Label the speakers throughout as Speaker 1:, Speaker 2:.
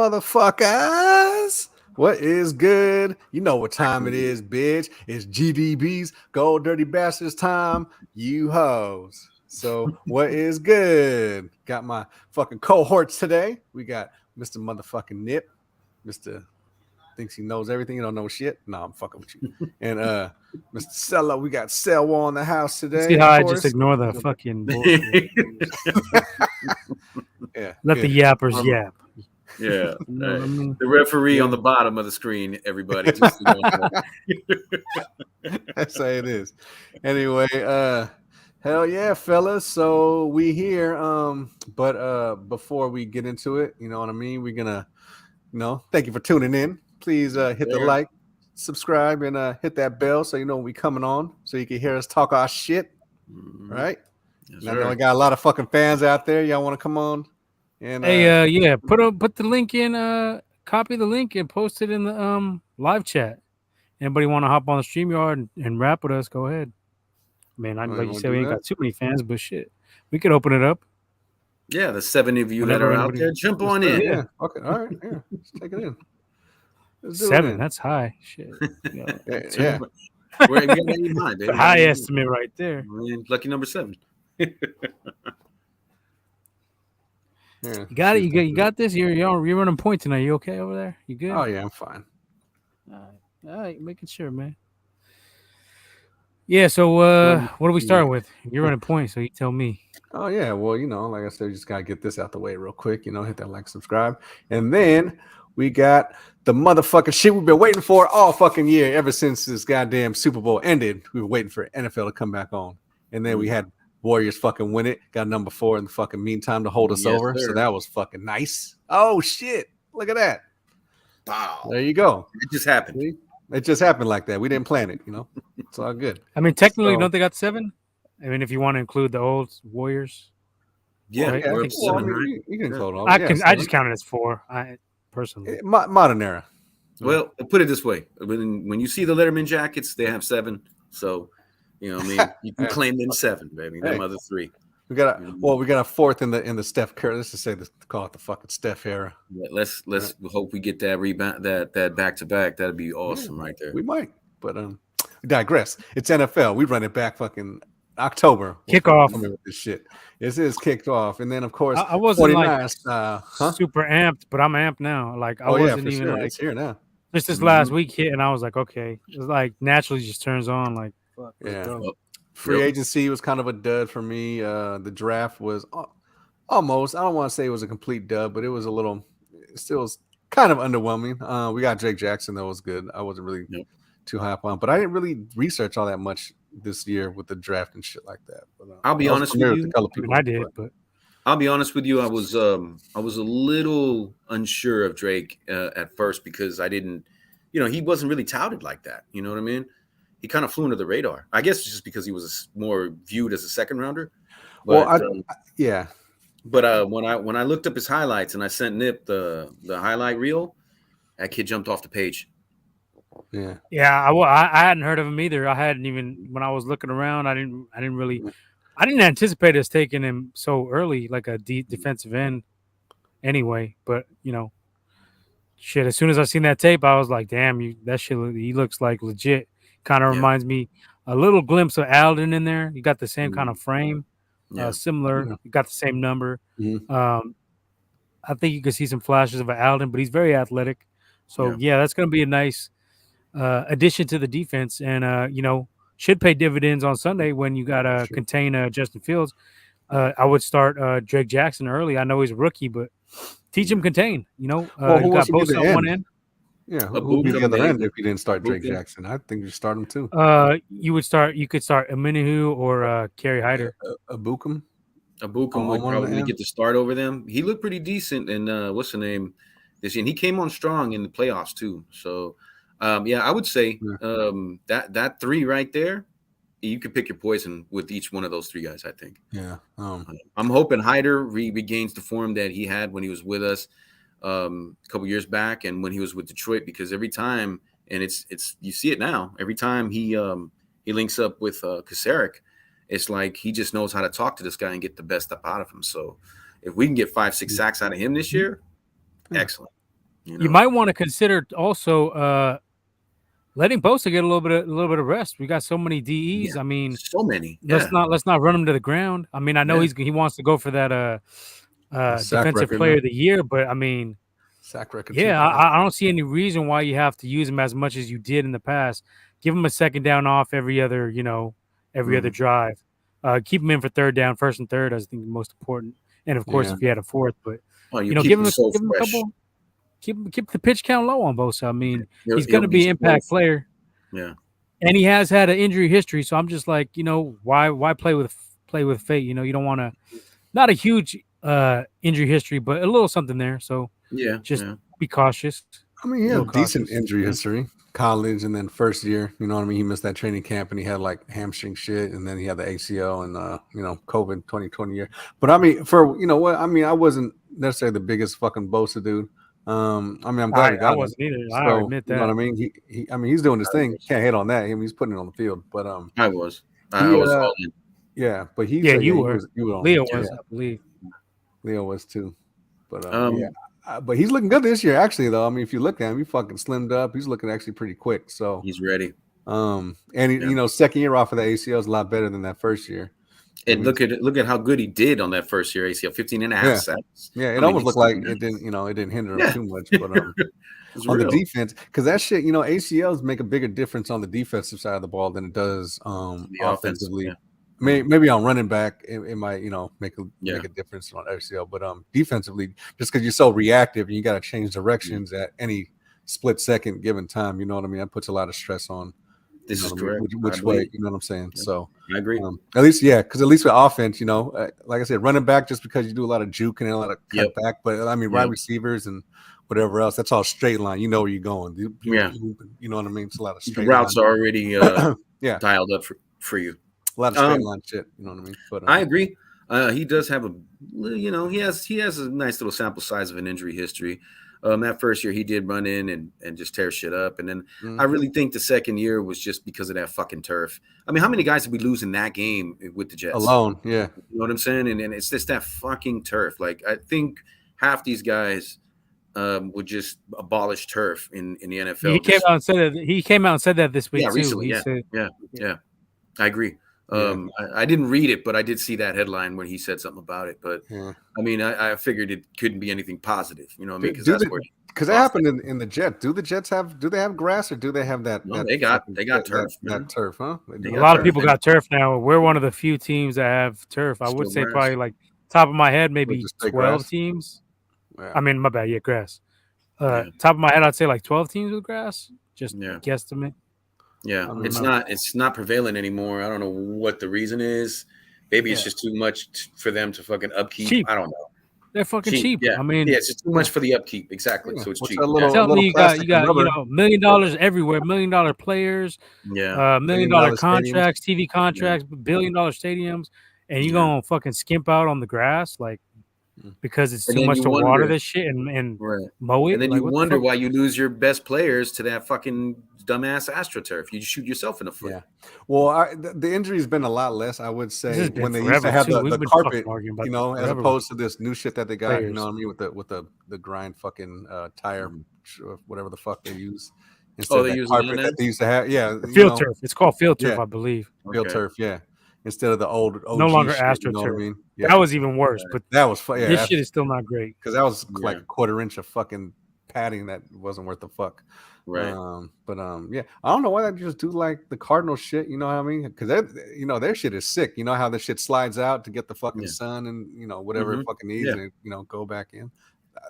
Speaker 1: motherfuckers. What is good? You know what time it is, bitch. It's GDB's Gold Dirty Bastards time, you hoes. So what is good? Got my fucking cohorts today. We got Mr. Motherfucking Nip. Mr. Thinks he knows everything. You don't know shit. No, I'm fucking with you. And Mr. Cello, we got Selwa in the house today.
Speaker 2: See how I just ignore the fucking bullshit.
Speaker 1: Yeah,
Speaker 2: Let the yappers yap.
Speaker 3: Yeah,
Speaker 2: You know what I mean?
Speaker 3: the referee on the bottom of the screen. Everybody, just
Speaker 1: that's how it is. Anyway, hell yeah, fellas. So we here. But before we get into it, you know what I mean. We're gonna, thank you for tuning in. Please hit the like, subscribe, and hit that bell so you know when we coming on, so you can hear us talk our shit. Right?
Speaker 3: Yes,
Speaker 1: I know we got a lot of fucking fans out there. Y'all want to come on? And
Speaker 2: hey, put the link in. Copy the link and post it in the live chat. Anybody want to hop on the StreamYard and rap with us? Go ahead. Man, like you said, we ain't got too many fans, but shit, we could open it up.
Speaker 3: Yeah, the 7 of you that are out there, jump on in.
Speaker 1: Yeah. Okay. All right. Yeah. Let's take it in.
Speaker 2: 7. That's high. Shit.
Speaker 1: Yeah.
Speaker 2: High estimate right there.
Speaker 3: Lucky number 7.
Speaker 1: Yeah.
Speaker 2: You got it. You got this. You're running point tonight. You okay over there? You good?
Speaker 1: Oh yeah, I'm fine.
Speaker 2: All right, making sure, man. Yeah. So what do we start with? You're running point, so you tell me.
Speaker 1: Oh yeah. Well, like I said, we just gotta get this out the way real quick. Hit that like, subscribe, and then we got the motherfucking shit we've been waiting for all fucking year, ever since this goddamn Super Bowl ended. We were waiting for NFL to come back on, and then we had Warriors fucking win it. Got number 4 in the fucking meantime to hold us over. Sir. So that was fucking nice. Oh shit! Look at that.
Speaker 3: Wow.
Speaker 1: There you go.
Speaker 3: It just happened.
Speaker 1: See? It just happened like that. We didn't plan it. It's all good.
Speaker 2: I mean, technically, don't they got 7? I mean, if you want to include the old Warriors.
Speaker 3: Yeah,
Speaker 2: right?
Speaker 3: we're up 7, right?
Speaker 1: You can include all.
Speaker 2: I just count it as 4. Personally,
Speaker 1: modern era.
Speaker 3: Well, put it this way: when you see the Letterman jackets, they have 7. So, you can claim them 7, baby. Them other 3.
Speaker 1: We got a 4th in the Steph Curry. Let's just say call it the fucking Steph era.
Speaker 3: Yeah, let's hope we get that rebound, that back to back. That'd be awesome, right there.
Speaker 1: We might, but we digress. It's NFL. We run it back fucking October.
Speaker 2: Kickoff.
Speaker 1: With this shit. This is kicked off, and then of course
Speaker 2: I wasn't
Speaker 1: 49ers,
Speaker 2: super amped, but I'm amped now. Like I wasn't even
Speaker 1: sure.
Speaker 2: like
Speaker 1: It's here now.
Speaker 2: Just this last week hit, and I was like, okay, it's like naturally just turns on. Like, fuck, let's go.
Speaker 1: Free agency was kind of a dud for me. The draft was almost, I don't want to say it was a complete dud, but it was still was kind of underwhelming. We got Jake Jackson. That was good. I wasn't really too high up on, but I didn't really research all that much this year with the draft and shit like that. But,
Speaker 3: I'll be honest with you.
Speaker 2: I did, but
Speaker 3: I'll be honest with you. I was a little unsure of Drake at first because I didn't, he wasn't really touted like that. You know what I mean? He kind of flew under the radar. I guess just because he was more viewed as a second rounder. But, But when I looked up his highlights and I sent Nip the highlight reel, that kid jumped off the page.
Speaker 1: Yeah.
Speaker 2: I hadn't heard of him either. I hadn't even, when I was looking around, I didn't anticipate us taking him so early, like a defensive end. Anyway, but shit. As soon as I seen that tape, I was like, damn, that shit. He looks like legit. Kind of reminds me a little glimpse of Alden in there. You got the same kind of frame, similar. You got the same number. I think you can see some flashes of Alden, but he's very athletic. So that's going to be a nice addition to the defense, and should pay dividends on Sunday when you got to contain Justin Fields. I would start Drake Jackson early. I know he's a rookie, but teach him contain. You got Bosa on one end.
Speaker 1: Yeah, who would be the other end if you didn't start Drake Jackson? I think you start him too.
Speaker 2: You could start Aminihu or Kerry Hyder.
Speaker 1: Abukum
Speaker 3: would probably get the start over them. He looked pretty decent, and what's the name this year? And he came on strong in the playoffs too. So, I would say that 3 right there, you could pick your poison with each one of those 3 guys. I think.
Speaker 1: Yeah,
Speaker 3: I'm hoping Hyder regains the form that he had when he was with us a couple years back and when he was with Detroit, because every time, and it's you see it now, every time he links up with Kasarik, it's like he just knows how to talk to this guy and get the best up out of him. So if we can get 5-6 sacks out of him this year, excellent.
Speaker 2: You might want to consider also letting Bosa get a little bit of rest. We got so many DEs.
Speaker 3: Yeah,
Speaker 2: I mean,
Speaker 3: so many.
Speaker 2: Let's not run him to the ground. I mean, I know he wants to go for that defensive player of the year, but I mean,
Speaker 1: sack record.
Speaker 2: Yeah, I don't see any reason why you have to use him as much as you did in the past. Give him a second down off every other other drive. Keep him in for third down, first and third. I think the most important, and of course, if you had a fourth, but give him a couple. Keep the pitch count low on Bosa. I mean, he's going to be an impact player.
Speaker 3: Yeah,
Speaker 2: and he has had an injury history, so I'm just like, why play with fate? You don't want to, not a huge injury history, but a little something there. So be cautious.
Speaker 1: I mean, he had decent injury history, college, and then first year. You know what I mean? He missed that training camp, and he had like hamstring shit, and then he had the ACL and COVID 2020 year. But I mean, I wasn't necessarily the biggest fucking Bosa dude. I'm glad he got
Speaker 2: I wasn't either.
Speaker 1: So,
Speaker 2: I admit that.
Speaker 1: You know what I mean? He's doing his thing. Can't hate on that. He's putting it on the field. But
Speaker 3: I was all in.
Speaker 1: Yeah, but he.
Speaker 2: Yeah, you were. Leo was,
Speaker 1: I
Speaker 2: believe.
Speaker 1: Leo was too. But but he's looking good this year, actually. Though I mean, if you look at him, he fucking slimmed up. He's looking actually pretty quick. So
Speaker 3: he's ready.
Speaker 1: And second year off of the ACL is a lot better than that first year.
Speaker 3: And look at how good he did on that first year ACL, 15 and a half sacks.
Speaker 1: Yeah, it almost looked like it didn't hinder him too much. But on the defense, because that shit, ACLs make a bigger difference on the defensive side of the ball than it does offensively. Yeah. Maybe on running back, it might make a difference on ACL. But defensively, just because you're so reactive and you got to change directions at any split second given time, you know what I mean? That puts a lot of stress on.
Speaker 3: This is correct.
Speaker 1: Which way, you know what I'm saying? Yeah. So
Speaker 3: I agree.
Speaker 1: At least with offense, like I said, running back, just because you do a lot of juke and a lot of cut back, but I mean, wide receivers and whatever else, that's all straight line. You know where you're going. You know what I mean? It's a lot of straight
Speaker 3: routes
Speaker 1: line.
Speaker 3: are already dialed up for you.
Speaker 1: A lot of straight line shit. You know what I mean? But
Speaker 3: I agree. He does have he has a nice little sample size of an injury history. That first year he did run in and just tear shit up. And then I really think the second year was just because of that fucking turf. I mean, how many guys did we lose in that game with the Jets?
Speaker 1: Alone, yeah.
Speaker 3: You know what I'm saying? And it's just that fucking turf. Like, I think half these guys would just abolish turf in the NFL.
Speaker 2: He came out and said that this week too.
Speaker 3: Recently, yeah. I agree. I didn't read it, but I did see that headline when he said something about it. But I mean, I figured it couldn't be anything positive. You know what I mean?
Speaker 1: Because that happened in the Jets. Do they have grass or do they have that?
Speaker 3: No, they got turf.
Speaker 1: That turf, huh?
Speaker 2: A lot of people got turf now. We're one of the few teams that have turf. I would say probably like top of my head, maybe 12 teams. Yeah. I mean, my bad. Yeah, grass. Top of my head, I'd say like 12 teams with grass. Just guesstimate.
Speaker 3: Yeah, it's not prevalent anymore. I don't know what the reason is. Maybe it's just too much for them to fucking upkeep.
Speaker 2: Cheap.
Speaker 3: I don't know.
Speaker 2: They're fucking cheap.
Speaker 3: Yeah.
Speaker 2: I mean,
Speaker 3: it's just too much for the upkeep. Exactly. So it's cheap.
Speaker 2: Tell me you got $1 million everywhere, $1 million players, $1 million contracts, stadiums. TV contracts, $1 billion stadiums, and you gonna fucking skimp out on the grass because it's too much to water this shit and mow it.
Speaker 3: And then you wonder why you lose your best players to that fucking dumbass AstroTurf. You shoot yourself in the foot.
Speaker 1: Yeah. Well, the injury's been a lot less, I would say, when they used to have the carpet, as opposed to this new shit that they got, you know what I mean, with the grind fucking tire, whatever the fuck they use. Instead of that carpet that they used to have. Yeah.
Speaker 2: Field turf. It's called field turf, I believe.
Speaker 1: Field turf, yeah. Instead of the old OG
Speaker 2: no longer
Speaker 1: shit,
Speaker 2: AstroTurf.
Speaker 1: you know what I mean?
Speaker 2: That was even worse. But
Speaker 1: that was
Speaker 2: this shit is still not great
Speaker 1: because that was like a quarter inch of fucking padding that wasn't worth the fuck.
Speaker 3: Right.
Speaker 1: I don't know why they just do like the Cardinal shit. You know what I mean? Because their shit is sick. You know how the shit slides out to get the fucking sun and whatever it fucking needs and go back in.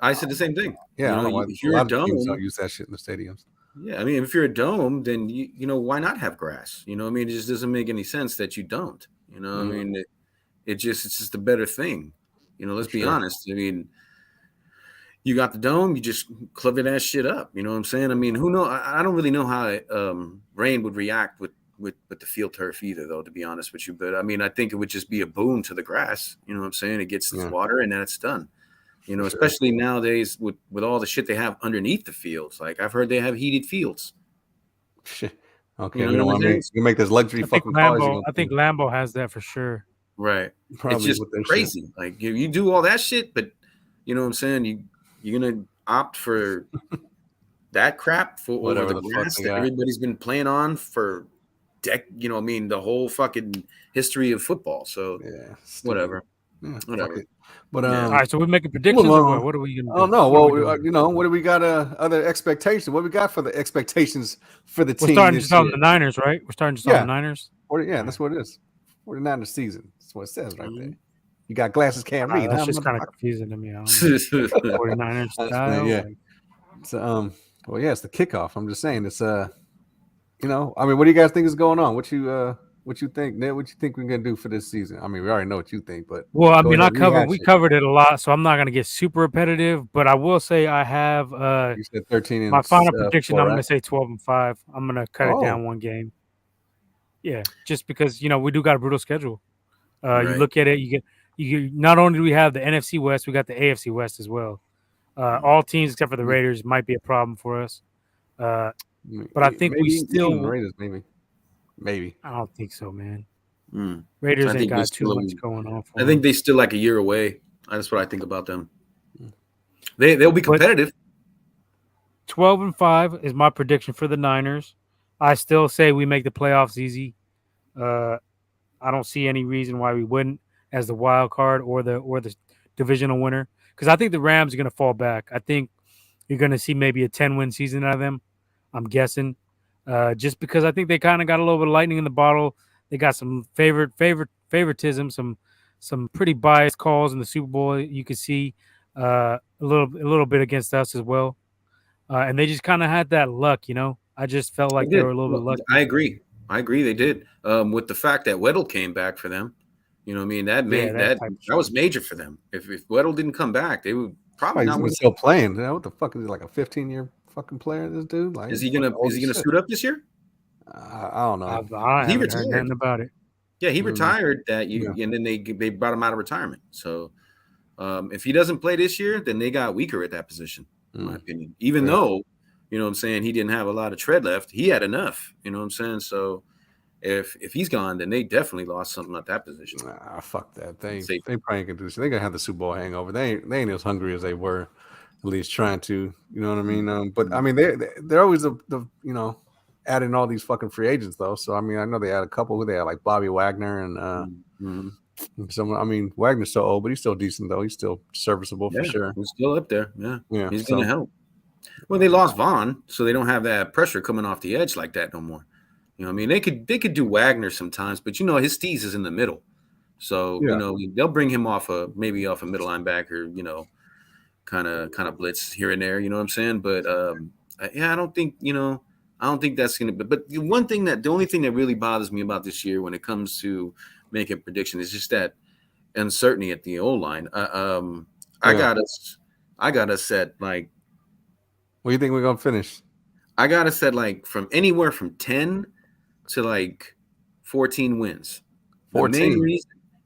Speaker 3: I said the same thing.
Speaker 1: Yeah, I don't know why a lot of teams don't use that shit in the stadiums.
Speaker 3: Yeah, I mean, if you're a dome, then why not have grass? You know, I mean, it just doesn't make any sense that you don't. You know, I mean, it's just a better thing. You know, let's be honest. I mean, you got the dome, you just club that shit up. You know what I'm saying? I mean, who knows? I don't really know how rain would react with the field turf either, though, to be honest with you. But I mean, I think it would just be a boon to the grass. You know what I'm saying? It gets its water and then it's done. You know, especially nowadays with all the shit they have underneath the fields. Like I've heard they have heated fields.
Speaker 1: Shit. Okay, we don't want to make this luxury fucking cars.
Speaker 2: I think Lambo has that for sure.
Speaker 3: Right. Probably it's just crazy. Shit. Like you do all that shit, but you know what I'm saying? You're gonna opt for that crap for over
Speaker 1: Whatever
Speaker 3: the
Speaker 1: the fuck
Speaker 3: grass
Speaker 1: they
Speaker 3: that
Speaker 1: got.
Speaker 3: everybody's been playing on for the whole fucking history of football. So
Speaker 1: Yeah, stupid.
Speaker 3: whatever.
Speaker 1: Yeah, fuck
Speaker 3: Whatever.
Speaker 1: it. But
Speaker 3: Yeah.
Speaker 2: All right, so we're making predictions or what? What are we gonna do?
Speaker 1: Oh no,
Speaker 2: What are
Speaker 1: well,
Speaker 2: we doing?
Speaker 1: what do we got? Other expectations? What we got for the expectations for the
Speaker 2: We're
Speaker 1: team
Speaker 2: starting
Speaker 1: this
Speaker 2: just on
Speaker 1: year?
Speaker 2: the Niners, right? We're starting just on the Niners.
Speaker 1: That's what it is. 49ers season. That's what it says right there.
Speaker 3: Mhm.
Speaker 1: You got glasses, can't read.
Speaker 2: That's
Speaker 1: Huh,
Speaker 2: just kind of
Speaker 1: motherfucker?
Speaker 2: confusing to me. I don't know. 49ers style.
Speaker 1: Yeah. It's, well, yeah, it's the kickoff. I'm just saying it's I mean, what do you guys think is going on? What you think, Ned? What you think we're gonna do for this season? I mean, we already know what you think, but
Speaker 2: well, I
Speaker 1: go
Speaker 2: mean,
Speaker 1: ahead,
Speaker 2: we covered it a lot, so I'm not gonna get super repetitive, but I will say I have
Speaker 1: You said 13 and
Speaker 2: my final prediction.
Speaker 1: 4,
Speaker 2: I'm
Speaker 1: right?
Speaker 2: gonna say 12-5. I'm gonna cut it down one game. Yeah, just because we do got a brutal schedule. You look at it, you not only do we have the NFC West, we got the AFC West as well. All teams except for the Raiders might be a problem for us. But I think we still
Speaker 1: Raiders, maybe.
Speaker 2: I don't think so, man.
Speaker 3: Mm.
Speaker 2: Raiders ain't got too much going on for
Speaker 3: I think
Speaker 2: them.
Speaker 3: they still like a year away. That's what I think about them. They'll be competitive.
Speaker 2: 12-5 is my prediction for the Niners. I still say we make the playoffs easy. I don't see any reason why we wouldn't as the wild card or the divisional winner, because I think the Rams are going to fall back. I think you're going to see maybe a 10-win season out of them. I'm guessing, just because I think they kind of got a little bit of lightning in the bottle. They got some favoritism, some pretty biased calls in the Super Bowl. You could see a little bit against us as well, and they just kind of had that luck. I just felt like they were a little bit lucky.
Speaker 3: I agree. They did. With the fact that Weddle came back for them, you know what I mean? That was major for them. If Weddle didn't come back, they would probably not win.
Speaker 1: Still playing. What the fuck is he, like a 15-year fucking player? This dude, like,
Speaker 3: is he gonna suit up this year?
Speaker 1: I don't know.
Speaker 2: I haven't heard nothing about it.
Speaker 3: Yeah, he retired and then they brought him out of retirement. So if he doesn't play this year, then they got weaker at that position, in my opinion. Even though, you know what I'm saying, he didn't have a lot of tread left. He had enough, you know what I'm saying? So if he's gone, then they definitely lost something at that position.
Speaker 1: Fuck that. They probably can do this. They're gonna have the Super Bowl hangover. They ain't as hungry as they were, at least trying to, you know what I mean? But I mean they're always the adding all these fucking free agents though. So I mean, I know they had a couple who they had, like Bobby Wagner and I mean, Wagner's so old, but he's still decent though. He's still serviceable for sure.
Speaker 3: He's still up there. Yeah. He's gonna help. Well, they lost Vaughn, so they don't have that pressure coming off the edge like that no more. You know what I mean? They could do Wagner sometimes, but his steez is in the middle. So, they'll bring him maybe off a middle linebacker, kind of blitz here and there, you know what I'm saying? But I don't think that's going to be. But the only thing that really bothers me about this year when it comes to making prediction is just that uncertainty at the O-line. I got us at like.
Speaker 1: What do you think we're gonna finish?
Speaker 3: I got us at like from anywhere from 10 to like 14 wins.
Speaker 1: 14.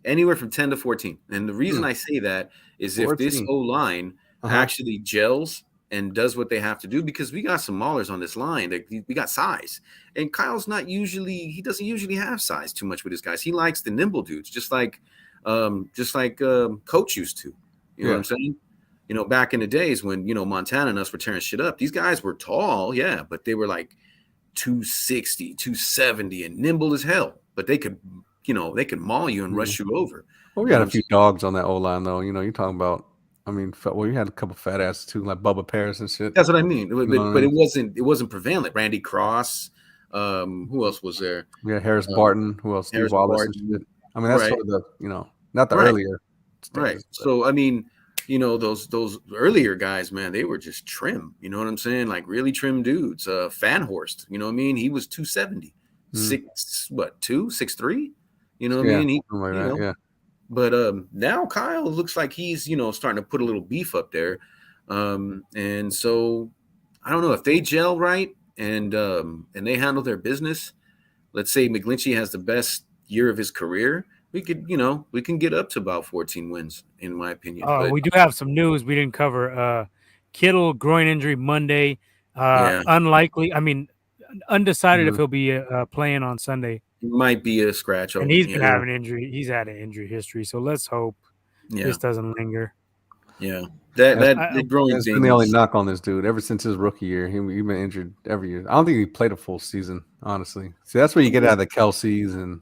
Speaker 3: Anywhere from 10 to 14. And the reason I say that is 14. If this O-line actually gels and does what they have to do, because we got some maulers on this line. We got size. And Kyle's doesn't usually have size too much with his guys. He likes the nimble dudes, just like Coach used to. You know what I'm saying? Back in the days when, Montana and us were tearing shit up, these guys were tall, but they were like 260, 270 and nimble as hell. But they could maul you and rush you over.
Speaker 1: Well, we got a few dogs on that O-line, though. You're talking about, you had a couple fat asses too, like Bubba Paris and shit.
Speaker 3: That's what I mean. But it wasn't prevalent. Randy Cross. Who else was there?
Speaker 1: We had Harris Barton. Who else? Steve Wallace and shit. That's sort of the, not the earlier.
Speaker 3: Right. So, those earlier guys, man, they were just trim. You know what I'm saying? Like really trim dudes. Fanhorst, you know what I mean? He was 270. 6'3"? You know what I mean? But now Kyle looks like he's, starting to put a little beef up there. And so I don't know if they gel right and they handle their business. Let's say McGlinchey has the best year of his career. We can get up to about 14 wins, in my opinion.
Speaker 2: We do have some news we didn't cover. Kittle groin injury Monday. Unlikely. Undecided if he'll be playing on Sunday.
Speaker 3: It might be a scratch.
Speaker 2: And he's been having injury. He's had an injury history. So let's hope this doesn't linger.
Speaker 3: Yeah,
Speaker 1: That's
Speaker 3: the growing
Speaker 1: That's
Speaker 3: thing.
Speaker 1: been the only knock on this dude ever since his rookie year. He's been injured every year. I don't think he played a full season, honestly. See, that's where you get out of the Kelseys and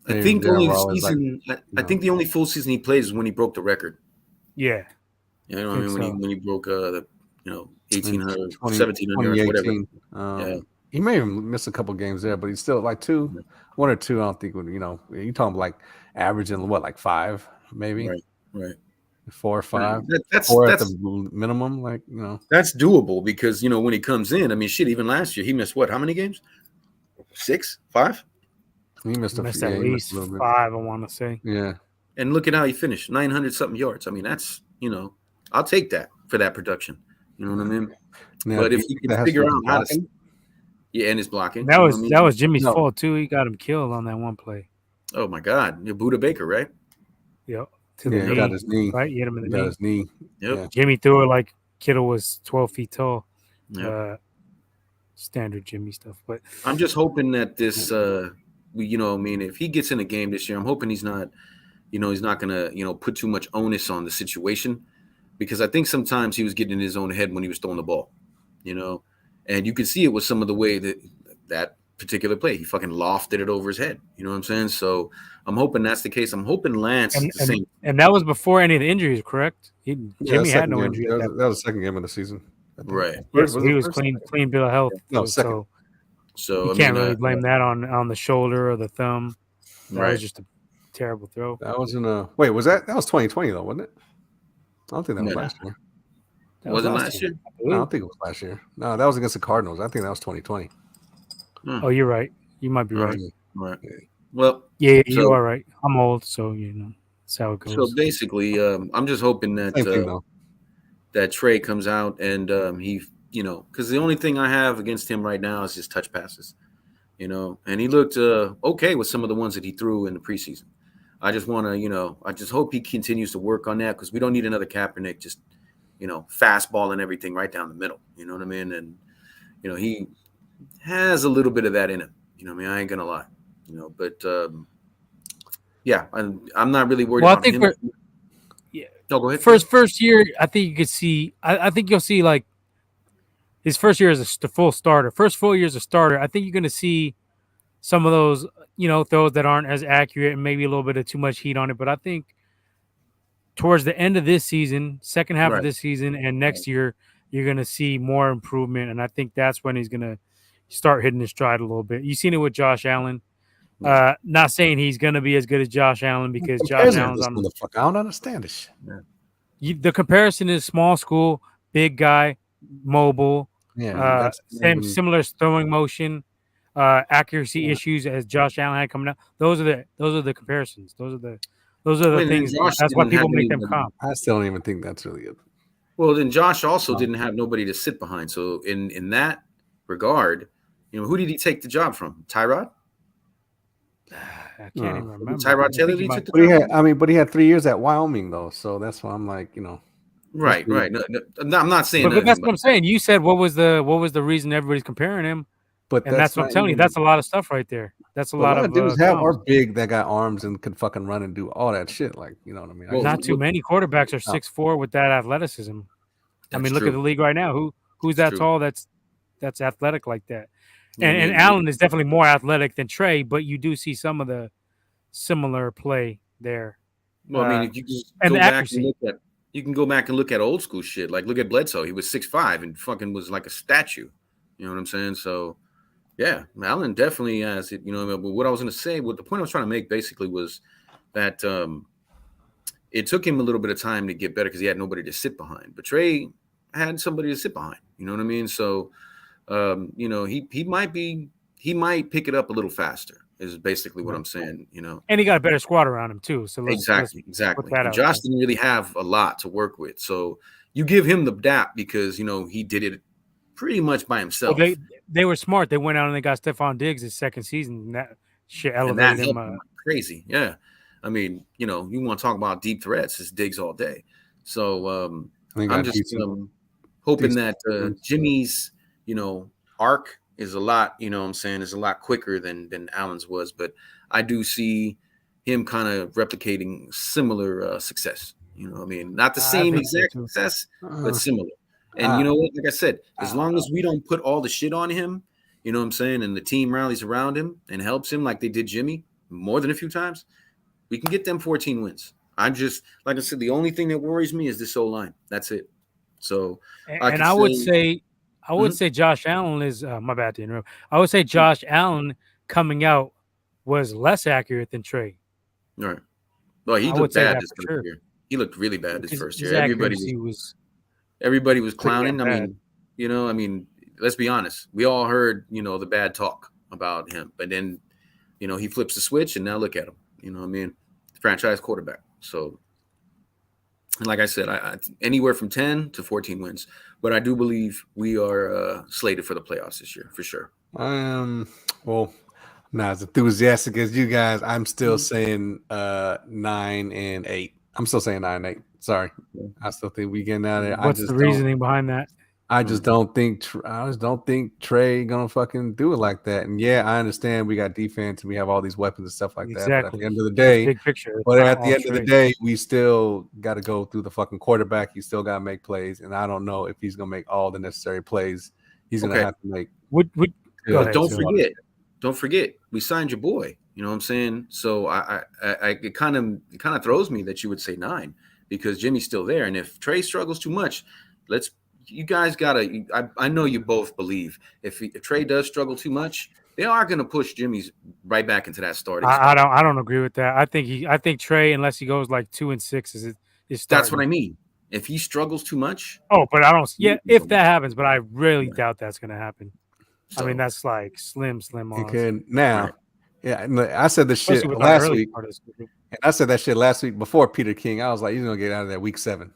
Speaker 3: I think
Speaker 1: Darren
Speaker 3: only the
Speaker 1: Waller is like,
Speaker 3: season. I think the only full season he plays is when he broke the record.
Speaker 2: Yeah.
Speaker 3: You know what I mean?
Speaker 2: Think
Speaker 3: When he broke the 1800,
Speaker 1: 20
Speaker 3: 1700 yards, whatever.
Speaker 1: 2018. He may have missed a couple games there, but he's still like one or two. I don't think would. You talking like averaging what, like 5 maybe,
Speaker 3: Right.
Speaker 1: 4 or 5.
Speaker 3: That's
Speaker 1: 4 at the minimum, like
Speaker 3: That's doable because when he comes in, I mean, shit. Even last year, he missed what? How many games? 6, 5.
Speaker 1: He missed
Speaker 2: at least 5. I want to say.
Speaker 1: Yeah.
Speaker 3: And look at how he finished, 900 something yards. I mean, that's I'll take that for that production. You know what I mean?
Speaker 1: Now,
Speaker 3: but if you can figure out how to, and his blocking.
Speaker 2: That was Jimmy's fault too. He got him killed on that one play.
Speaker 3: Oh my God, Buda Baker, right?
Speaker 2: Yep.
Speaker 1: He got his knee.
Speaker 2: Right, he hit him in the knee.
Speaker 1: His knee.
Speaker 3: Yep.
Speaker 1: Yeah.
Speaker 2: Jimmy threw it like Kittle was 12 feet tall.
Speaker 3: Yep.
Speaker 2: Standard Jimmy stuff. But
Speaker 3: I'm just hoping that this, if he gets in a game this year, I'm hoping he's not gonna, put too much onus on the situation, because I think sometimes he was getting in his own head when he was throwing the ball, and you could see it with some of the way that particular play, he fucking lofted it over his head. You know what I'm saying? So I'm hoping that's the case. I'm hoping Lance is the same.
Speaker 2: And that was before any of the injuries, correct? Jimmy had no injury.
Speaker 1: That was the second game of the season.
Speaker 3: Right.
Speaker 2: Yes, he was clean bill of health.
Speaker 1: No, second.
Speaker 2: So you can't really blame that on the shoulder or the thumb. That was just a terrible throw.
Speaker 1: That was wait, was that was 2020 though, wasn't it? I don't think that was last year.
Speaker 3: Was it last year?
Speaker 1: No, I don't think it was last year. No, that was against the Cardinals. I think that was 2020.
Speaker 2: Oh, you're right. You might be right.
Speaker 3: Right. Well,
Speaker 2: yeah, you are right. I'm old, so that's how it goes.
Speaker 3: So basically, I'm just hoping that that Trey comes out and he, because the only thing I have against him right now is his touch passes, and he looked okay with some of the ones that he threw in the preseason. I just want to, I just hope he continues to work on that, because we don't need another Kaepernick just, fastballing everything right down the middle. You know what I mean? And, he has a little bit of that in him. I ain't going to lie, but yeah, I'm not really worried about him. No, go ahead.
Speaker 2: First year, I think you could see. I think you'll see like his first year as the full starter. First full year as a starter, I think you're going to see some of those, throws that aren't as accurate and maybe a little bit of too much heat on it. But I think towards the end of this season, second half of this season, and next year, you're going to see more improvement. And I think that's when he's going to start hitting his stride a little bit. You've seen it with Josh Allen. Not saying he's going to be as good as Josh Allen, because Josh Allen's on the
Speaker 1: fuck. I don't understand this shit.
Speaker 2: The comparison is small school, big guy, mobile, similar throwing motion, accuracy issues as Josh Allen had coming out. Those are the comparisons. Those are the things. That's why people make them comp.
Speaker 1: I still don't even think that's really good.
Speaker 3: Well, then Josh also didn't have nobody to sit behind. So in that regard, who did he take the job from? Tyrod?
Speaker 2: I can't even remember.
Speaker 3: Tyrod Taylor took the
Speaker 1: job? But he had 3 years at Wyoming though, so that's why I'm like,
Speaker 3: Right. No, I'm not saying.
Speaker 2: But that's what I'm saying. You said what was the reason everybody's comparing him?
Speaker 1: But
Speaker 2: that's what I'm telling you. That's a lot of stuff right there. That's a lot of
Speaker 1: dudes are big that got arms and could fucking run and do all that shit. Like, you know what I mean?
Speaker 2: Not too many quarterbacks are 6'4" with that athleticism. I mean, look at the league right now. Who's that tall? That's athletic like that. And Allen is definitely more athletic than Trey, but you do see some of the similar play there.
Speaker 3: Well, I mean, if you just go back and look at, you can go back and look at old school shit. Like, look at Bledsoe. He was 6'5" and fucking was like a statue. You know what I'm saying? So, yeah, Allen definitely has it. But what I was going to say, what the point I was trying to make basically was that it took him a little bit of time to get better because he had nobody to sit behind. But Trey had somebody to sit behind. You know what I mean? So, he might pick it up a little faster. Is basically what I'm saying.
Speaker 2: And he got a better squad around him too. So
Speaker 3: exactly. Josh didn't really have a lot to work with, so you give him the dap because he did it pretty much by himself.
Speaker 2: Well, they were smart. They went out and they got Stephon Diggs his second season. And that shit elevated him.
Speaker 3: Crazy, yeah. I mean, you want to talk about deep threats? It's Diggs all day. So I'm just hoping that Jimmy's arc is a lot, is a lot quicker than Allen's was, but I do see him kind of replicating similar success. You know, I mean, not the
Speaker 2: I
Speaker 3: same
Speaker 2: think so
Speaker 3: exact
Speaker 2: too.
Speaker 3: success, but similar. And
Speaker 1: Uh,
Speaker 3: you know what? Like I said, as
Speaker 1: I don't
Speaker 3: long
Speaker 1: know.
Speaker 3: as we don't put all the shit on him, you know what I'm saying, and the team rallies around him and helps him like they did Jimmy more than a few times, we can get them 14 wins. I'm just, like I said, the only thing that worries me is this O-line. That's it. So I
Speaker 2: And
Speaker 3: could
Speaker 2: I would
Speaker 3: say,
Speaker 2: say Josh Allen is my bad to interrupt. I would say Josh Allen coming out was less accurate than Trey.
Speaker 3: all right. Well, he
Speaker 2: I would
Speaker 3: looked
Speaker 2: say
Speaker 3: bad
Speaker 2: that
Speaker 3: this
Speaker 2: for
Speaker 3: first
Speaker 2: sure.
Speaker 3: year. He looked really bad this first
Speaker 2: His
Speaker 3: year.
Speaker 2: accuracy was
Speaker 3: Everybody was
Speaker 2: pretty damn
Speaker 3: clowning.
Speaker 2: bad.
Speaker 3: I mean, let's be honest. We all heard, the bad talk about him, but then, he flips the switch and now look at him. You know what I mean? Franchise quarterback. So, like I said, I anywhere from 10 to 14 wins, but I do believe we are slated for the playoffs this year for sure.
Speaker 1: Well, not as enthusiastic as you guys. I'm still saying 9-8. I'm still saying 9-8. Sorry, I still think we getting out of there.
Speaker 2: What's the reasoning behind that?
Speaker 1: I just don't think Trey gonna fucking do it like that. And yeah, I understand we got defense and we have all these weapons and stuff like that. But at the end of the day,
Speaker 2: big picture.
Speaker 1: We still got to go through the fucking quarterback. He still got to make plays, and I don't know if he's gonna make all the necessary plays. He's gonna have to make.
Speaker 2: Go ahead,
Speaker 3: Don't forget, we signed your boy. You know what I'm saying? So it kind of throws me that you would say 9 because Jimmy's still there, and if Trey struggles too much, you guys gotta. I know you both believe if Trey does struggle too much, they are gonna push Jimmy's right back into that starting.
Speaker 2: I don't agree with that. I think Trey, unless he goes like 2-6, is starting.
Speaker 3: That's what I mean. If he struggles too much,
Speaker 2: but I don't. Yeah, if that happens, but I really doubt that's gonna happen.
Speaker 3: So,
Speaker 2: I mean, that's like slim odds.
Speaker 1: Now, yeah, I said this shit last week. And I said that shit last week before Peter King. I was like, he's gonna get out of there week 7.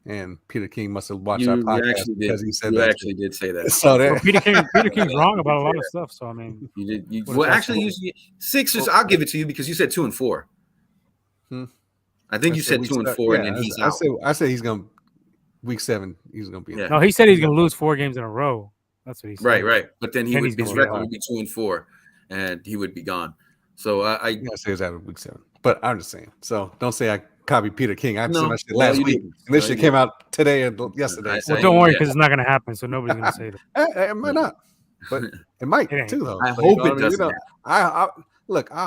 Speaker 1: And Peter King must have watched our podcast because he said that.
Speaker 3: Actually did say that.
Speaker 1: So
Speaker 2: Peter King's wrong about a lot of stuff. So I mean,
Speaker 3: you 6 I'll give it to you because you said 2 and 4. I think you said 2 and 4, and then he's out.
Speaker 1: I said he's gonna week 7. He's gonna be.
Speaker 3: Yeah.
Speaker 2: No, he said he's gonna lose 4 games in a row. That's what he said.
Speaker 3: Right. But then his record would be 2 and 4, and he would be gone. So I
Speaker 1: say it's out of week 7. But I'm just saying. So don't say I copied Peter King. I said that shit last week. And this shit came out today or yesterday.
Speaker 2: Well, don't worry because it's not going to happen. So nobody's going to say that.
Speaker 1: It might not, but it might too. Though
Speaker 3: I hope it doesn't.
Speaker 1: I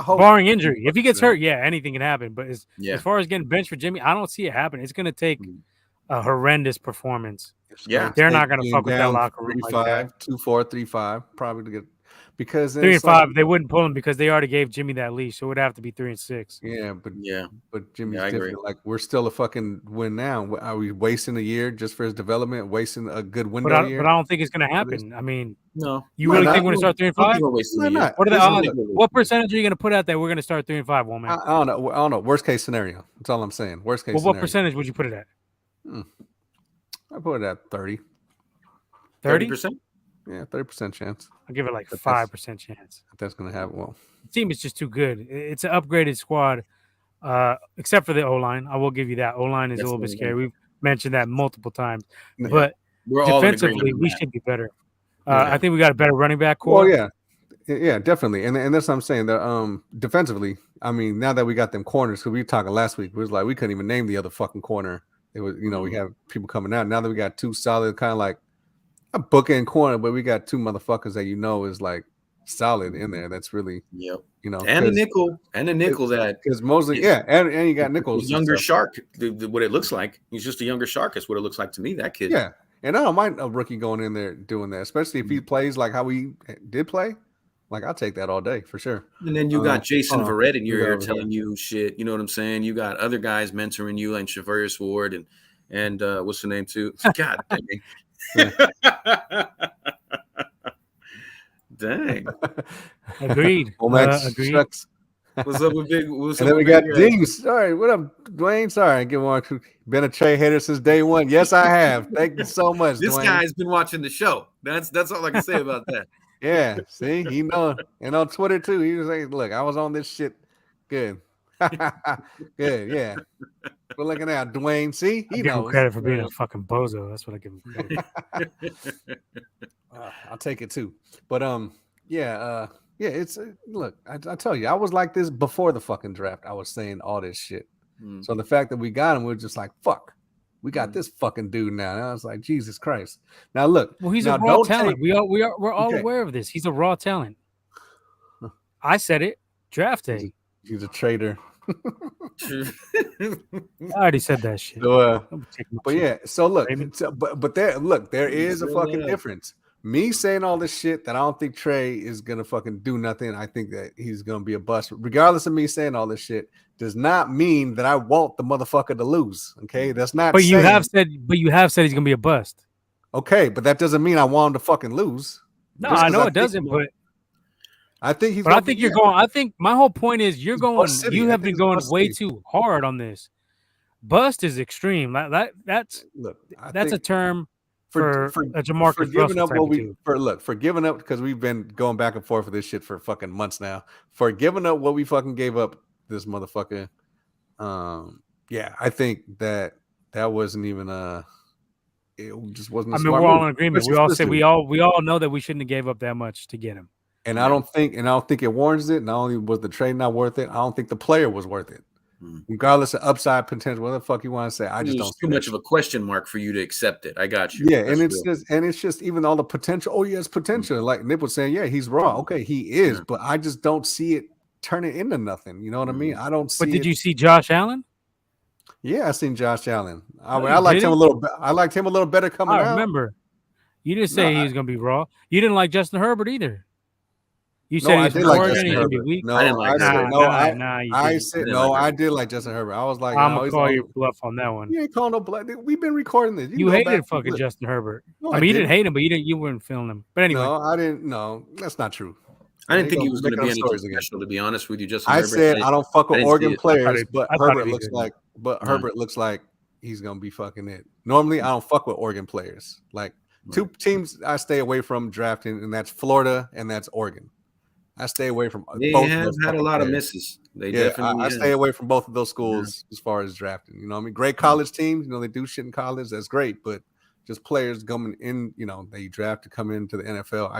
Speaker 1: hope.
Speaker 2: Barring injury, if he gets hurt, anything can happen. But as far as getting benched for Jimmy, I don't see it happen. It's going to take a horrendous performance.
Speaker 3: Yeah,
Speaker 2: they're not going to fuck with that locker room.
Speaker 1: 3-5, 2-4, 3-5, probably to get. Because
Speaker 2: 3-5, they wouldn't pull him because they already gave Jimmy that leash, so it would have to be 3-6.
Speaker 1: But Jimmy's different. Like we're still a fucking win now. Are we wasting a year just for his development? Wasting a good window year?
Speaker 2: But I don't think it's going to happen. I mean,
Speaker 3: no.
Speaker 2: You really think we're going to start 3-5? What are the odds? What percentage are you going to put out that we're going to start 3-5, woman?
Speaker 1: I don't know. Worst case scenario. That's all I'm saying. Worst case.
Speaker 2: Well, what percentage would you put it at?
Speaker 1: I put it at 30.
Speaker 3: 30%.
Speaker 1: Yeah, 30% chance.
Speaker 2: I'll give it like 5% chance.
Speaker 1: That's going to happen. Well,
Speaker 2: the team is just too good. It's an upgraded squad, except for the O-line. I will give you that. O-line is a little bit scary. We've mentioned that multiple times. But defensively, we should be better. I think we got a better running back core.
Speaker 1: Well, yeah, definitely. And that's what I'm saying. That defensively, I mean, now that we got them corners, because we were talking last week, it was like we couldn't even name the other fucking corner. It was, we have people coming out. Now that we got 2 solid, kind of like a bookend corner, but we got 2 motherfuckers that is like solid in there. That's really,
Speaker 3: and a nickel that
Speaker 1: because mostly, and you got nickels,
Speaker 3: younger shark. What it looks like, he's just a younger shark. That's what it looks like to me. That kid,
Speaker 1: and I don't mind a rookie going in there doing that, especially if he plays like how he did play. Like I'll take that all day for sure.
Speaker 3: And then you got Jason Verrett in your ear telling you shit. You know what I'm saying? You got other guys mentoring you, like Shavarius Ward and what's the name too? God dang. Dang.
Speaker 2: Agreed.
Speaker 1: Agreed.
Speaker 3: What's up with Big?
Speaker 1: And then we got Dings. Sorry, what up, Dwayne? Sorry, been a Trey hater since day one. Yes, I have. Thank you so much.
Speaker 3: This
Speaker 1: Dwayne.
Speaker 3: guy's been watching the show. That's all I can say about that.
Speaker 1: Yeah, see, he know, and on Twitter too. He was like, "Look, I was on this shit. Good, good, yeah." We're looking at Dwayne. See, he knows.
Speaker 2: Give him credit for being a fucking bozo. That's what I give him credit.
Speaker 1: I'll take it too. But it's look. I tell you, I was like this before the fucking draft. I was saying all this shit. So the fact that we got him, we're just like, fuck, we got
Speaker 3: Mm.
Speaker 1: this fucking dude now. And I was like, Jesus Christ. Now look,
Speaker 2: Well, he's
Speaker 1: now
Speaker 2: a raw
Speaker 1: don't
Speaker 2: talent.
Speaker 1: take-
Speaker 2: We're all
Speaker 1: Okay.
Speaker 2: aware of this. He's a raw talent. I said it. Draft day.
Speaker 1: He's a traitor.
Speaker 2: I already said that shit.
Speaker 1: So,
Speaker 2: Don't take my
Speaker 1: but
Speaker 2: shit.
Speaker 1: yeah, so look,
Speaker 2: Baby.
Speaker 1: but there is a fucking difference. Me saying all this shit that I don't think Trey is gonna fucking do nothing. I think that he's gonna be a bust. Regardless of me saying all this shit, does not mean that I want the motherfucker to lose. Okay, that's not.
Speaker 2: But you
Speaker 1: saying,
Speaker 2: have said he's gonna be a bust.
Speaker 1: okay, but that doesn't mean I want him to fucking lose.
Speaker 2: No,
Speaker 1: Just
Speaker 2: I
Speaker 1: 'cause
Speaker 2: know
Speaker 1: I
Speaker 2: it
Speaker 1: think-
Speaker 2: doesn't, but
Speaker 1: I think he's.
Speaker 2: but I think you're going. I think my whole point is you're going.
Speaker 1: bust city.
Speaker 2: You
Speaker 1: I
Speaker 2: have
Speaker 1: think
Speaker 2: been
Speaker 1: it's
Speaker 2: going
Speaker 1: bust
Speaker 2: way
Speaker 1: city.
Speaker 2: too hard on this. Bust is extreme. That's
Speaker 1: Look, I
Speaker 2: that's a
Speaker 1: think
Speaker 2: term for a Jamarcus
Speaker 1: for giving
Speaker 2: Russell
Speaker 1: up
Speaker 2: type
Speaker 1: what
Speaker 2: of
Speaker 1: we
Speaker 2: dude.
Speaker 1: for giving up because we've been going back and forth with this shit for fucking months now. For giving up what we fucking gave up, this motherfucker. Yeah, I think that wasn't even it just wasn't.
Speaker 2: I
Speaker 1: A
Speaker 2: mean,
Speaker 1: smart
Speaker 2: we're all
Speaker 1: move.
Speaker 2: in agreement.
Speaker 1: Let's
Speaker 2: We
Speaker 1: just
Speaker 2: all
Speaker 1: listen.
Speaker 2: say we all know that we shouldn't have gave up that much to get him.
Speaker 1: And I don't think it warrants it. Not only was the trade not worth it, I don't think the player was worth it. Regardless of upside potential, what the fuck you want to say, I just don't.
Speaker 3: It's too much of a question mark for you to accept it. I got you.
Speaker 1: Yeah,
Speaker 3: That's
Speaker 1: and it's just even all the potential. Oh, yeah, it's potential. Like Nip was saying, yeah, he's raw. Okay, he is, but I just don't see it turning into nothing. You know what I mean? I don't see.
Speaker 2: But did you see Josh Allen?
Speaker 1: Yeah, I seen Josh Allen. I
Speaker 2: you
Speaker 1: liked him
Speaker 2: didn't?
Speaker 1: a little. I liked him a little better coming
Speaker 2: I
Speaker 1: out.
Speaker 2: remember. You didn't say he was going to be raw. You didn't like Justin Herbert either. You
Speaker 1: No,
Speaker 2: said
Speaker 1: I
Speaker 2: he's
Speaker 1: did
Speaker 2: from
Speaker 1: like
Speaker 2: Oregon.
Speaker 1: Justin
Speaker 2: He's going to be
Speaker 1: Herbert.
Speaker 2: weak.
Speaker 1: No,
Speaker 3: I didn't like
Speaker 1: I said
Speaker 3: Herbert.
Speaker 1: no.
Speaker 2: You
Speaker 1: said
Speaker 3: didn't
Speaker 1: no.
Speaker 3: like
Speaker 1: I did like Justin Herbert. I was like,
Speaker 2: I'm
Speaker 1: no,
Speaker 2: going to
Speaker 1: he's
Speaker 2: call
Speaker 1: all-
Speaker 2: your bluff on that one.
Speaker 1: You ain't calling no blood. We've been recording this.
Speaker 2: You
Speaker 1: can go
Speaker 2: hated
Speaker 1: back and
Speaker 2: fucking
Speaker 1: look.
Speaker 2: Justin Herbert.
Speaker 1: No,
Speaker 2: I mean, you didn't hate him, but you weren't feeling him. But anyway.
Speaker 1: No, I didn't. No, that's not true.
Speaker 3: I didn't think he
Speaker 1: gonna
Speaker 3: was going to
Speaker 1: make
Speaker 3: be
Speaker 1: up
Speaker 3: anything
Speaker 1: stories again.
Speaker 3: special, to be honest with you. Justin
Speaker 1: I
Speaker 3: Herbert.
Speaker 1: said I don't fuck with
Speaker 3: didn't see
Speaker 1: Oregon
Speaker 3: it.
Speaker 1: players, but
Speaker 2: I thought
Speaker 1: Herbert
Speaker 2: he'd be
Speaker 1: looks
Speaker 2: good.
Speaker 1: like. But Herbert looks like he's gonna be fucking it. Normally, I don't fuck with Oregon players. Like two teams I stay away from drafting, and that's Florida and that's Oregon. I stay away from
Speaker 3: They
Speaker 1: both.
Speaker 3: have
Speaker 1: of those
Speaker 3: had a
Speaker 1: fucking
Speaker 3: lot of
Speaker 1: players.
Speaker 3: misses. They
Speaker 1: Yeah,
Speaker 3: definitely
Speaker 1: I
Speaker 3: have.
Speaker 1: stay away from both of those schools as far as drafting. You know what I mean? Great college teams, you know, they do shit in college. That's great, but just players coming in, you know, they draft to come into the NFL.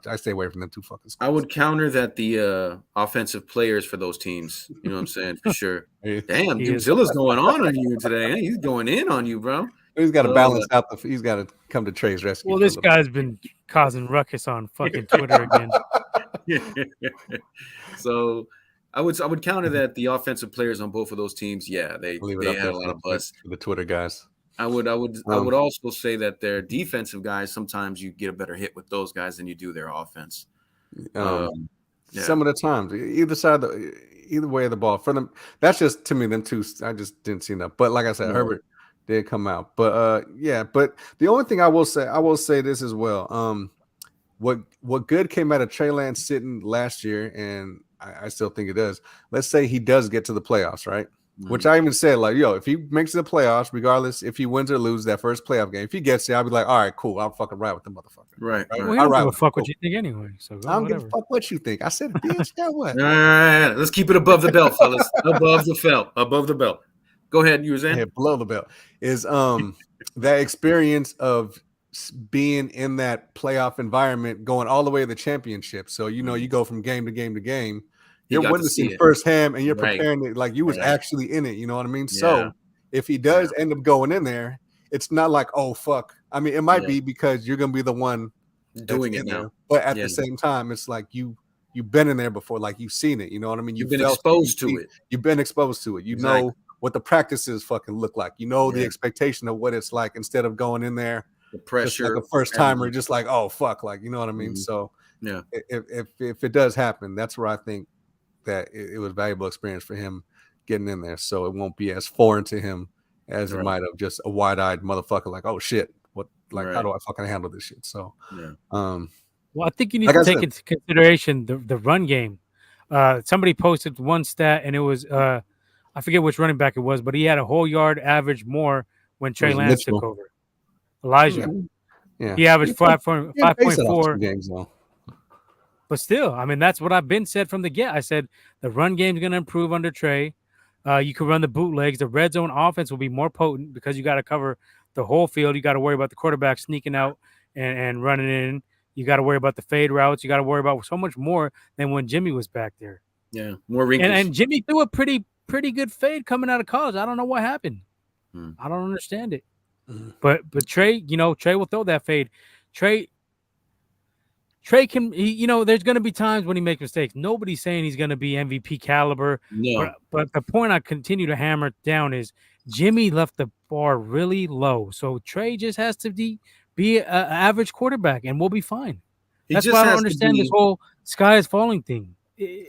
Speaker 1: I stay away from them two fucking schools.
Speaker 3: I would counter that the offensive players for those teams. You know what I'm saying? For sure. Damn,
Speaker 2: He is.
Speaker 3: Zilla's going on you today. Huh? He's going in on you, bro.
Speaker 1: He's got to balance out he's got to come to Trey's rescue.
Speaker 2: Well,
Speaker 1: for a
Speaker 2: this
Speaker 1: little
Speaker 2: guy's been causing ruckus on fucking Twitter again.
Speaker 3: So I would counter that the offensive players on both of those teams, yeah, they
Speaker 1: Leave it up
Speaker 3: had
Speaker 1: there
Speaker 3: a lot of buzz.
Speaker 1: for the Twitter guys.
Speaker 3: I would also say that their defensive guys, sometimes you get a better hit with those guys than you do their offense. Yeah.
Speaker 1: Some of the times, either way of the ball for them. That's just to me them two. I just didn't see enough. But like I said, Herbert did come out. But yeah. But the only thing I will say this as well. What good came out of Trey Lance sitting last year, and I still think it does. Let's say he does get to the playoffs, right? Mm-hmm. Which I even said, like, yo, if he makes the playoffs, regardless if he wins or loses that first playoff game, if he gets there, I'll be like, all right, cool, I'll fucking ride with the motherfucker.
Speaker 3: Right.
Speaker 2: Well, I don't give a fuck what you think anyway. So
Speaker 1: I don't give a fuck what you think. I said, bitch, that what?
Speaker 3: All right, let's keep it above the belt, fellas. Above the belt. Go ahead, you were saying?
Speaker 1: Yeah, below the belt is that experience of being in that playoff environment, going all the way to the championship. So you know, you go from game to game to game. You're witnessing firsthand, and you're preparing it like you was actually in it. You know what I mean? Yeah. So if he does end up going in there, it's not like, oh fuck. I mean, it might be because you're gonna be the one
Speaker 3: doing it now.
Speaker 1: There. But at the same time, it's like you've been in there before, like you've seen it. You know what I mean?
Speaker 3: You've been exposed to it.
Speaker 1: You've been exposed to it. You know what the practices fucking look like. You know the expectation of what it's like instead of going in there. The pressure, just like a first timer, just like, oh fuck, like, you know what I mean? Mm-hmm. So yeah, if it does happen, that's where I think that it was valuable experience for him getting in there. So it won't be as foreign to him as it might have just a wide-eyed motherfucker like, oh shit, what, like, how do I fucking handle this shit? So
Speaker 2: well, I think you need to take into consideration the run game. Somebody posted one stat, and it was I forget which running back it was, but he had a whole yard average more when Trey Lance took over. Elijah. Yeah. He averaged 5.4
Speaker 1: games though.
Speaker 2: But still, I mean, that's what I've been said from the get. I said the run game's going to improve under Trey. You can run the bootlegs. The red zone offense will be more potent because you got to cover the whole field. You got to worry about the quarterback sneaking out and running in. You got to worry about the fade routes. You got to worry about so much more than when Jimmy was back there.
Speaker 3: Yeah, more wrinkles.
Speaker 2: And Jimmy threw it pretty pretty good fade coming out of college. I don't know what happened. I don't understand it. But Trey, Trey will throw that fade. Trey can, there's going to be times when he makes mistakes. Nobody's saying he's going to be MVP caliber.
Speaker 3: No.
Speaker 2: But the point I continue to hammer down is Jimmy left the bar really low. So Trey just has to be an average quarterback, and we'll be fine. That's why I don't understand this whole sky is falling thing. He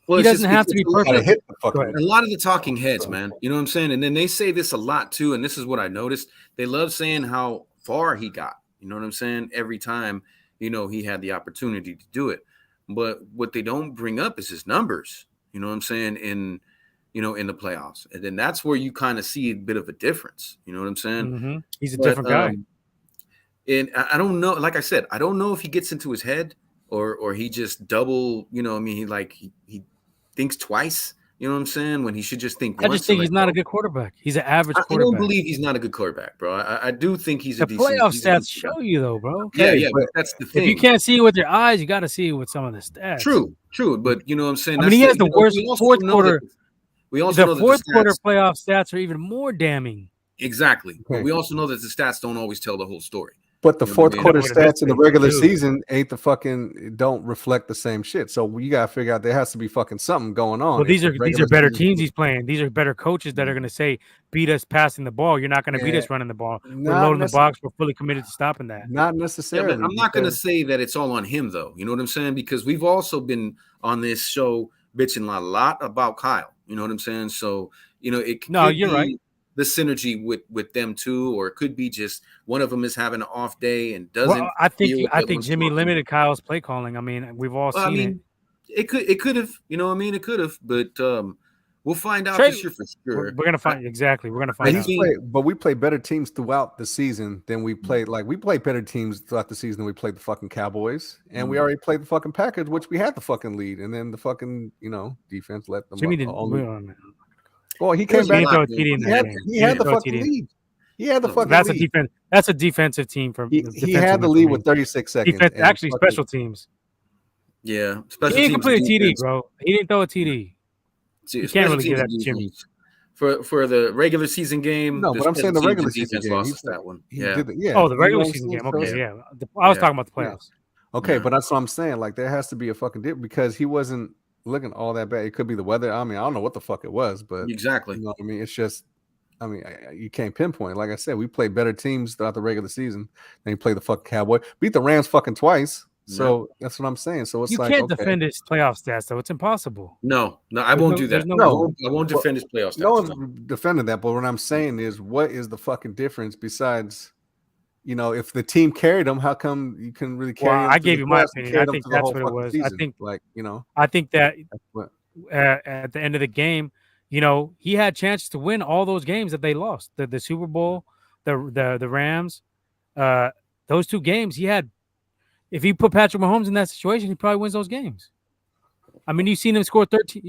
Speaker 2: doesn't have to be perfect.
Speaker 3: A lot of the talking heads, man. You know what I'm saying? And then they say this a lot too, and this is what I noticed. They love saying how far he got. You know what I'm saying? Every time, he had the opportunity to do it. But what they don't bring up is his numbers. You know what I'm saying? In the playoffs. And then that's where you kind of see a bit of a difference. You know what I'm saying?
Speaker 2: Mm-hmm. He's a different guy.
Speaker 3: And I don't know, like I said, I don't know if he gets into his head or he just double, he thinks twice, you know what I'm saying? When he should just think once.
Speaker 2: I just think he's not a good quarterback. He's an average quarterback.
Speaker 3: I don't believe he's not a good quarterback, bro. I do think he's a decent.
Speaker 2: The playoff stats show you, though, bro.
Speaker 3: Okay, yeah, but that's the thing.
Speaker 2: If you can't see it with your eyes, you got to see it with some of the stats.
Speaker 3: True. But you know what I'm saying?
Speaker 2: He has the worst fourth quarter.
Speaker 3: We also know
Speaker 2: the fourth quarter playoff stats are even more damning.
Speaker 3: Exactly. Okay. But we also know that the stats don't always tell the whole story.
Speaker 1: But the fourth quarter stats in the regular season don't reflect the same shit. So you gotta figure out there has to be fucking something going on.
Speaker 2: Well, these are better teams he's playing. These are better coaches that are gonna say, beat us passing the ball. You're not gonna beat us running the ball. We're loading the box. We're fully committed to stopping that.
Speaker 1: Not necessarily.
Speaker 3: Yeah, but I'm not gonna say that it's all on him though. You know what I'm saying? Because we've also been on this show bitching a lot about Kyle. You know what I'm saying? So you're right. The synergy with them too, or it could be just one of them is having an off day and doesn't.
Speaker 2: Well, I think Jimmy limited Kyle's play calling. I mean, we've all seen
Speaker 3: it. It could have, it could have, but we'll find out this year for sure.
Speaker 2: We're gonna find exactly. We're gonna find out.
Speaker 1: But we play better teams throughout the season than we played. Like we played better teams throughout the season than we played the fucking Cowboys, and we already played the fucking Packers, which we had the fucking lead, and then the fucking defense let them.
Speaker 2: Jimmy didn't.
Speaker 1: Well, he came back. He had the fucking lead. He had the fucking
Speaker 2: lead.
Speaker 1: A defense.
Speaker 2: That's a defensive team from.
Speaker 1: He had the lead with 36 seconds.
Speaker 2: Actually, special teams.
Speaker 3: Yeah,
Speaker 2: special teams. He didn't complete a TD, bro. He didn't throw a TD. You can't really give that to Jimmy.
Speaker 3: For the regular season game.
Speaker 1: No, but I'm saying the regular season game.
Speaker 3: Lost that one.
Speaker 2: Oh, the regular season game. Okay, yeah. I was talking about the playoffs.
Speaker 1: Okay, but that's what I'm saying. Like there has to be a fucking dip because he wasn't looking all that bad. It could be the weather. I mean, I don't know what the fuck it was, but
Speaker 3: exactly.
Speaker 1: You know what I mean? It's just, you can't pinpoint. Like I said, we played better teams throughout the regular season. Then you play the fucking Cowboy, beat the Rams fucking twice. So that's what I'm saying. So it's
Speaker 2: you can't defend his playoff stats, though. It's impossible.
Speaker 3: No, I won't do that. I won't defend his playoff stats.
Speaker 1: No one's defending that. But what I'm saying is, what is the fucking difference besides? If the team carried them, how come you couldn't really carry them?
Speaker 2: I gave you my opinion. I think that's what it was.
Speaker 1: Season.
Speaker 2: I think that at the end of the game, he had chances to win all those games that they lost. The Super Bowl, the Rams, those two games he had. If he put Patrick Mahomes in that situation, he probably wins those games. I mean, you've seen him score 13.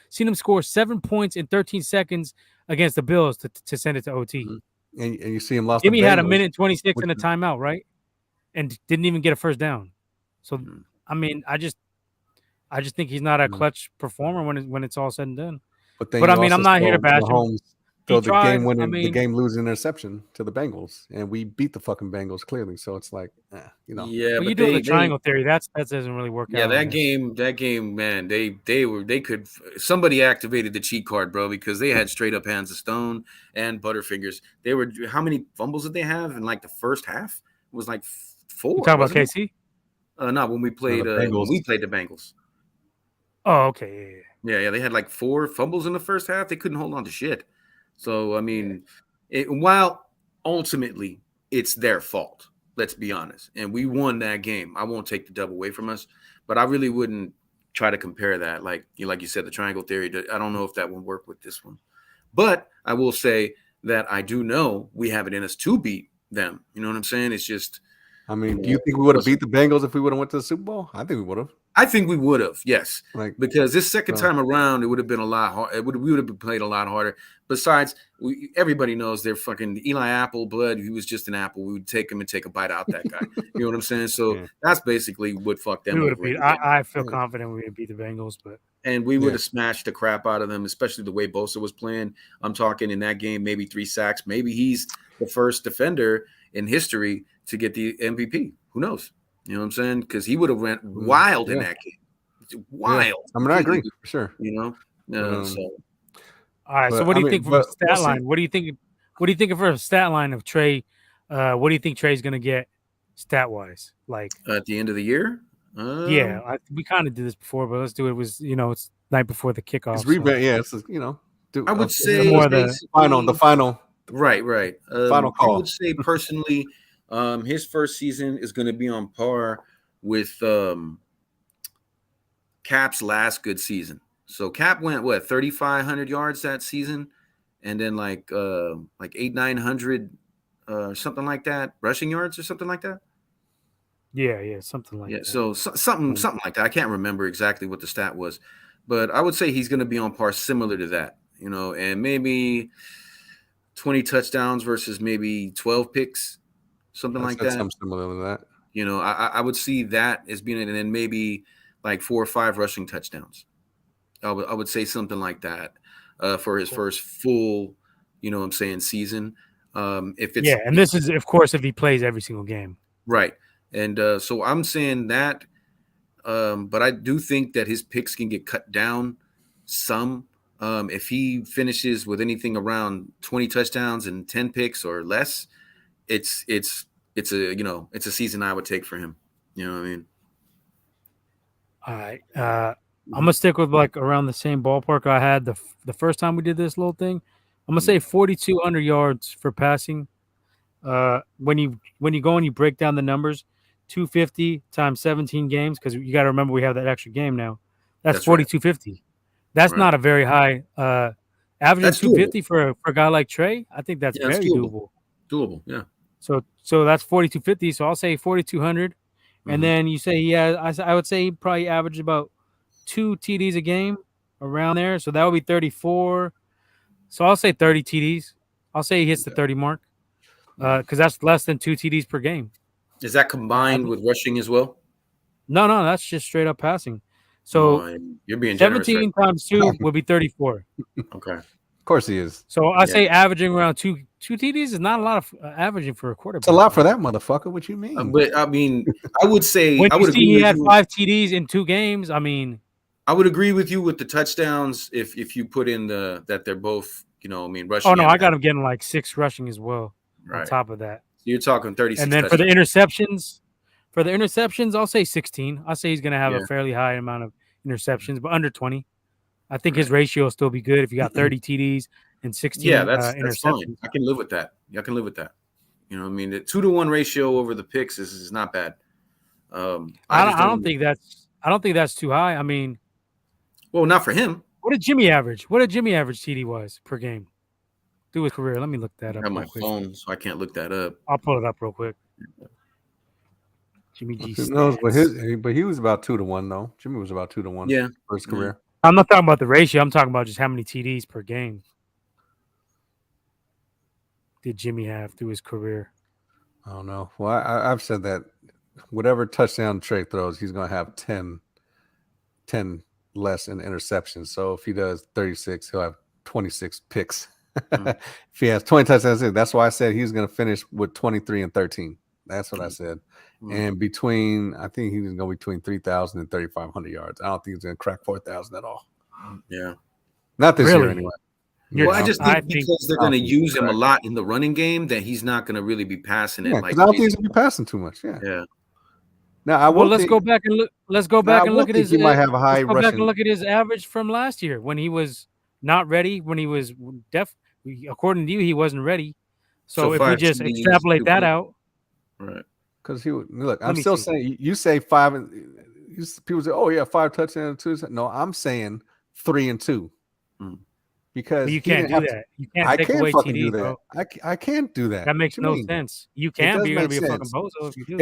Speaker 2: Seen him score 7 points in 13 seconds against the Bills to send it to OT.
Speaker 1: Mm-hmm. And you see him lost.
Speaker 2: Jimmy had a minute 26 in a timeout, right? And didn't even get a first down. So, I mean, I just think he's not a clutch performer when it's all said and done. But I mean, I'm not here to bash him.
Speaker 1: So the game losing interception to the Bengals, and we beat the fucking Bengals clearly. So it's like,
Speaker 3: Yeah,
Speaker 2: but you do the triangle theory. That doesn't really work out.
Speaker 3: Yeah, that game, man. They could. Somebody activated the cheat card, bro, because they had straight up hands of stone and Butterfingers. They were. How many fumbles did they have in like the first half? It was like 4.
Speaker 2: You talking about KC?
Speaker 3: No, when we played. When we played the Bengals.
Speaker 2: Oh, okay.
Speaker 3: Yeah. They had like 4 fumbles in the first half. They couldn't hold on to shit. So, I mean, while ultimately it's their fault, let's be honest, and we won that game, I won't take the dub away from us, but I really wouldn't try to compare that. Like you said, the triangle theory, I don't know if that would work with this one. But I will say that I do know we have it in us to beat them. You know what I'm saying? It's just.
Speaker 1: I mean, do you think we would have beat the Bengals if we would have went to the Super Bowl? I think we would have.
Speaker 3: I think we would have, yes,
Speaker 1: Like,
Speaker 3: because this second time around, it would have been a lot hard. We would have been played a lot harder. Besides, everybody knows they're fucking Eli Apple blood. He was just an apple. We would take him and take a bite out that guy. You know what I'm saying? So that's basically what fucked them.
Speaker 2: We would have beat. I feel confident we would beat the Bengals,
Speaker 3: and we would have smashed the crap out of them, especially the way Bosa was playing. I'm talking in that game, maybe 3 sacks. Maybe he's the first defender in history to get the MVP. Who knows? You know what I'm saying? Because he would have went wild in that game. Wild.
Speaker 1: Yeah. I mean, I agree for sure.
Speaker 3: You know.
Speaker 2: So. All right. So, what do you think from a stat line? What do you think? What do you think for a stat line of Trey? What do you think Trey's going to get stat wise? Like
Speaker 3: at the end of the year?
Speaker 2: We kind of did this before, but let's do it. It was it's night before the kickoff.
Speaker 1: It's rebound. Yeah, it's
Speaker 3: I would say
Speaker 1: more the final.
Speaker 3: Right.
Speaker 1: Final call.
Speaker 3: I would say personally. His first season is going to be on par with Cap's last good season. So Cap went 3,500 yards that season, and then like 800-900 something like that, rushing yards or something like that.
Speaker 2: Yeah, something like that.
Speaker 3: So something like that. I can't remember exactly what the stat was, but I would say he's going to be on par similar to that. And maybe 20 touchdowns versus maybe 12 picks. Something like that.
Speaker 1: Something similar to that.
Speaker 3: I would see that as being, and then maybe like 4 or 5 rushing touchdowns. I would say something like that for his first full, season. If it's
Speaker 2: and this is of course if he plays every single game.
Speaker 3: Right. And so I'm saying that, but I do think that his picks can get cut down some. If he finishes with anything around 20 touchdowns and 10 picks or less, it's a season I would take for him. You know what I mean?
Speaker 2: All right. I'm gonna stick with like around the same ballpark I had the first time we did this little thing. I'm gonna say 4,200 yards for passing. When you go and you break down the numbers, 250 times 17 games, because you got to remember we have that extra game now. That's 4,250. Right. That's not a very high average. 250 for a guy like Trey. I think that's very doable.
Speaker 3: Doable, yeah.
Speaker 2: So that's 4,250. So I'll say 4,200, and then you say I would say he probably averaged about 2 TDs a game around there. So that would be 34. So I'll say 30 TDs. I'll say he hits the 30 mark because that's less than 2 TDs per game.
Speaker 3: Is that combined with rushing as well?
Speaker 2: No, that's just straight up passing. So
Speaker 3: you're being
Speaker 2: 17 times 2 would be 34.
Speaker 3: Okay.
Speaker 1: Of course he is.
Speaker 2: So I say averaging around 2 TDs is not a lot of averaging for a quarterback.
Speaker 1: It's a lot for that motherfucker. What you mean?
Speaker 3: But I mean, I would say
Speaker 2: when you see he had 5 TDs in 2 games. I mean,
Speaker 3: I would agree with you with the touchdowns if you put in that they're both rushing.
Speaker 2: Oh no, I got him getting like 6 rushing as well.
Speaker 3: Right.
Speaker 2: On top of that,
Speaker 3: so you're talking 36.
Speaker 2: And then for the interceptions, I'll say 16. I'll say he's going to have a fairly high amount of interceptions, but under 20. I think his ratio will still be good if you got 30 TDs and 16 interceptions.
Speaker 3: That's fine. I can live with that. I can live with that. The 2-to-1 ratio over the picks is not bad.
Speaker 2: I don't think that's too high. I mean,
Speaker 3: well, not for him.
Speaker 2: What did Jimmy average? What did Jimmy average TD was per game? Through his career. Let me look that up.
Speaker 3: I have my phone, so I can't look that up.
Speaker 2: I'll pull it up real quick. Jimmy G.
Speaker 1: No, but he was about 2-to-1 though. Jimmy was about 2-to-1.
Speaker 3: Yeah,
Speaker 1: for his career.
Speaker 2: I'm not talking about the ratio. I'm talking about just how many TDs per game did Jimmy have through his career.
Speaker 1: I don't know. Well, I've said that whatever touchdown Trey throws, he's going to have 10 less in interceptions. So if he does 36, he'll have 26 picks. If he has 20 touchdowns, that's why I said he's going to finish with 23 and 13. That's what I said. And I think he's going to be between 3,000 and 3,500 yards. I don't think he's going to crack 4,000 at all.
Speaker 3: Yeah.
Speaker 1: Not this year anyway.
Speaker 3: Well, I just think because they're going to use him a lot in the running game, that he's not going to really be passing it.
Speaker 1: I don't think he's going to be passing too much. Yeah. Now,
Speaker 2: let's go back and look. Let's go back and look at his.
Speaker 1: He might have a high rushing.
Speaker 2: Go back and look at his average from last year when he was not ready. When he was according to you, he wasn't ready. So if we just extrapolate that out,
Speaker 3: right?
Speaker 1: Because I'm still saying you say 5 and people say, oh yeah, 5 touchdowns and 2. No, I'm saying 3 and 2. Because
Speaker 2: but you can't do that. You can't take away TD, bro.
Speaker 1: I can't do that.
Speaker 2: That makes no sense. You can, but you're gonna be a fucking bozo if you do.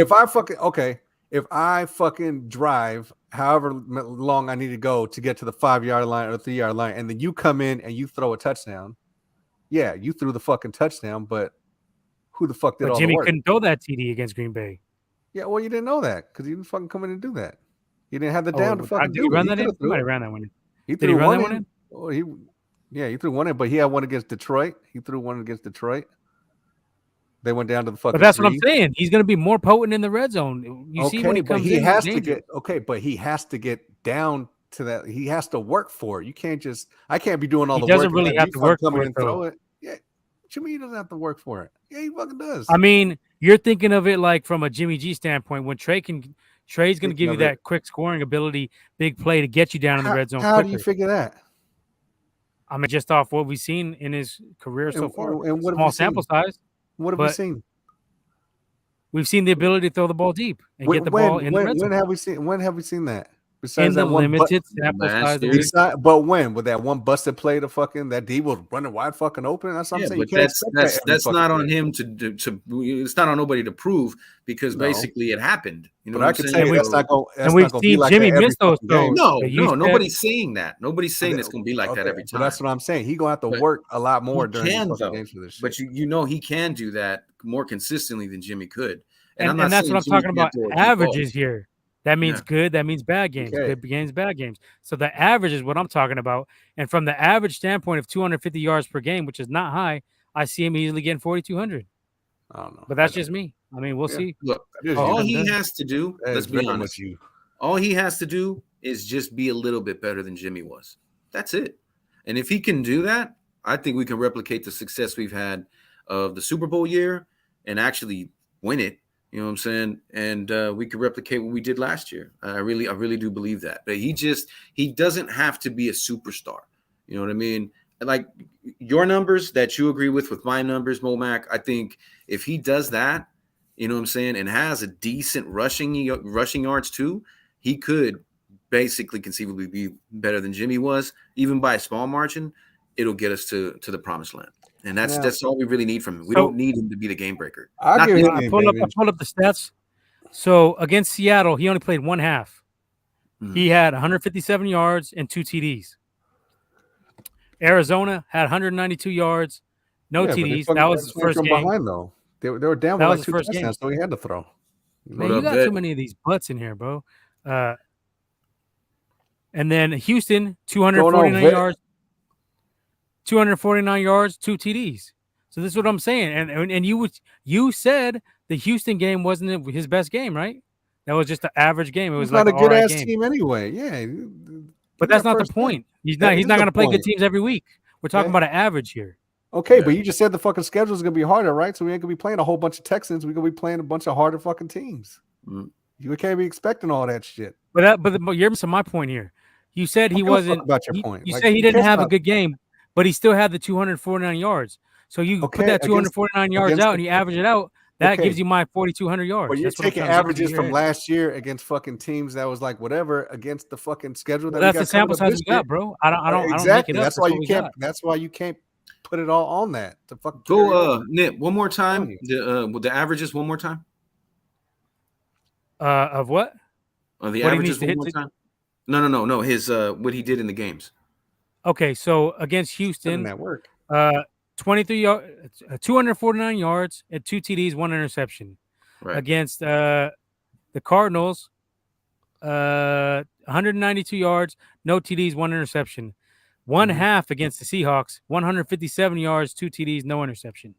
Speaker 1: if I fucking drive however long I need to go to get to the 5-yard line or 3-yard line, and then you come in and you throw a touchdown, yeah, you threw the fucking touchdown, but who the fuck did
Speaker 2: But
Speaker 1: all
Speaker 2: Jimmy
Speaker 1: the work?
Speaker 2: couldn't throw that TD against Green Bay.
Speaker 1: Yeah, well, you didn't know that because you didn't fucking come in and do that. You didn't have the
Speaker 2: Oh,
Speaker 1: down to fucking
Speaker 2: did
Speaker 1: do
Speaker 2: he run
Speaker 1: it.
Speaker 2: that in? He might have ran that one in.
Speaker 1: He
Speaker 2: Did he
Speaker 1: threw
Speaker 2: run that
Speaker 1: one
Speaker 2: one
Speaker 1: in.
Speaker 2: in?
Speaker 1: Oh, he threw one in, but he had one against Detroit. He threw one against Detroit. They went down to the fucking.
Speaker 2: But that's what I'm saying. He's going to be more potent in the red zone. You see when he comes in,
Speaker 1: has to get but he has to get down to that. He has to work for it. You can't just. I can't be doing all the work.
Speaker 2: He doesn't really have to work for it,
Speaker 1: throw it. Yeah, Jimmy doesn't have to work for it. Yeah, he fucking does.
Speaker 2: I mean, you're thinking of it like from a Jimmy G standpoint. When Trey's going to give you that quick scoring ability, big play to get you down in the red zone.
Speaker 1: How do you figure that?
Speaker 2: I mean, just off what we've seen in his career so far,
Speaker 1: and what
Speaker 2: small sample size.
Speaker 1: What have we seen?
Speaker 2: We've seen the ability to throw the ball deep and get the ball in the red zone.
Speaker 1: When have we seen that?
Speaker 2: Besides in the limited sample size.
Speaker 1: But when with that one busted play, that D was running wide fucking open. That's what I'm saying.
Speaker 3: But that's not on him to do. It's not on nobody to prove because basically it happened. You know,
Speaker 1: but I can say that's not going.
Speaker 2: And we've seen Jimmy miss those throws.
Speaker 3: No, nobody's saying that. Nobody's saying it's going to be like that every time.
Speaker 1: But that's what I'm saying. He's going to have to work a lot more during the games for this shit.
Speaker 3: But you know he can do that more consistently than Jimmy could.
Speaker 2: And that's what I'm talking about. Averages here. That means good. That means bad games. Okay. Good games, bad games. So the average is what I'm talking about. And from the average standpoint of 250 yards per game, which is not high, I see him easily getting 4,200.
Speaker 1: I don't know.
Speaker 2: But that's just me. I mean, we'll see.
Speaker 3: Look, all he has to do, let's be honest, all he has to do is just be a little bit better than Jimmy was. That's it. And if he can do that, I think we can replicate the success we've had of the Super Bowl year and actually win it. You know what I'm saying? And we could replicate what we did last year. I really do believe that. But he doesn't have to be a superstar. You know what I mean? Like your numbers that you agree with my numbers, Momac, I think if he does that, you know what I'm saying, and has a decent rushing yards too, he could basically conceivably be better than Jimmy was, even by a small margin. It'll get us to the promised land. And that's all we really need from him. We don't need him to be the game breaker.
Speaker 2: I pulled up the stats. So against Seattle, he only played one half. Mm-hmm. He had 157 yards and 2 TDs. Arizona had 192 yards, no TDs. That was his first game.
Speaker 1: Behind, though. They were down by like 2 touchdowns, so he had to throw.
Speaker 2: Man, you got too many of these butts in here, bro. And then Houston, 249 yards. 249 yards, 2 TDs. So this is what I'm saying. And you said the Houston game wasn't his best game, right? That was just an average game. It was like
Speaker 1: not a good ass team anyway. Yeah.
Speaker 2: But that's not the point. He's not going to play good teams every week. We're talking about an average here.
Speaker 1: Okay, but you just said the fucking schedule is going to be harder, right? So we ain't going to be playing a whole bunch of Texans. We're going to be playing a bunch of harder fucking teams. You can't be expecting all that shit.
Speaker 2: But you're missing my point here. You said he wasn't.
Speaker 1: About your point.
Speaker 2: You said he didn't have a good game. But he still had the 249 yards. So you put that 249 yards out and you average it out. That gives you my 4,200 yards.
Speaker 1: But you're taking averages from last year against fucking teams that was like whatever against the fucking schedule.
Speaker 2: That's the sample size we got, bro. I don't
Speaker 1: exactly. That's why you can't. That's why you can't put it all on that. To fucking
Speaker 3: go, Nip, one more time. The averages one more time.
Speaker 2: Of what?
Speaker 3: The averages one more time. No. His what he did in the games.
Speaker 2: Okay, so against Houston, 249 yards and 2 TDs, 1 interception. Right. Against the Cardinals, 192 yards, no TDs, 1 interception. One half against the Seahawks, 157 yards, 2 TDs, no interception.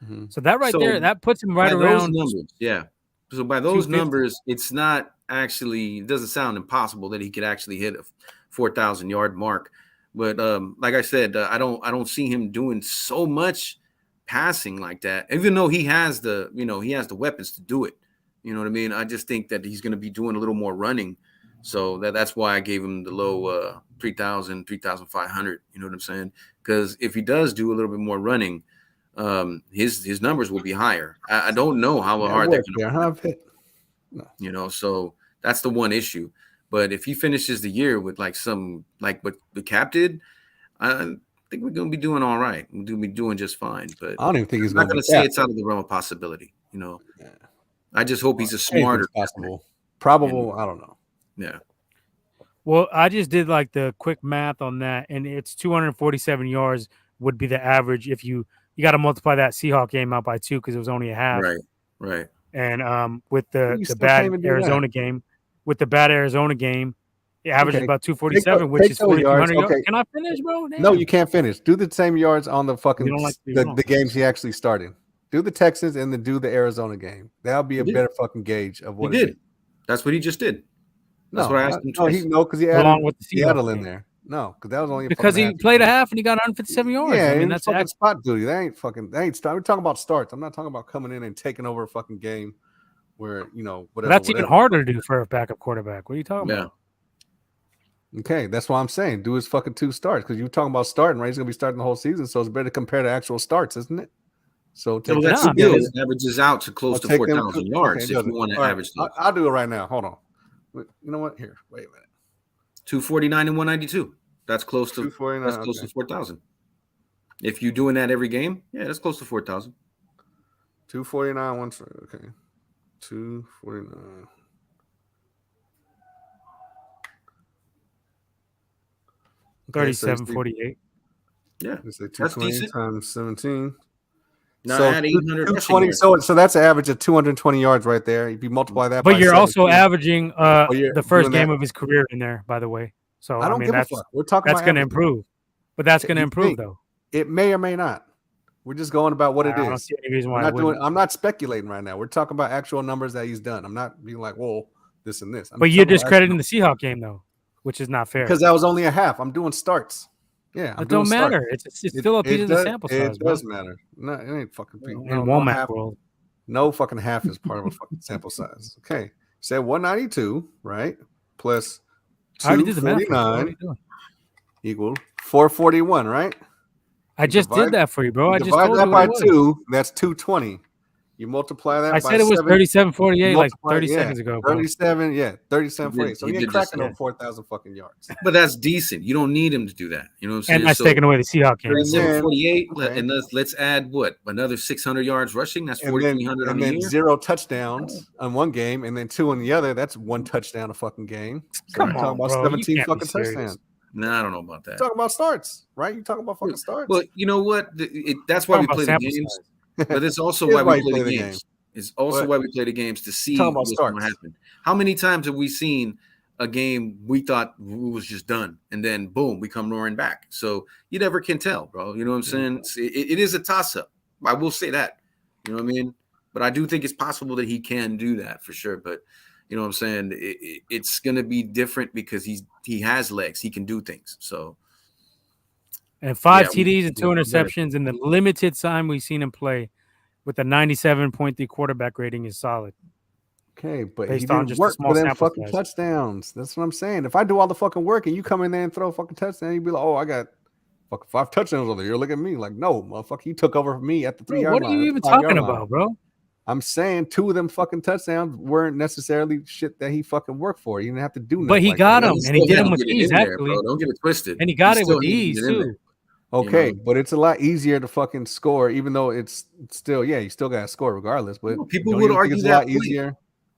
Speaker 2: Mm-hmm. So that there, that puts him right around.
Speaker 3: Numbers, yeah. So by those numbers, it's not actually. It doesn't sound impossible that he could actually hit a 4,000 yard mark. But like I said, I don't see him doing so much passing like that. Even though he has the weapons to do it. You know what I mean? I just think that he's going to be doing a little more running. So that's why I gave him the low 3,000, 3,500. You know what I'm saying? Because if he does do a little bit more running, his numbers will be higher. I don't know how hard they're going to hit. You know, so that's the one issue. But if he finishes the year with like what the Cap did, I think we're going to be doing all right. We're going to be doing just fine. But
Speaker 1: I don't even think he's
Speaker 3: not going to say it's out of the realm of possibility. You know, I just hope he's a smarter.
Speaker 1: Possible. Probable, I don't know.
Speaker 3: Yeah.
Speaker 2: Well, I just did like the quick math on that, and it's 247 yards would be the average if you got to multiply that Seahawk game out by 2 because it was only a half.
Speaker 3: Right.
Speaker 2: And with the
Speaker 1: You still
Speaker 2: bad
Speaker 1: can't even do
Speaker 2: Arizona game, it averages
Speaker 1: Okay.
Speaker 2: about 247, which
Speaker 1: take
Speaker 2: is
Speaker 1: those
Speaker 2: 4,200 yards.
Speaker 1: Okay.
Speaker 2: Can I finish, bro? Damn.
Speaker 1: No, you can't finish. Do the same yards on the fucking
Speaker 2: You don't like to be wrong.
Speaker 1: the games he actually started. Do the Texans and then do the Arizona game. That'll be a better fucking gauge of what
Speaker 3: he
Speaker 1: it
Speaker 3: did.
Speaker 1: is.
Speaker 3: that's what he just did. That's
Speaker 1: No,
Speaker 3: what I asked him.
Speaker 1: because he added
Speaker 2: Along with the
Speaker 1: Seattle
Speaker 2: Seahawks
Speaker 1: in
Speaker 2: game.
Speaker 1: there. No, because that was only
Speaker 2: Because he played a half and he got 157 yards.
Speaker 1: Yeah,
Speaker 2: I mean, that's
Speaker 1: fucking spot duty. That ain't start. We're talking about starts. I'm not talking about coming in and taking over a fucking game where whatever.
Speaker 2: That's even harder to do for a backup quarterback. What are you talking about?
Speaker 1: Okay, that's why I'm saying do his fucking 2 starts because you're talking about starting, right? He's gonna be starting the whole season, so it's better to compare to actual starts, isn't it? So take
Speaker 3: that's
Speaker 2: that.
Speaker 3: still averages out to close to
Speaker 1: take
Speaker 3: 4,000 yards
Speaker 1: okay,
Speaker 3: if you want to
Speaker 1: all right,
Speaker 3: average those.
Speaker 1: I'll do it right now. Hold on. You know what? Here, wait a minute.
Speaker 3: 249 and 192. That's close to
Speaker 1: 249.
Speaker 3: That's close to 4,000. If you're doing that every game, yeah, that's close to 4,000.
Speaker 1: 249 once. Okay, 249. Okay,
Speaker 2: 37-48.
Speaker 3: Yeah,
Speaker 1: let's say
Speaker 3: that's
Speaker 1: 220
Speaker 3: decent.
Speaker 1: times 17.
Speaker 3: Now
Speaker 1: So
Speaker 3: add 800 rushing
Speaker 1: 220.
Speaker 3: yards.
Speaker 1: So that's an average of 220 yards right there. If you multiply that,
Speaker 2: But
Speaker 1: by
Speaker 2: you're also
Speaker 1: 17,
Speaker 2: averaging
Speaker 1: you're
Speaker 2: the first
Speaker 1: doing
Speaker 2: game
Speaker 1: that.
Speaker 2: of his career in there, by the way. So
Speaker 1: I don't give a fuck. We're talking
Speaker 2: that's
Speaker 1: about
Speaker 2: going to
Speaker 1: average.
Speaker 2: improve. But that's going to
Speaker 1: You
Speaker 2: improve,
Speaker 1: think.
Speaker 2: though.
Speaker 1: It may or may not. We're just going about what it
Speaker 2: I don't
Speaker 1: is.
Speaker 2: see any reason why
Speaker 1: I'm not speculating right now. We're talking about actual numbers that he's done. I'm not being like, whoa, this and this.
Speaker 2: But you're discrediting the Seahawk game, though, which is not fair.
Speaker 1: because that was only a half. I'm doing starts. Yeah,
Speaker 2: It don't matter. It's still a piece of the sample size.
Speaker 1: It does matter. No, it ain't fucking piece.
Speaker 2: In Womack world.
Speaker 1: No fucking half is part of a fucking sample size. Okay. Said 192, right? Plus
Speaker 2: I already did the math.
Speaker 1: 249 equal 441, right?
Speaker 2: I just did that for you, bro. I just
Speaker 1: divide
Speaker 2: told
Speaker 1: that
Speaker 2: you
Speaker 1: by
Speaker 2: what it was.
Speaker 1: 2, that's 220. You multiply that
Speaker 2: I
Speaker 1: by
Speaker 2: said it was
Speaker 1: 7,
Speaker 2: 37-48 like 30 seconds ago, bro.
Speaker 1: 37, 37-48. So
Speaker 3: You
Speaker 1: you
Speaker 3: did
Speaker 1: ain't cracking
Speaker 3: just-
Speaker 1: on 4,000 fucking yards.
Speaker 3: But that's decent. You don't need him to do that. You know what I'm saying?
Speaker 2: And that's taking away the Seahawk game.
Speaker 3: 37-48,
Speaker 1: Okay.
Speaker 3: and let's add what? Another 600 yards rushing? That's
Speaker 1: And
Speaker 3: 4,300 on
Speaker 1: and
Speaker 3: the
Speaker 1: then
Speaker 3: year?
Speaker 1: 0 touchdowns on one game, and then 2 on the other. That's 1 touchdown a fucking game. So
Speaker 2: Come
Speaker 1: you're
Speaker 2: on,
Speaker 1: talking about
Speaker 2: bro.
Speaker 1: 17
Speaker 2: You can't be
Speaker 1: fucking
Speaker 2: serious.
Speaker 1: touchdowns.
Speaker 3: Nah, I don't know about that.
Speaker 1: You're talking about starts, right? You're talking about fucking starts.
Speaker 3: Well, you know what? That's why we
Speaker 2: Talking
Speaker 3: play
Speaker 2: about
Speaker 3: the
Speaker 2: sample
Speaker 3: games.
Speaker 2: size.
Speaker 3: But it's also
Speaker 1: Here's
Speaker 3: why we play the
Speaker 1: the
Speaker 3: games. It's also
Speaker 1: But-
Speaker 3: why we play the games to see
Speaker 1: Talking about
Speaker 3: what's going to
Speaker 1: starts.
Speaker 3: happen. How many times have we seen a game we thought was just done, and then boom, we come roaring back? So you never can tell, bro. You know what I'm saying? It is a toss-up. I will say that. You know what I mean? But I do think it's possible that he can do that for sure. But you know what I'm saying? It's going to be different because he has legs. He can do things. So.
Speaker 2: And 5
Speaker 3: Yeah,
Speaker 2: TDs and 2 interceptions in the limited time we've seen him play with a 97.3 quarterback rating is solid.
Speaker 1: Okay, but
Speaker 2: Based
Speaker 1: he
Speaker 2: on
Speaker 1: didn't
Speaker 2: just a
Speaker 1: work
Speaker 2: small
Speaker 1: for them
Speaker 2: sample
Speaker 1: fucking
Speaker 2: size.
Speaker 1: touchdowns. That's what I'm saying. If I do all the fucking work and you come in there and throw a fucking touchdown, you'd be like, oh, I got fucking 5 touchdowns over there. Look at me. Like, no, motherfucker, you took over for me at the 3-yard line.
Speaker 2: What are you even
Speaker 1: 5-yard
Speaker 2: talking
Speaker 1: line.
Speaker 2: about, bro?
Speaker 1: I'm saying 2 of them fucking touchdowns weren't necessarily shit that he fucking worked for. He didn't have to do nothing.
Speaker 2: But he
Speaker 1: like
Speaker 2: got
Speaker 1: that.
Speaker 2: them, and he did them with ease, actually.
Speaker 3: Don't get it twisted.
Speaker 2: And he got
Speaker 3: You
Speaker 2: it with
Speaker 3: still need to
Speaker 2: ease,
Speaker 3: get in
Speaker 2: too.
Speaker 3: there.
Speaker 1: Okay,
Speaker 3: You know?
Speaker 1: but it's a lot easier to fucking score, even though it's still, you still got to score regardless. But
Speaker 3: No, people
Speaker 1: don't
Speaker 3: would
Speaker 1: you think
Speaker 3: argue
Speaker 1: it's a
Speaker 3: that
Speaker 1: lot
Speaker 3: point.
Speaker 1: easier.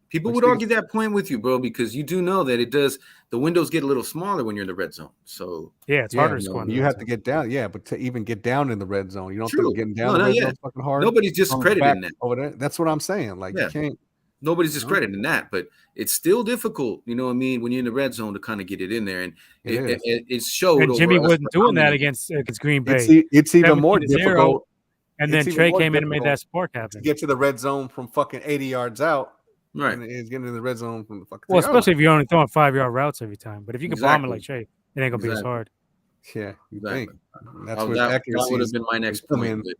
Speaker 3: People
Speaker 1: Don't
Speaker 3: would
Speaker 1: you
Speaker 3: argue that point with you, bro, because you do know that it does. The windows get a little smaller when you're in the red zone. So
Speaker 2: Yeah, it's harder to score.
Speaker 1: You have to get down, but to even get down in the red zone, you don't
Speaker 3: True.
Speaker 1: think getting down
Speaker 3: No,
Speaker 1: the red
Speaker 3: yeah.
Speaker 1: zone is fucking hard.
Speaker 3: nobody's
Speaker 1: From the
Speaker 3: discrediting
Speaker 1: back
Speaker 3: that.
Speaker 1: over there. That's what I'm saying. Like
Speaker 3: Yeah.
Speaker 1: you can't.
Speaker 3: Nobody's
Speaker 1: No.
Speaker 3: discrediting that, but it's still difficult. You know what I mean? When you're in the red zone to kind of get it in there, and it showed.
Speaker 2: And Jimmy
Speaker 3: over us
Speaker 2: wasn't
Speaker 3: for
Speaker 2: doing
Speaker 3: how
Speaker 2: that
Speaker 3: many-
Speaker 2: against Green Bay.
Speaker 1: It's even more
Speaker 2: 17-0,
Speaker 1: difficult.
Speaker 2: And then
Speaker 1: it's even
Speaker 2: Trey
Speaker 1: more
Speaker 2: came in and made
Speaker 1: difficult
Speaker 2: that spark
Speaker 1: to
Speaker 2: happen.
Speaker 1: get to the red zone from fucking 80 yards out.
Speaker 3: Right.
Speaker 1: And it's getting in the red zone from the fucking.
Speaker 2: Well,
Speaker 1: 3-yard
Speaker 2: especially if you're only throwing 5-yard routes every time. But if you can bomb it
Speaker 3: Exactly.
Speaker 2: like Trey, it ain't gonna be as
Speaker 3: Exactly.
Speaker 2: hard.
Speaker 1: line. Yeah, you
Speaker 3: Exactly.
Speaker 1: think that's
Speaker 3: Oh,
Speaker 1: where
Speaker 3: that
Speaker 1: accuracy
Speaker 3: would have been my next
Speaker 1: come
Speaker 3: point.
Speaker 1: in.
Speaker 3: But,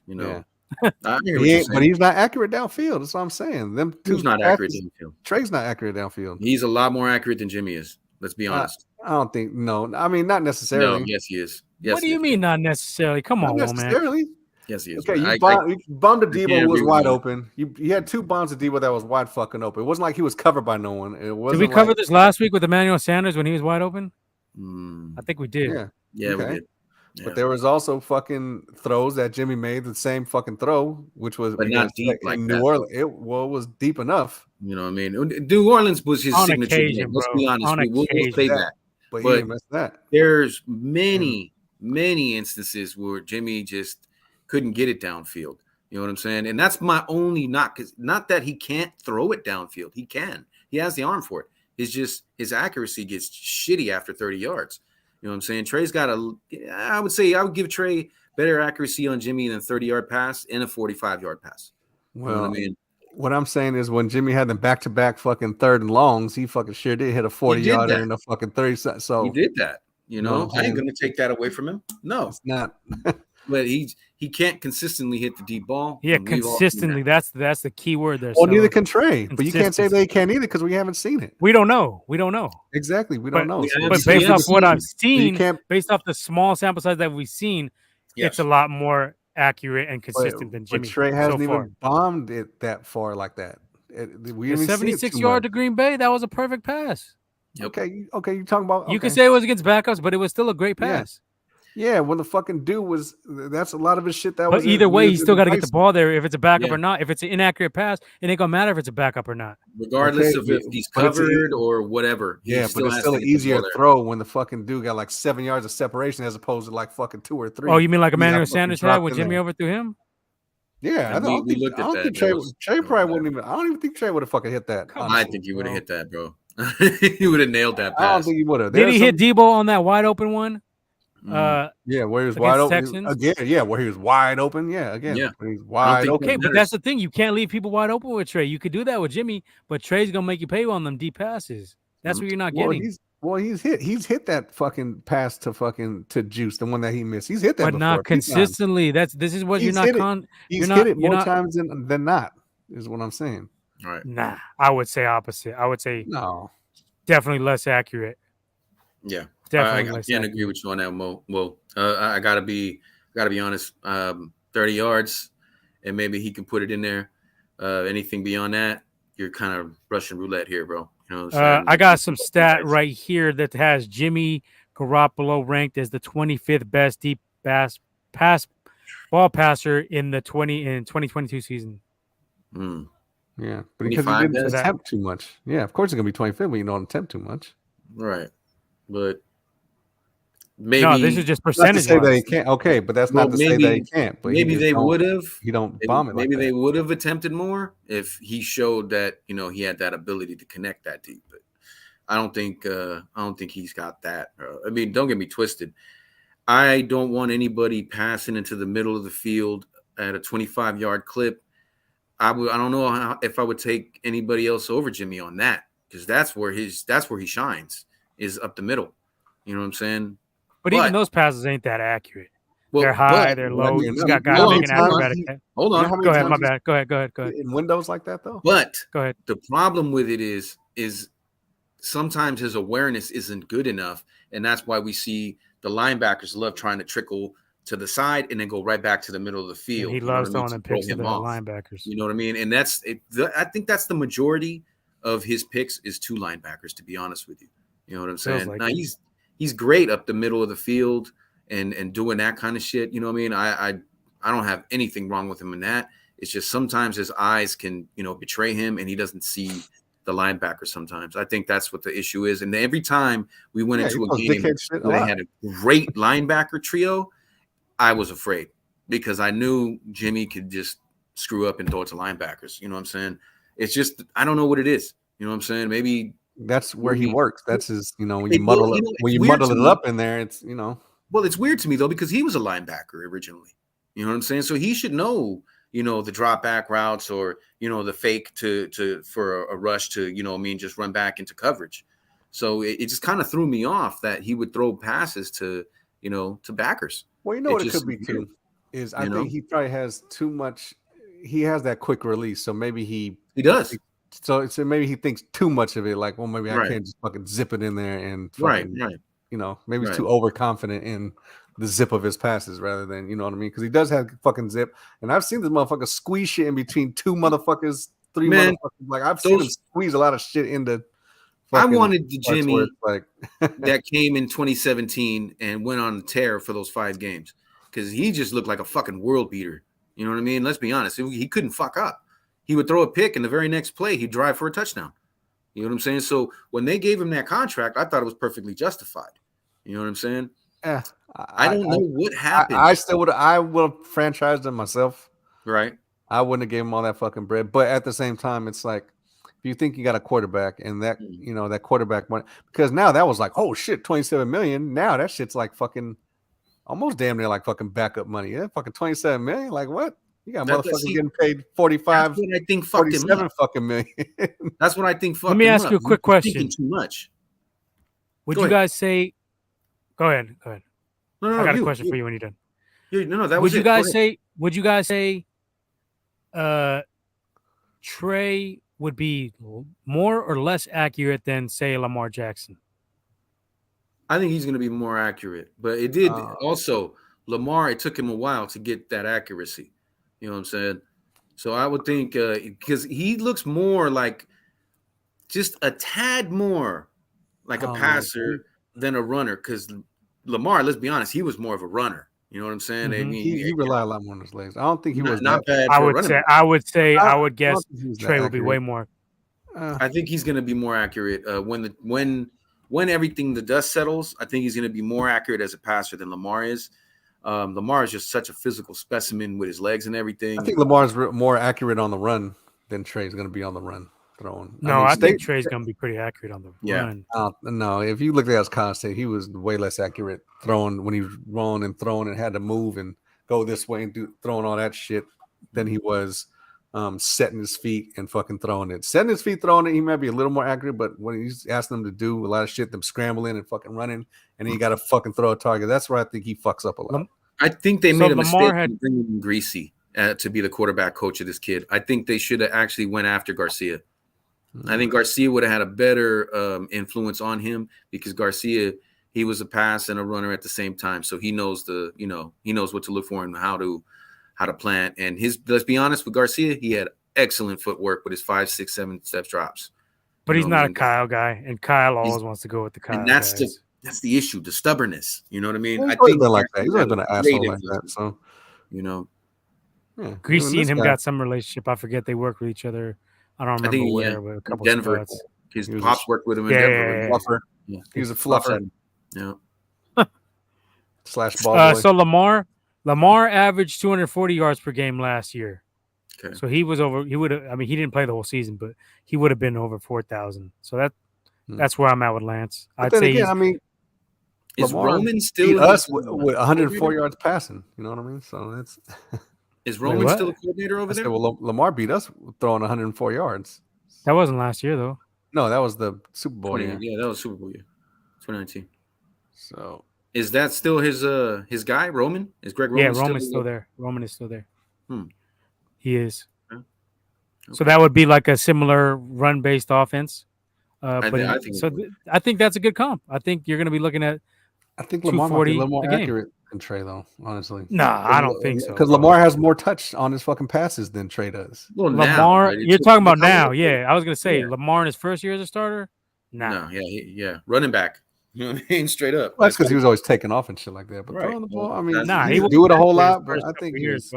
Speaker 3: you know,
Speaker 1: Yeah.
Speaker 3: I hear what you're saying.
Speaker 1: But he's not accurate downfield. That's what I'm saying. Them two
Speaker 3: Who's not accurate
Speaker 1: passes-
Speaker 3: downfield?
Speaker 1: Trey's not accurate downfield.
Speaker 3: He's a lot more accurate than Jimmy is. Let's be honest.
Speaker 1: I don't think. No, I mean not necessarily.
Speaker 3: No, yes, he is. Yes,
Speaker 2: What do
Speaker 3: he
Speaker 2: you
Speaker 3: is.
Speaker 2: mean not necessarily? Come
Speaker 1: Not
Speaker 2: on, man.
Speaker 1: necessarily.
Speaker 3: Yes, he is.
Speaker 1: Okay,
Speaker 3: I-
Speaker 1: you bombed a Debo
Speaker 3: can't
Speaker 1: who was
Speaker 3: agree
Speaker 1: wide
Speaker 3: with you.
Speaker 1: open. You had 2 bombs of Debo that was wide fucking open. It wasn't like he was covered by no one. It wasn't.
Speaker 2: Did we cover
Speaker 1: like,
Speaker 2: this last week with Emmanuel Sanders when he was wide open?
Speaker 3: Mm,
Speaker 2: I think we did.
Speaker 1: Yeah.
Speaker 3: yeah,
Speaker 1: Okay.
Speaker 3: we did. Yeah.
Speaker 1: But there was also fucking throws that Jimmy made the same fucking throw, which was
Speaker 3: But not deep like
Speaker 1: in
Speaker 3: that,
Speaker 1: New Orleans. It was deep enough.
Speaker 3: You know what I mean? New Orleans was his
Speaker 2: On
Speaker 3: signature
Speaker 2: occasion,
Speaker 3: game. Let's
Speaker 2: bro.
Speaker 3: be honest.
Speaker 2: On
Speaker 3: We'll say
Speaker 2: occasion.
Speaker 3: that.
Speaker 1: But he
Speaker 3: But
Speaker 1: didn't miss that.
Speaker 3: there's many instances where Jimmy just couldn't get it downfield. You know what I'm saying? And that's my only knock. Not that he can't throw it downfield. He can. He has the arm for it. It's just his accuracy gets shitty after 30 yards. You know what I'm saying? Trey's got I would give Trey better accuracy on Jimmy than a 30-yard pass and a 45-yard pass.
Speaker 1: Well,
Speaker 3: you know what I mean?
Speaker 1: What I'm saying is when Jimmy had them back-to-back fucking 3rd and longs, he fucking sure did hit a 40-yarder and a fucking 30. So
Speaker 3: he did that. You know, I ain't gonna take that away from him. No,
Speaker 1: it's not.
Speaker 3: But he can't consistently hit the deep ball.
Speaker 2: Yeah, consistently. That's the key word there.
Speaker 1: Well, neither can Trey, but you can't say they can't either because we haven't seen it.
Speaker 2: We don't know.
Speaker 1: Exactly, we don't know.
Speaker 2: But based off what I've seen, based off the small sample size that we've seen, it's a lot more accurate and consistent than Jimmy.
Speaker 1: But Trey hasn't even bombed it that far like that.
Speaker 2: The 76-yard to Green Bay, that was a perfect pass.
Speaker 3: Yep.
Speaker 1: Okay, you're talking about.
Speaker 2: You can say it was against backups, but it was still a great pass.
Speaker 1: Yeah, when the fucking dude was, that's a lot of his shit. That
Speaker 2: but
Speaker 1: was.
Speaker 2: But either way, he's still got to get the ball there. If it's a backup or not, if it's an inaccurate pass, it ain't gonna matter if it's a backup or not.
Speaker 3: Regardless of if he's covered or whatever.
Speaker 1: Yeah, but it's still an easier throw when the fucking dude got like 7 yards of separation as opposed to like fucking 2 or 3.
Speaker 2: Oh, you mean like Emmanuel Sanders had when Jimmy overthrew him?
Speaker 1: Yeah, I don't think Trey probably wouldn't even. I don't even think Trey would have fucking hit that.
Speaker 3: I think he would have hit that, bro. He would have nailed that pass.
Speaker 1: I don't think he would have.
Speaker 2: Did he hit Debo on that wide open one?
Speaker 1: Yeah, where he was wide open again. Yeah, where he was wide open. Yeah, again.
Speaker 3: Yeah,
Speaker 1: he's wide open.
Speaker 2: Okay, but that's the thing. You can't leave people wide open with Trey. You could do that with Jimmy, but Trey's gonna make you pay on them deep passes. That's what you're not getting.
Speaker 1: He's hit that fucking pass to Juice, the one that he missed. He's hit that,
Speaker 2: but not consistently. This is what you're not.
Speaker 1: He's hit it more times than not. Is what I'm saying.
Speaker 3: All right.
Speaker 2: Nah, I would say opposite. I would say
Speaker 1: no,
Speaker 2: definitely less accurate.
Speaker 3: Yeah.
Speaker 2: Definitely
Speaker 3: I can't agree with you on that, Mo. Well, I gotta be honest. 30 yards, and maybe he can put it in there. Anything beyond that, you're kind of Russian roulette here, bro. You know what I'm saying?
Speaker 2: I got some stat right here that has Jimmy Garoppolo ranked as the 25th best deep ball passer in the 2022 season.
Speaker 1: Yeah, but because he didn't attempt too much. Yeah, of course it's gonna be 25th when you don't attempt too much.
Speaker 3: Right, but. Maybe
Speaker 2: no, this is just percentage.
Speaker 1: Say that he can't. Okay, but that's not to say that he can't. But
Speaker 3: maybe they would have.
Speaker 1: He don't bomb it.
Speaker 3: Maybe they would have attempted more if he showed that he had that ability to connect that deep. But I don't think he's got that. I mean, don't get me twisted. I don't want anybody passing into the middle of the field at a 25-yard clip. I don't know if I would take anybody else over Jimmy on that because that's where he shines is up the middle. You know what I'm saying?
Speaker 2: But even those passes ain't that accurate. They're high, they're low. He's got guys making acrobatic.
Speaker 3: Hold on.
Speaker 2: Go ahead, my bad. Go ahead.
Speaker 1: In windows like that, though?
Speaker 3: But
Speaker 2: go ahead.
Speaker 3: The problem with it is sometimes his awareness isn't good enough, and that's why we see the linebackers love trying to trickle to the side and then go right back to the middle of the field.
Speaker 2: And he loves throwing them picks to the linebackers.
Speaker 3: You know what I mean? And I think that's the majority of his picks is 2 linebackers, to be honest with you. You know what I'm saying?
Speaker 2: Like
Speaker 3: now he's great up the middle of the field and doing that kind of shit. You know what I mean? I don't have anything wrong with him in that. It's just sometimes his eyes can, betray him and he doesn't see the linebacker sometimes. I think that's what the issue is. And every time we went into a game where they had a great linebacker trio, I was afraid because I knew Jimmy could just screw up and throw it to linebackers. You know what I'm saying? It's just, I don't know what it is. You know what I'm saying? Maybe
Speaker 1: that's where he works. That's his, when you muddle it up in there, it's,
Speaker 3: Well, it's weird to me though, because he was a linebacker originally. You know what I'm saying? So he should know, the drop back routes or, the fake for a rush to, just run back into coverage. So it just kind of threw me off that he would throw passes to backers.
Speaker 1: Well, what it could be too is I think he probably has too much. He has that quick release. So maybe he
Speaker 3: does.
Speaker 1: So maybe he thinks too much of it. Like, well, maybe I can't just fucking zip it in there and fucking, maybe he's too overconfident in the zip of his passes rather than, you know what I mean? Because he does have fucking zip. And I've seen this motherfucker squeeze shit in between 2 motherfuckers, 3 motherfuckers. Like I've seen him squeeze a lot of shit into
Speaker 3: I wanted the
Speaker 1: parts where
Speaker 3: Jimmy
Speaker 1: it's like
Speaker 3: that came in 2017 and went on a tear for those 5 games because he just looked like a fucking world beater. You know what I mean? Let's be honest. He couldn't fuck up. He would throw a pick, and the very next play, he'd drive for a touchdown. You know what I'm saying? So when they gave him that contract, I thought it was perfectly justified. You know what I'm saying?
Speaker 1: Yeah,
Speaker 3: I don't know what happened.
Speaker 1: I would have franchised him myself.
Speaker 3: Right.
Speaker 1: I wouldn't have gave him all that fucking bread. But at the same time, it's like if you think you got a quarterback and that that quarterback money, because now that was like, oh shit, 27 million. Now that shit's like fucking almost damn near like fucking backup money. Yeah, fucking 27 million. Like what? You got motherfuckers getting paid 45.
Speaker 3: That's what I think fucked him up.
Speaker 1: Fucking million.
Speaker 3: That's what I think fucked him up.
Speaker 2: Let me ask you a quick question.
Speaker 3: Too much.
Speaker 2: Would you guys say? Go ahead.
Speaker 3: No,
Speaker 2: I got a question for you when you're done.
Speaker 3: No, that
Speaker 2: was
Speaker 3: was
Speaker 2: it.
Speaker 3: Would
Speaker 2: you guys say Trey would be more or less accurate than, say, Lamar Jackson?
Speaker 3: I think he's going to be more accurate, but it did also Lamar. It took him a while to get that accuracy. You know what I'm saying? So I would think because he looks more like just a tad more like a passer than a runner. Because Lamar, let's be honest, he was more of a runner. You know what I'm saying?
Speaker 2: Mm-hmm.
Speaker 3: I mean,
Speaker 1: he relied a lot more on his legs. I don't think he was
Speaker 3: not bad.
Speaker 2: I would guess Trey would be way more.
Speaker 3: I think he's going to be more accurate when everything the dust settles. I think he's going to be more accurate as a passer than Lamar is. Lamar is just such a physical specimen with his legs and everything.
Speaker 1: I think Lamar's more accurate on the run than Trey's going to be on the run throwing.
Speaker 2: No, I think Trey's going to be pretty accurate on the run.
Speaker 1: No, if you look at his constant, he was way less accurate throwing when he was rolling and throwing and had to move and go this way and throwing all that shit than he was setting his feet and fucking throwing it. Setting his feet, throwing it, he might be a little more accurate, but when he's asking them to do a lot of shit, them scrambling and fucking running, and he got to fucking throw a target, that's where I think he fucks up a lot.
Speaker 3: I think they made a mistake in bringing in Greasy to be the quarterback coach of this kid. I think they should have actually went after Garcia. I think Garcia would have had a better influence on him because Garcia, he was a pass and a runner at the same time, so he knows he knows what to look for and how to plant. And let's be honest with Garcia, he had excellent footwork with his 5, 6, 7 step drops.
Speaker 2: But he's not a Kyle guy, and Kyle always wants to go with the Kyle.
Speaker 3: And that's the issue, the stubbornness. You know what I mean?
Speaker 1: I think like that. He's not been an asshole like that. So
Speaker 2: Greasy and him got some relationship. I forget they worked with each other. I don't remember where, but a couple
Speaker 3: Denver.
Speaker 2: spots.
Speaker 3: His pops worked with him in Denver.
Speaker 1: Fluffer.
Speaker 3: Yeah.
Speaker 1: He was a fluffer.
Speaker 3: Yeah.
Speaker 1: Slash ball boy.
Speaker 2: So Lamar averaged 240 yards per game last year.
Speaker 3: Okay.
Speaker 2: So he was over. He would have. I mean, he didn't play the whole season, but he would have been over 4,000. So that's where I'm at with Lance.
Speaker 1: I'd say. Again, I mean,
Speaker 3: is
Speaker 1: Lamar
Speaker 3: Roman still
Speaker 1: us with 104 yards passing? You know what I mean? So that's.
Speaker 3: Is Roman still a coordinator over there?
Speaker 1: Well, Lamar beat us throwing 104 yards.
Speaker 2: That wasn't last year, though.
Speaker 1: No, that was the Super Bowl year.
Speaker 3: Yeah, that was Super Bowl year, 2019.
Speaker 1: So
Speaker 3: is that still his guy, Roman? Is Greg Roman?
Speaker 2: Yeah, Roman's still there. Roman is still there.
Speaker 3: Hmm.
Speaker 2: He is.
Speaker 3: Okay.
Speaker 2: So that would be like a similar run-based offense. I think that's a good comp. I think you're going to be looking at.
Speaker 1: I think Lamar might be a little more accurate than Trey, though. Honestly,
Speaker 2: I don't think so.
Speaker 1: Because Lamar has more touch on his fucking passes than Trey does.
Speaker 3: Well,
Speaker 2: Lamar, you're talking about now, yeah. I was going to say Lamar in his first year as a starter.
Speaker 3: No, running back. You know what I mean? Straight up.
Speaker 1: Well, that's because he was always taking off and shit like that. But throwing the ball, I mean, he didn't do it a whole lot, but I think
Speaker 2: years,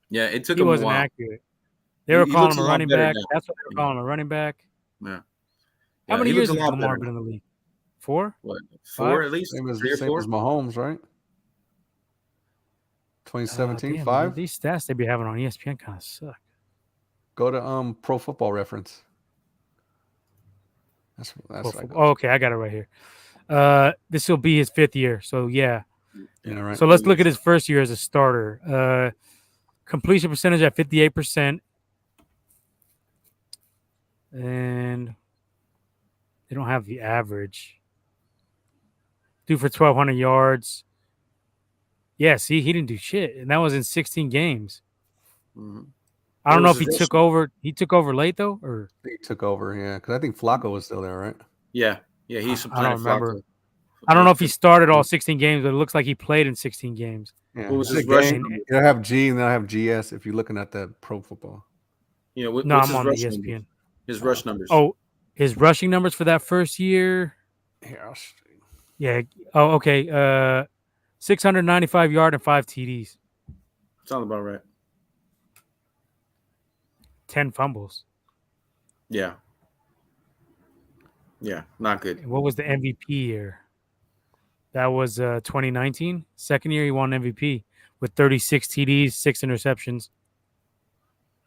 Speaker 3: yeah, it took
Speaker 2: he
Speaker 3: him a
Speaker 2: wasn't
Speaker 3: while.
Speaker 2: Accurate. They were calling him a running back. That's what they were calling him, a running back.
Speaker 3: Yeah.
Speaker 2: How many years has Lamar been in the league? 4?
Speaker 3: What? 4 at least?
Speaker 1: Same as
Speaker 3: 3 or 4?
Speaker 1: Mahomes, right? 2017, 5.
Speaker 2: These stats they be having on ESPN kind of suck.
Speaker 1: Go to Pro Football Reference. That's
Speaker 2: okay, I got it right here. This will be his 5th year, so yeah.
Speaker 1: Yeah, right.
Speaker 2: So let's look at his first year as a starter. Completion percentage at 58%, and they don't have the average. Due for 1,200 yards. Yeah, see, he didn't do shit, and that was in 16 games.
Speaker 3: Mm-hmm.
Speaker 2: I don't know if he took over. He took over late though, or
Speaker 1: he took over. Yeah, because I think Flacco was still there, right?
Speaker 3: Yeah, he's.
Speaker 2: I don't remember. Flacco. I don't know if he started all 16 games, but it looks like he played in 16 games.
Speaker 1: Yeah, what was his rushing? They'll have G and they'll have GS if you're looking at that Pro Football.
Speaker 3: Yeah,
Speaker 2: no, I'm on the ESPN.
Speaker 3: His rush numbers.
Speaker 2: Oh, His rushing numbers for that first year.
Speaker 1: Here, I'll show you.
Speaker 2: Yeah. Oh, okay. 695 yard and 5 TDs.
Speaker 3: Sounds about right.
Speaker 2: 10 fumbles.
Speaker 3: Yeah. Yeah, not good.
Speaker 2: And what was the MVP year? That was 2019. Second year he won MVP with 36 TDs, 6 interceptions.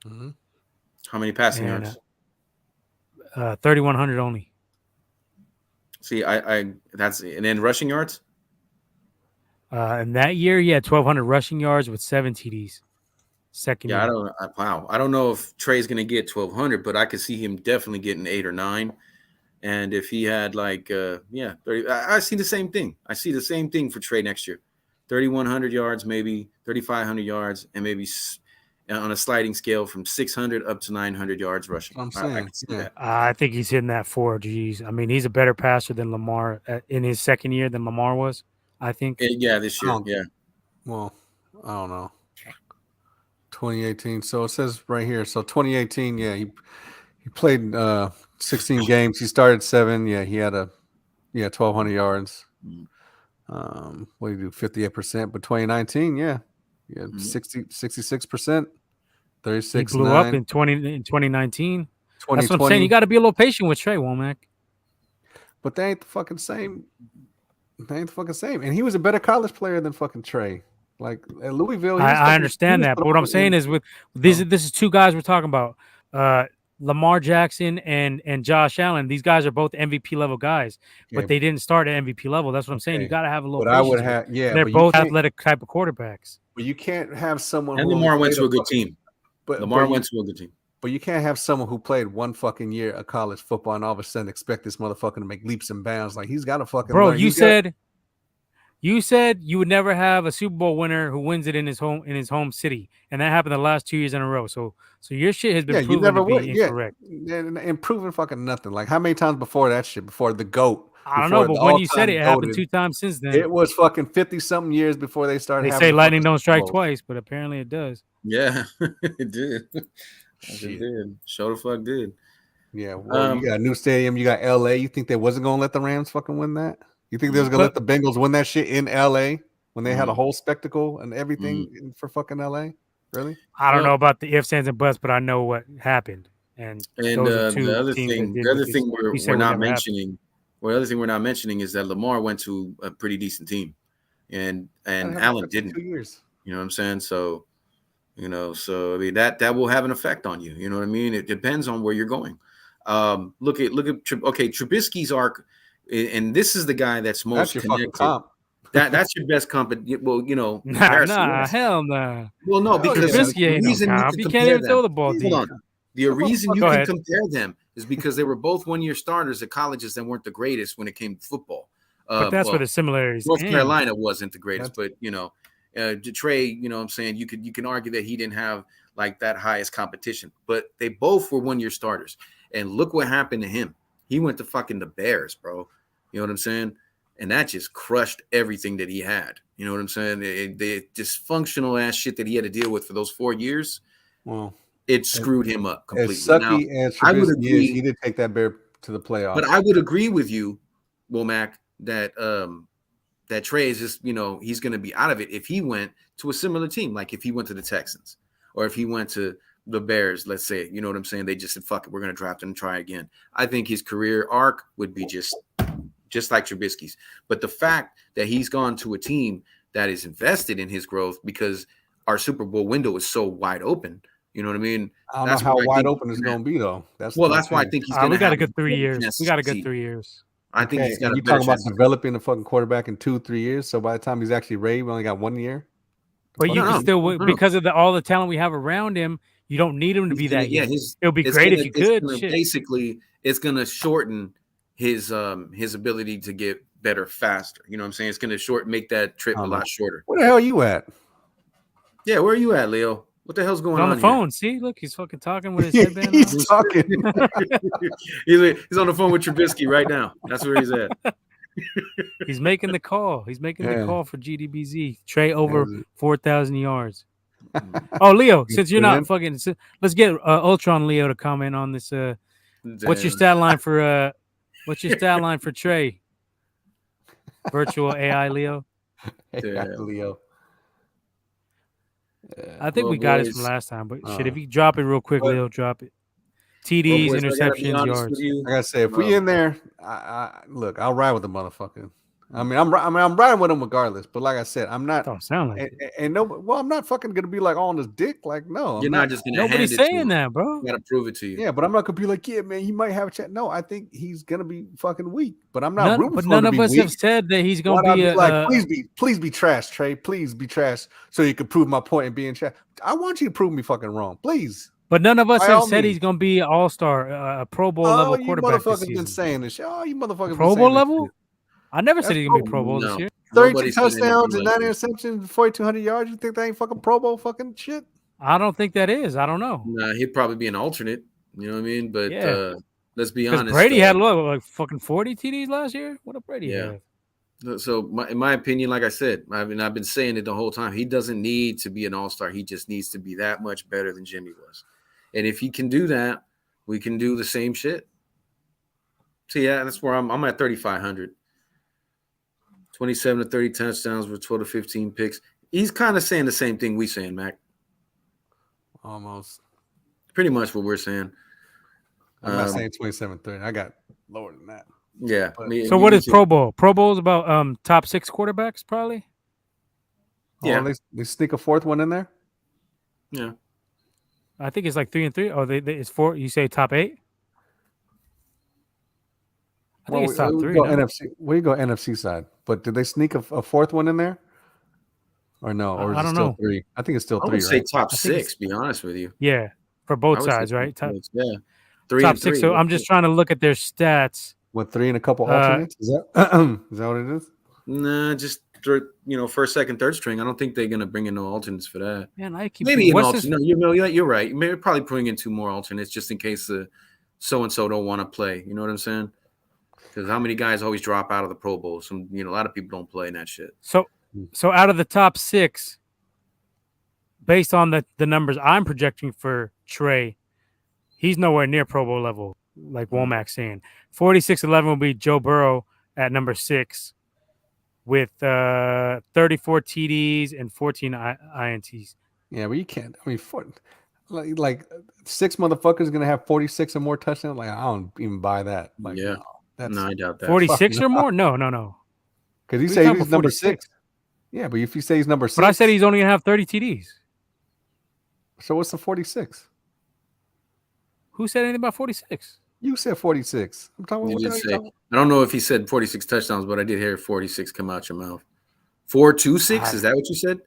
Speaker 1: Mm-hmm.
Speaker 3: How many passing
Speaker 2: And,
Speaker 3: yards?
Speaker 2: 3,100 only.
Speaker 3: See, that's and then rushing yards.
Speaker 2: And that year, he had 1,200 rushing yards with 7 TDs. Second
Speaker 3: Yeah,
Speaker 2: year.
Speaker 3: I don't know if Trey's going to get 1,200, but I could see him definitely getting 8 or 9. And if he had 30, I see the same thing. I see the same thing for Trey next year. 3,100 yards, maybe 3,500 yards, and maybe on a sliding scale from 600 up to 900 yards rushing.
Speaker 1: I'm saying,
Speaker 3: I can see that.
Speaker 2: I think he's hitting that 4 Gs. I mean, he's a better passer than Lamar in his second year than Lamar was, I think.
Speaker 3: Yeah, this year. Yeah.
Speaker 1: Well, I don't know. 2018. So it says right here. So 2018, yeah, he played 16 games. He started 7. Yeah, he had 1,200 yards. What do you do? 58%. But 2019, yeah, 66%. 36.
Speaker 2: He blew
Speaker 1: 9.
Speaker 2: up in 2019.
Speaker 1: 2020.
Speaker 2: That's what I'm saying. You got to be a little patient with Trey Womack.
Speaker 1: But they ain't the fucking same. And he was a better college player than fucking Trey. Like at Louisville,
Speaker 2: I understand that. But what I'm saying is this is 2 guys we're talking about. Lamar Jackson and Josh Allen. These guys are both MVP level guys, but they didn't start at MVP level. That's what I'm saying. You got to have a little patience.
Speaker 1: I would have,
Speaker 2: they're both athletic type of quarterbacks.
Speaker 1: But you can't have someone.
Speaker 3: And Lamar went to a good team. Lamar went to a good team.
Speaker 1: But you can't have someone who played one fucking year of college football and all of a sudden expect this motherfucker to make leaps and bounds. Like he's got to fucking.
Speaker 2: Bro,
Speaker 1: learn.
Speaker 2: you said you would never have a Super Bowl winner who wins it in his home city, and that happened the last 2 years in a row. So your shit has been proven to be incorrect.
Speaker 1: And proven fucking nothing. Like how many times before that shit? Before the GOAT.
Speaker 2: I don't know, but when you said it happened 2 times since then.
Speaker 1: It was fucking 50-something years before they started.
Speaker 2: They say lightning don't strike twice, but apparently it does.
Speaker 3: Yeah, it did. It did. Show the fuck did.
Speaker 1: Yeah, well, you got a new stadium. You got LA. You think they wasn't gonna let the Rams fucking win that? You think they was gonna let the Bengals win that shit in LA when they had a whole spectacle and everything for fucking LA? Really?
Speaker 2: I don't know about the ifs, ands, and buts, but I know what happened. And
Speaker 3: the other thing we're not mentioning. Well, the other thing we're not mentioning is that Lamar went to a pretty decent team, and Allen didn't.
Speaker 1: 2 years.
Speaker 3: You know what I'm saying? So, I mean that will have an effect on you. You know what I mean? It depends on where you're going. Look at Trubisky's arc, and this is the guy that's most connected.
Speaker 1: Comp.
Speaker 3: That's your best comp. Well,
Speaker 2: hell nah.
Speaker 3: Well, no, because
Speaker 2: Trubisky ain't no comp. You can't even throw the ball deep.
Speaker 3: Hold on. The reason you can compare them is because they were both one-year starters at colleges that weren't the greatest when it came to football.
Speaker 2: But that's where the similarities.
Speaker 3: North Carolina wasn't the greatest, but Trey, you know what I'm saying, you can argue that he didn't have like that highest competition, but they both were one-year starters. And look what happened to him. He went to fucking the Bears, bro. You know what I'm saying? And that just crushed everything that he had. You know what I'm saying? The dysfunctional ass shit that he had to deal with for those 4 years.
Speaker 1: Well,
Speaker 3: it screwed him up completely.
Speaker 1: As sucky as I would agree, he did take that Bear to the playoffs.
Speaker 3: But I would agree with you, Womack, that that Trey is just, he's going to be out of it if he went to a similar team, like if he went to the Texans or if he went to the Bears, let's say. You know what I'm saying? They just said, fuck it, we're going to draft him and try again. I think his career arc would be just like Trubisky's. But the fact that he's gone to a team that is invested in his growth because our Super Bowl window is so wide open. You know what I mean?
Speaker 1: I don't know how wide open it's going to be, though.
Speaker 3: That's why I think he's going to.
Speaker 2: We got a good 3 years. We got a good 3 years.
Speaker 3: I think he's got a
Speaker 1: you
Speaker 3: better
Speaker 1: talking about
Speaker 3: chance.
Speaker 1: developing a fucking quarterback in 2-3 years. So by the time he's actually ready, we only got 1 year.
Speaker 2: But you can still, because of all the talent we have around him, you don't need him to be that. Yeah, it would be great if you could.
Speaker 3: Basically, it's going to shorten his ability to get better faster. You know what I'm saying? It's going to make that trip a lot shorter.
Speaker 1: Where the hell are you at?
Speaker 3: Yeah, where are you at, Leo? What the hell's going on?
Speaker 2: On the phone. Here? See, look, he's fucking talking with his headband.
Speaker 1: He's talking.
Speaker 3: He's on the phone with Trubisky right now. That's where he's at.
Speaker 2: He's making the call. He's making the call for GDBZ. Trey over 4,000 yards. Oh, Leo, since you're not fucking, let's get Ultron Leo to comment on this What's your
Speaker 3: Damn.
Speaker 2: stat line for Trey? Virtual AI Leo.
Speaker 3: Damn.
Speaker 1: Leo.
Speaker 2: I think
Speaker 3: Well,
Speaker 2: we got it
Speaker 3: boys,
Speaker 2: from last time, but shit, if you drop it real quick,
Speaker 3: but-
Speaker 2: Leo, drop it.
Speaker 3: well,
Speaker 2: TDs,
Speaker 3: boys, I gotta be
Speaker 2: interceptions,
Speaker 3: honest with
Speaker 2: yards.
Speaker 3: you.
Speaker 1: Like I said, if we in there, look, I'll ride with the motherfucker. I'm riding with him regardless. But like I said, I'm not.
Speaker 2: Don't sound like it.
Speaker 1: And no, well, I'm not fucking gonna be like on his dick. Like, no,
Speaker 3: You're
Speaker 1: I'm
Speaker 3: not just gonna
Speaker 2: Nobody's
Speaker 3: hand it to
Speaker 2: saying
Speaker 3: him.
Speaker 2: that, bro.
Speaker 3: You gotta prove it to you.
Speaker 1: Yeah, but I'm not gonna be like, yeah, man, he might have a chance. No, I think he's gonna be fucking weak. But I'm not rooting for him
Speaker 2: None
Speaker 1: to
Speaker 2: of
Speaker 1: be
Speaker 2: us
Speaker 1: weak.
Speaker 2: have said that he's
Speaker 1: Why
Speaker 2: gonna
Speaker 1: not
Speaker 2: be
Speaker 1: be like, please be trash, Trey. Please be trash, so you can prove my point and being trash. I want you to prove me fucking wrong, please.
Speaker 2: But none of us
Speaker 1: By
Speaker 2: have
Speaker 1: all
Speaker 2: said
Speaker 1: means.
Speaker 2: he's gonna be an all-star, a Pro Bowl level
Speaker 1: You
Speaker 2: quarterback this
Speaker 1: motherfuckers been
Speaker 2: season.
Speaker 1: saying this shit. Oh, you motherfuckers
Speaker 2: Pro
Speaker 1: been
Speaker 2: Bowl
Speaker 1: saying
Speaker 2: level?
Speaker 1: this shit.
Speaker 2: I never said
Speaker 1: That's
Speaker 2: he's gonna be
Speaker 1: Pro
Speaker 2: Pro Bowl this
Speaker 3: No.
Speaker 2: year.
Speaker 1: 32
Speaker 3: Nobody said anything
Speaker 1: touchdowns and
Speaker 3: like
Speaker 1: 9
Speaker 3: that.
Speaker 1: interceptions, 4,200 yards. You think that ain't fucking Pro Bowl fucking shit?
Speaker 2: I don't think that is. I don't know.
Speaker 3: Nah, he'd probably be an alternate. You know what I mean? But
Speaker 2: Yeah.
Speaker 3: let's be
Speaker 2: Because
Speaker 3: honest.
Speaker 2: Brady had like fucking 40 TDs last year. What did Brady
Speaker 3: Yeah.
Speaker 2: have?
Speaker 3: So, in my opinion, like I said, I've been saying it the whole time. He doesn't need to be an all-star. He just needs to be that much better than Jimmy was. And if he can do that, we can do the same shit. So, yeah, that's where I'm at 3,500. 27 to 30 touchdowns with 12 to 15 picks. He's kind of saying the same thing we saying, Mac.
Speaker 1: Almost.
Speaker 3: Pretty much what we're saying.
Speaker 1: I'm not saying 27-30. I got lower than that.
Speaker 3: Yeah.
Speaker 2: So what is Pro Bowl? Pro Bowl is about top 6 quarterbacks, probably.
Speaker 3: Yeah.
Speaker 1: Oh, they sneak a fourth one in there.
Speaker 3: Yeah.
Speaker 2: I think it's like 3 and 3. Oh, it's 4. You say top 8? I think it's top 3.
Speaker 1: Go
Speaker 2: No?
Speaker 1: NFC. We go NFC side. But did they sneak a fourth one in there? Or no? Or is
Speaker 2: I
Speaker 1: it
Speaker 2: don't
Speaker 1: still
Speaker 2: know.
Speaker 1: 3? I think it's still
Speaker 3: I
Speaker 1: 3,
Speaker 3: would say
Speaker 1: right?
Speaker 3: top
Speaker 2: I think
Speaker 3: 6, be honest with you.
Speaker 2: Yeah, for both
Speaker 3: I would say
Speaker 2: sides, right?
Speaker 3: top
Speaker 2: Top,
Speaker 3: six, yeah. 3
Speaker 2: top
Speaker 3: and
Speaker 2: 6.
Speaker 3: 3.
Speaker 2: So I'm just trying to look at their stats.
Speaker 1: With 3 and a couple alternates? Is that what it is?
Speaker 3: Nah, just first, second, third string. I don't think they're gonna bring in no alternates for that.
Speaker 2: Man, I keep
Speaker 3: Maybe an
Speaker 2: what's
Speaker 3: alternate. No, you're right. Maybe probably bring in 2 more alternates just in case the so and so don't want to play. You know what I'm saying? Because how many guys always drop out of the Pro Bowl? A lot of people don't play in that shit.
Speaker 2: So out of the top 6, based on the numbers I'm projecting for Trey, he's nowhere near Pro Bowl level, like Womack's saying. 46-11 will be Joe Burrow at number 6 with 34 TDs and 14 INTs.
Speaker 1: Yeah, but you can't. I mean, like 6 motherfuckers gonna have 46 or more touchdowns. Like, I don't even buy that. Like,
Speaker 3: Yeah. No, I doubt that.
Speaker 2: 46 or
Speaker 1: no.
Speaker 2: more? No.
Speaker 1: Because he
Speaker 2: We're
Speaker 1: said
Speaker 2: talking
Speaker 1: he's
Speaker 2: about
Speaker 1: number
Speaker 2: 46.
Speaker 1: 6. Yeah, but if you say he's number 6,
Speaker 2: But I said he's only gonna have 30 TDs.
Speaker 1: So what's the 46?
Speaker 2: Who said anything about 46?
Speaker 1: You said 46. I'm talking
Speaker 3: You
Speaker 1: about
Speaker 3: did
Speaker 1: what the
Speaker 3: say.
Speaker 1: hell you talking
Speaker 3: I don't know if he said 46 touchdowns, but I did hear 46 come out your mouth. 4-2-6? Is that what you said?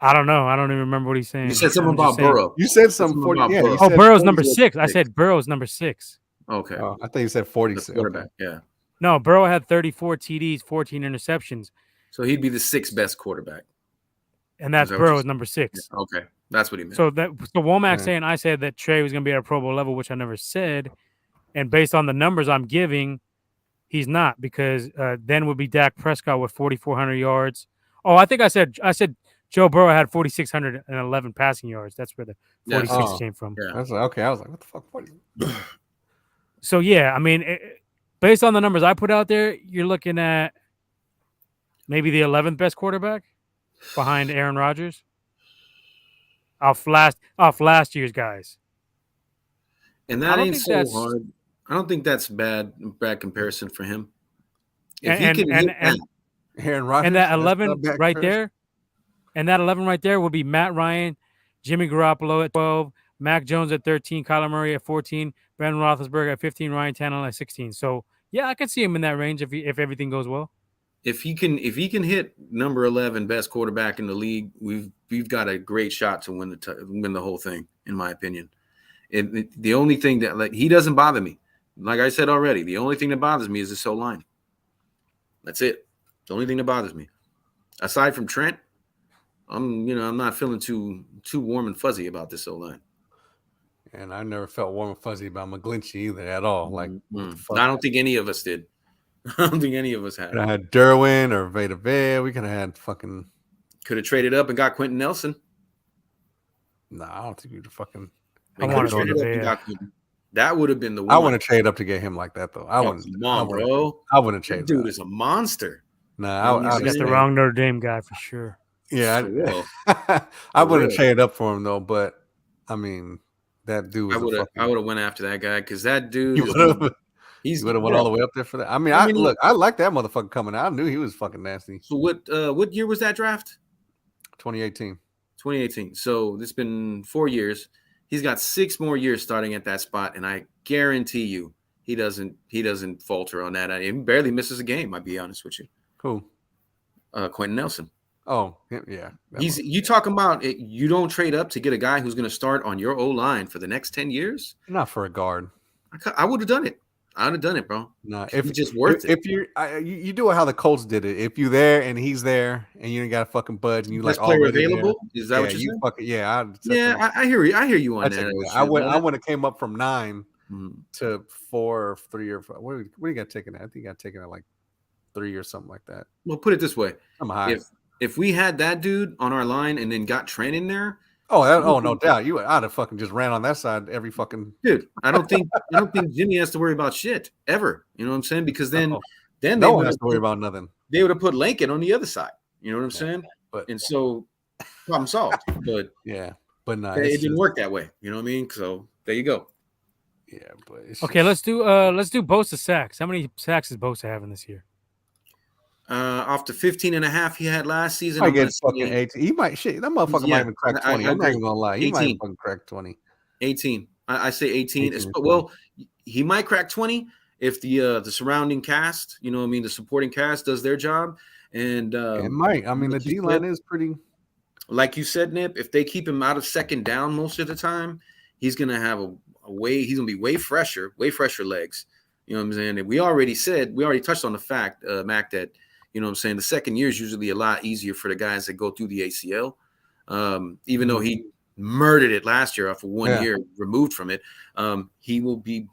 Speaker 2: I don't know. I don't even remember what he's saying.
Speaker 3: You said something
Speaker 2: I'm just
Speaker 3: about
Speaker 2: saying.
Speaker 3: Burrow.
Speaker 1: You said something 40.
Speaker 3: about
Speaker 1: Yeah,
Speaker 3: Burrow.
Speaker 1: you
Speaker 2: Oh,
Speaker 1: said
Speaker 2: Burrow's
Speaker 1: 40
Speaker 2: number
Speaker 1: was
Speaker 2: 6. I
Speaker 1: 6.
Speaker 2: said Burrow's number 6.
Speaker 3: Okay.
Speaker 1: Oh, I thought you said
Speaker 3: The
Speaker 1: 46.
Speaker 3: quarterback, yeah.
Speaker 2: No, Burrow had 34 TDs, 14 interceptions,
Speaker 3: So he'd be the 6th best quarterback.
Speaker 2: and that's
Speaker 3: Is that what you
Speaker 2: Burrow's
Speaker 3: said?
Speaker 2: number 6.
Speaker 3: Yeah, okay. That's what he meant.
Speaker 2: So Womack
Speaker 1: Yeah.
Speaker 2: saying I said that Trey was going to be at a Pro Bowl level, which I never said, and based on the numbers I'm giving, he's not, because then would be Dak Prescott with 4,400 yards. Oh, I think I said Joe Burrow had 4,611 passing yards. That's where the 46
Speaker 1: Oh.
Speaker 2: came from.
Speaker 3: Yeah.
Speaker 1: I was like, okay. I was like, what the fuck? 40?
Speaker 2: So yeah, I mean, based on the numbers I put out there, you're looking at maybe the 11th best quarterback behind Aaron Rodgers. Off last year's guys.
Speaker 3: And
Speaker 2: I
Speaker 3: that
Speaker 2: don't
Speaker 3: ain't
Speaker 2: think
Speaker 3: so
Speaker 2: that's-
Speaker 3: hard. I don't think that's bad comparison for him. If
Speaker 2: And-
Speaker 3: he can
Speaker 2: and-
Speaker 3: hit
Speaker 2: and-
Speaker 3: that,
Speaker 1: Aaron Rodgers.
Speaker 2: And that
Speaker 1: that's
Speaker 2: 11
Speaker 1: not bad
Speaker 2: right
Speaker 1: comparison.
Speaker 2: there, and that 11 right there would be Matt Ryan, Jimmy Garoppolo at 12, Mac Jones at 13, Kyler Murray at 14, Brandon Roethlisberger at 15, Ryan Tannehill at 16. So yeah, I could see him in that range if everything goes well.
Speaker 3: if he can hit number 11 best quarterback in the league, we've got a great shot to win the whole thing, in my opinion. The only thing that he doesn't bother me. Like I said already, the only thing that bothers me is this O-line. That's it. The only thing that bothers me. Aside from Trent, I'm not feeling too warm and fuzzy about this O-line.
Speaker 1: And I never felt warm and fuzzy about McGlinchey either at all. Like, what the fuck?
Speaker 3: I don't think any of us did. I don't think any of us had.
Speaker 1: I had Derwin or Veda Vea. We could have had fucking.
Speaker 3: Could have traded up and got Quentin Nelson.
Speaker 1: Nah, I don't think we'd fucking.
Speaker 2: I wanted
Speaker 3: Veda
Speaker 2: Vea.
Speaker 3: That would have been the one.
Speaker 1: I wouldn't trade up to get him like that though. I wouldn't.
Speaker 3: Come on, bro.
Speaker 1: I wouldn't
Speaker 3: That
Speaker 1: trade.
Speaker 3: dude is a monster.
Speaker 1: Nah,
Speaker 2: I got the wrong Notre Dame guy for sure.
Speaker 1: Yeah,
Speaker 3: For
Speaker 1: I wouldn't trade up for him though. But I mean, that dude.
Speaker 3: I would have went after that guy because that dude.
Speaker 1: He would have went all the way up there for that. I mean, look, I like that motherfucker coming out. I knew he was fucking nasty.
Speaker 3: So what year was that draft?
Speaker 1: 2018.
Speaker 3: 2018. So it's been 4 years. He's got 6 more years starting at that spot, and I guarantee you he doesn't falter on that. He barely misses a game. I'll be honest with you.
Speaker 1: Who?
Speaker 3: Quentin Nelson.
Speaker 1: Oh, yeah.
Speaker 3: You talking about it, you don't trade up to get a guy who's going to start on your O-line for the next 10 years?
Speaker 1: Not for a guard.
Speaker 3: I would have done it. I'd have done it, bro.
Speaker 1: No,
Speaker 3: if it's just worth it.
Speaker 1: If you do it how the Colts did it. If you there and he's there and you ain't got a fucking budge and you
Speaker 3: best
Speaker 1: like
Speaker 3: player available, is that what you're saying?
Speaker 1: I
Speaker 3: hear you. I hear you on that.
Speaker 1: I would have came up from 9 to 4 or 3 or 4. What do you got taken at? I think you got taken at like 3 or something like that.
Speaker 3: Well, put it this way:
Speaker 1: I'm high.
Speaker 3: If we had that dude on our line and then got Trent in there.
Speaker 1: No doubt. I'd have fucking just ran on that side every fucking
Speaker 3: dude. I don't think Jimmy has to worry about shit ever. You know what I'm saying? Because then
Speaker 1: no one has to worry about nothing.
Speaker 3: They would have put Lincoln on the other side. You know what I'm saying? And so problem solved. But
Speaker 1: but no,
Speaker 3: it didn't work that way. You know what I mean? So there you go.
Speaker 1: Yeah, but
Speaker 2: okay, let's do Bosa sacks. How many sacks is Bosa having this year?
Speaker 3: Off the 15.5 he had last season.
Speaker 1: I get fucking 18. He might that motherfucker might even crack 20. I'm not even gonna lie. He 18. Might fucking crack 20.
Speaker 3: 18. I say 18. Well, he might crack 20 if the surrounding cast, you know what I mean, the supporting cast does their job. And
Speaker 1: it might. I mean, the D line is pretty.
Speaker 3: Like you said, Nip, if they keep him out of second down most of the time, he's gonna have he's gonna be way fresher legs. You know what I'm saying? And we already touched on the fact, Mac, that you know what I'm saying, the second year is usually a lot easier for the guys that go through the ACL. Even though he murdered it last year after 1 year removed from it, he will be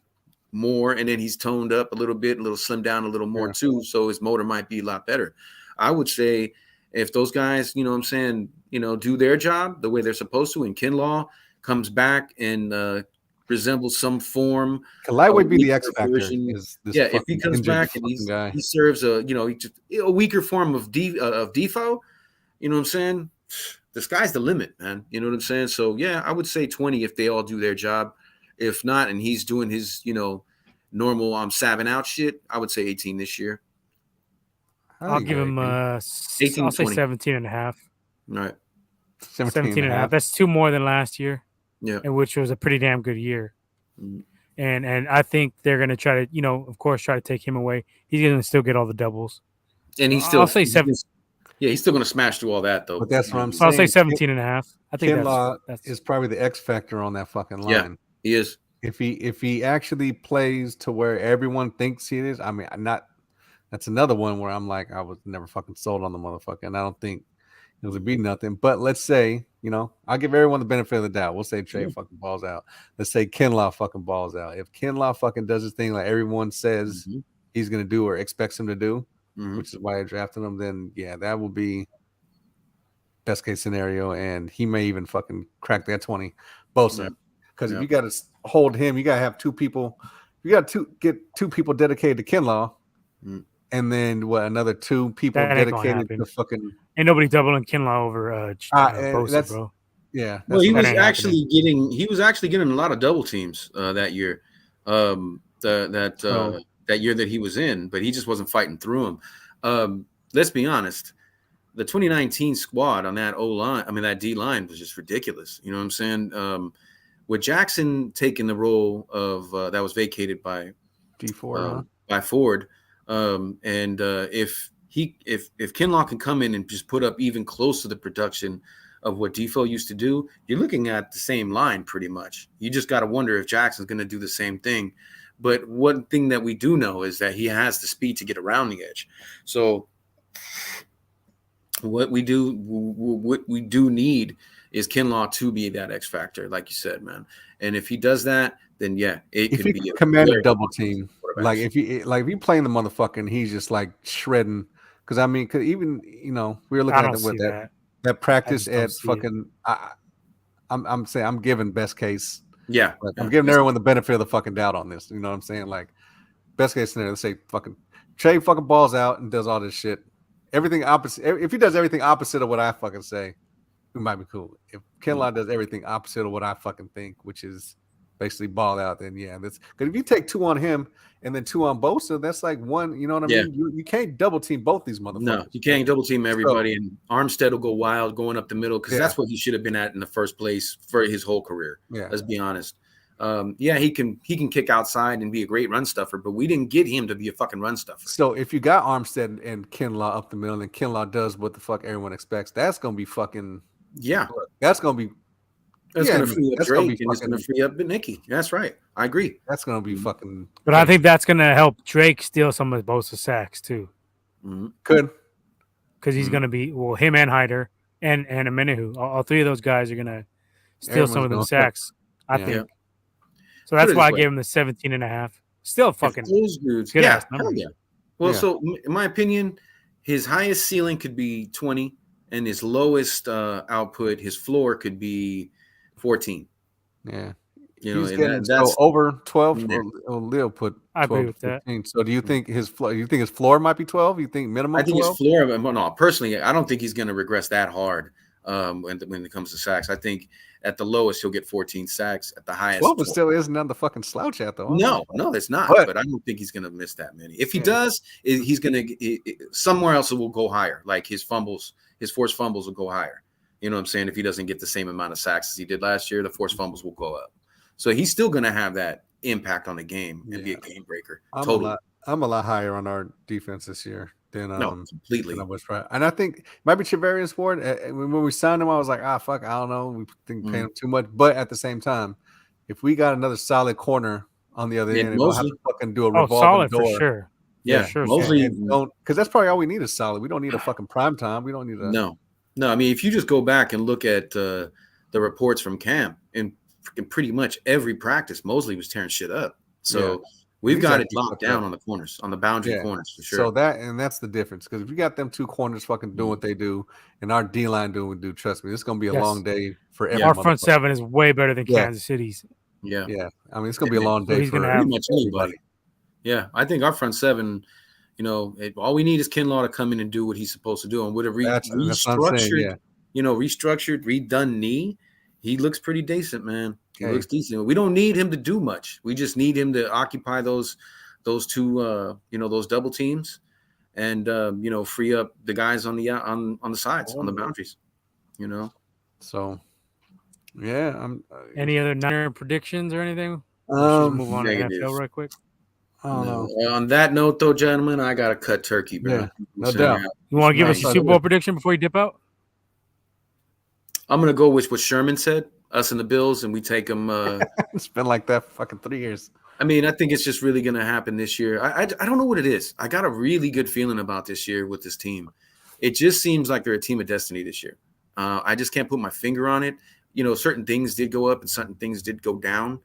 Speaker 3: more, and then he's toned up a little bit, a little slimmed down a little more too, so his motor might be a lot better. I would say if those guys, you know what I'm saying, do their job the way they're supposed to, and Kinlaw comes back and resembles some form.
Speaker 1: Lightweight be the X factor.
Speaker 3: If he comes back and he serves a weaker form of Defoe, you know what I'm saying? The sky's the limit, man. You know what I'm saying? So I would say 20 if they all do their job. If not, and he's doing his normal sabbing out shit, I would say 18 this year.
Speaker 2: I'll give him 18. I'll say 17.5.
Speaker 3: All right.
Speaker 2: 17.5. That's 2 more than last year.
Speaker 3: Yeah,
Speaker 2: which was a pretty damn good year, and I think they're gonna try to, of course, try to take him away. He's gonna still get all the doubles,
Speaker 3: and I'll
Speaker 2: say 7.
Speaker 3: Yeah, he's still gonna smash through all that though.
Speaker 1: But that's what I'm saying.
Speaker 2: I'll say 17.5. I think
Speaker 1: Kinlaw is probably the X factor on that fucking line.
Speaker 3: Yeah, he is.
Speaker 1: If he actually plays to where everyone thinks he is, I mean, that's another one where I'm like, I was never fucking sold on the motherfucker, and I don't think it would be nothing. But let's say, I'll give everyone the benefit of the doubt. We'll say Trey fucking balls out. Let's say Kinlaw fucking balls out. If Kinlaw fucking does his thing like everyone says he's going to do or expects him to do, which is why I drafted him, then that will be best case scenario. And he may even fucking crack that 20. Bosa. Because if you got to hold him, you got to have 2 people. You got to get 2 people dedicated to Kinlaw. And then another 2 people dedicated to fucking.
Speaker 2: Ain't nobody doubling Kinlaw over Bosa, bro.
Speaker 1: Yeah.
Speaker 3: Well, he was actually getting a lot of double teams that year. That year that he was in, but he just wasn't fighting through them. Let's be honest. The 2019 squad on that that D line was just ridiculous. You know what I'm saying? With Jackson taking the role of that was vacated by
Speaker 1: D4
Speaker 3: by Ford. If Kinlaw can come in and just put up even close to the production of what Defoe used to do, you're looking at the same line pretty much. You just got to wonder if Jackson's going to do the same thing. But one thing that we do know is that he has the speed to get around the edge. So what we do need is Kinlaw to be that X factor, like you said, man. And if he does that, then it could be a
Speaker 1: commander double team. Like if you playing the motherfucker and he's just like shredding, because I mean, even we were looking at it with that practice at fucking. I'm saying I'm giving best case
Speaker 3: Yeah.
Speaker 1: Like, I'm giving everyone the benefit of the fucking doubt on this. You know what I'm saying? Like, best case scenario, let's say fucking Trey fucking balls out and does all this shit. Everything opposite. If he does everything opposite of what I fucking say, it might be cool. If Kinlaw does everything opposite of what I fucking think, which is basically ball out, then yeah, that's because if you take 2 on him and then 2 on Bosa, that's like 1. You know what I mean? You can't double team both these motherfuckers.
Speaker 3: No, you can't double team everybody, and Armstead will go wild going up the middle because that's what he should have been at in the first place for his whole career.
Speaker 1: Yeah,
Speaker 3: let's be honest. He can kick outside and be a great run stuffer, but we didn't get him to be a fucking run stuffer.
Speaker 1: So if you got Armstead and Kinlaw up the middle, and Kinlaw does what the fuck everyone expects, that's gonna be fucking That's gonna be.
Speaker 3: That's going to free up Drake and it's going to free up Nicky. That's right. I agree.
Speaker 1: That's going to be fucking.
Speaker 2: But I think that's going to help Drake steal some of Bosa's sacks too.
Speaker 1: Could.
Speaker 2: Because he's going to be, him and Hyder and Amenahu. All 3 of those guys are going to steal some of them sacks, I think. So that's why I gave him the 17.5. Still fucking
Speaker 3: those dudes.
Speaker 2: Good
Speaker 3: Yeah.
Speaker 2: Number.
Speaker 3: Well, so in my opinion, his highest ceiling could be 20 and his lowest output, his floor could be 14.
Speaker 1: Yeah.
Speaker 3: You know,
Speaker 1: that's over 12. Leo put 12,
Speaker 2: I agree with 15.
Speaker 1: That. So do you think his floor might be 12? You think minimum?
Speaker 3: I think
Speaker 1: 12?
Speaker 3: his floor. No, personally, I don't think he's going to regress that hard when it comes to sacks. I think at the lowest he'll get 14 sacks. At the highest,
Speaker 1: 12 still isn't on the fucking slouch at though.
Speaker 3: No, it's not. But I don't think he's going to miss that many. If he does, he's going to somewhere else it will go higher. Like his forced fumbles will go higher. You know what I'm saying? If he doesn't get the same amount of sacks as he did last year, the forced fumbles will go up. So he's still going to have that impact on the game and be a game breaker.
Speaker 1: I'm a lot higher on our defense this year than
Speaker 3: completely.
Speaker 1: Than I was right. And I think it might be Travarius Ward. When we signed him, I was like, fuck, I don't know. We think paying him too much. But at the same time, if we got another solid corner on the other end, we'll have to fucking do a revolving
Speaker 2: solid
Speaker 1: door.
Speaker 2: For sure.
Speaker 3: Yeah,
Speaker 2: sure.
Speaker 3: Mostly
Speaker 1: because that's probably all we need is solid. We don't need a fucking prime time. We don't need a
Speaker 3: No. I mean, if you just go back and look at the reports from camp, and pretty much every practice, Mosley was tearing shit up. So we've got it locked down on the corners, on the boundary corners for sure.
Speaker 1: So that's the difference. Because if you got them 2 corners fucking doing what they do, and our D line doing what they do, trust me, it's gonna be a long day for everyone.
Speaker 2: Our front 7 is way better than Kansas City's.
Speaker 3: Yeah.
Speaker 1: I mean, it's gonna be a long day for
Speaker 3: pretty much anybody. Yeah, I think our front 7. You know, all we need is Kinlaw to come in and do what he's supposed to do. And with a restructured, redone knee, he looks pretty decent, man. He looks decent. We don't need him to do much. We just need him to occupy those 2, those double teams, and free up the guys on the sides, on the boundaries. You know.
Speaker 1: So, yeah.
Speaker 2: Any other Niner predictions or anything? Move on to NFL right quick.
Speaker 3: On that note, though, gentlemen, I got to cut turkey, bro.
Speaker 1: Yeah, no doubt.
Speaker 2: You want to give us a Super Bowl prediction before you dip out?
Speaker 3: I'm going to go with what Sherman said, us and the Bills, and we take them.
Speaker 1: It's been like that for fucking 3 years.
Speaker 3: I mean, I think it's just really going to happen this year. I don't know what it is. I got a really good feeling about this year with this team. It just seems like they're a team of destiny this year. I just can't put my finger on it. You know, certain things did go up and certain things did go down.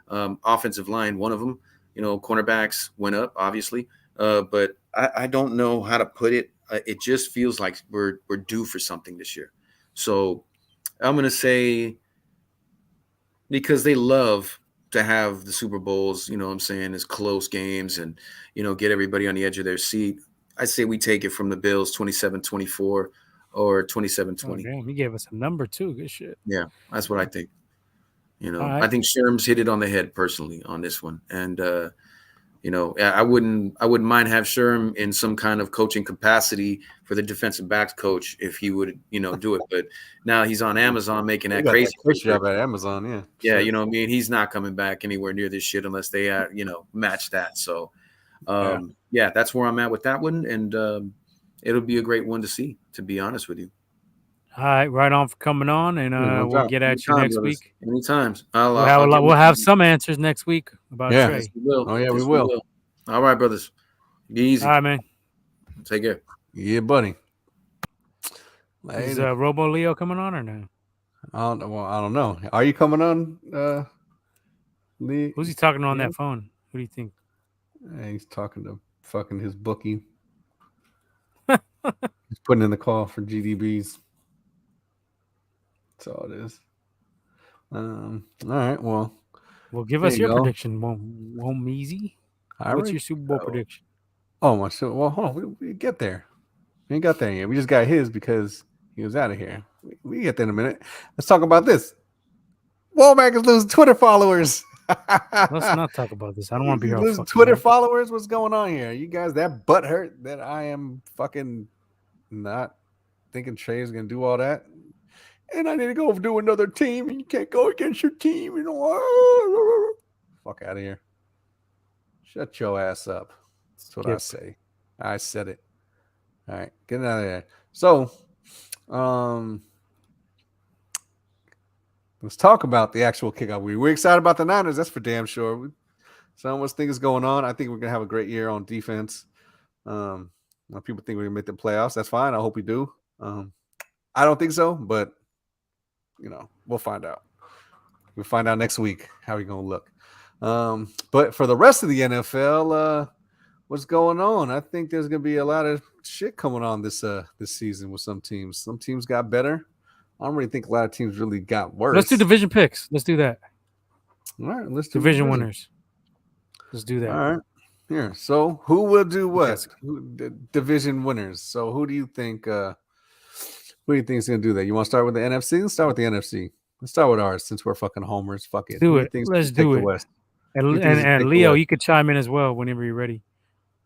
Speaker 3: Offensive line, one of them. You know, cornerbacks went up, obviously, but I don't know how to put it. It just feels like we're due for something this year. So I'm going to say, because they love to have the Super Bowls, you know what I'm saying, as close games and, get everybody on the edge of their seat. I say we take it from the Bills 27-24 or 27-20.
Speaker 2: Oh, damn, he gave us a number too. Good shit.
Speaker 3: Yeah, that's what I think.
Speaker 2: Right.
Speaker 3: I think Sherm's hit it on the head personally on this one. And, I wouldn't mind have Sherm in some kind of coaching capacity for the defensive backs coach if he would, do it. But now he's on Amazon making that crazy
Speaker 1: job at Amazon. Yeah.
Speaker 3: Yeah. You know what I mean? He's not coming back anywhere near this shit unless they, match that. So, that's where I'm at with that one. And it'll be a great one to see, to be honest with you.
Speaker 2: All right, right on for coming on, and we'll get at you next week.
Speaker 3: Anytime.
Speaker 2: We'll have some answers next week about Trey.
Speaker 3: Yes, we will.
Speaker 1: Oh, yeah, we will.
Speaker 3: All right, brothers. Be easy.
Speaker 2: All right, man.
Speaker 3: Take care.
Speaker 1: Yeah, buddy.
Speaker 2: Is Robo Leo coming on or no?
Speaker 1: I don't know. Are you coming on, Lee?
Speaker 2: Who's he talking to on that phone? Who do you think?
Speaker 1: He's talking to fucking his bookie. He's putting in the call for GDBs. That's all it is. All right. Well,
Speaker 2: Well, give
Speaker 1: There
Speaker 2: us
Speaker 1: you
Speaker 2: your
Speaker 1: go.
Speaker 2: prediction, Womeezy. What's your Super Bowl prediction?
Speaker 1: Oh my! So well, hold on. We get there. We ain't got there yet. We just got his because he was out of here. We get there in a minute. Let's talk about this. Womack is losing Twitter followers.
Speaker 2: Let's not talk about this. I don't want to be
Speaker 1: He's
Speaker 2: all
Speaker 1: losing
Speaker 2: fucking
Speaker 1: Twitter
Speaker 2: mad.
Speaker 1: followers. What's going on here? You guys that butthurt that I am fucking not thinking Trey is gonna do all that. And I need to go do another team, and you can't go against your team. You know, fuck out of here. Shut your ass up. That's what I say. I said it. All right, get out of there. So, let's talk about the actual kickoff. We're excited about the Niners. That's for damn sure. So much things going on. I think we're gonna have a great year on defense. People think we're gonna make the playoffs. That's fine. I hope we do. I don't think so, but we'll find out. We'll find out next week how we're gonna look. But for the rest of the NFL, what's going on? I think there's gonna be a lot of shit coming on this season with some teams. Some teams got better. I don't really think a lot of teams really got worse.
Speaker 2: Let's do division picks. Let's do that.
Speaker 1: All right, let's do
Speaker 2: division winners. Let's do that.
Speaker 1: All right. Here. So who will do what? Yes. The division winners. So who do you think is gonna do that? You want to start with the NFC? Let's start with the NFC. Let's start with ours since we're fucking homers. Fuck it.
Speaker 2: Do it. Let's do it.
Speaker 1: West?
Speaker 2: And Leo, you could chime in as well whenever you're ready.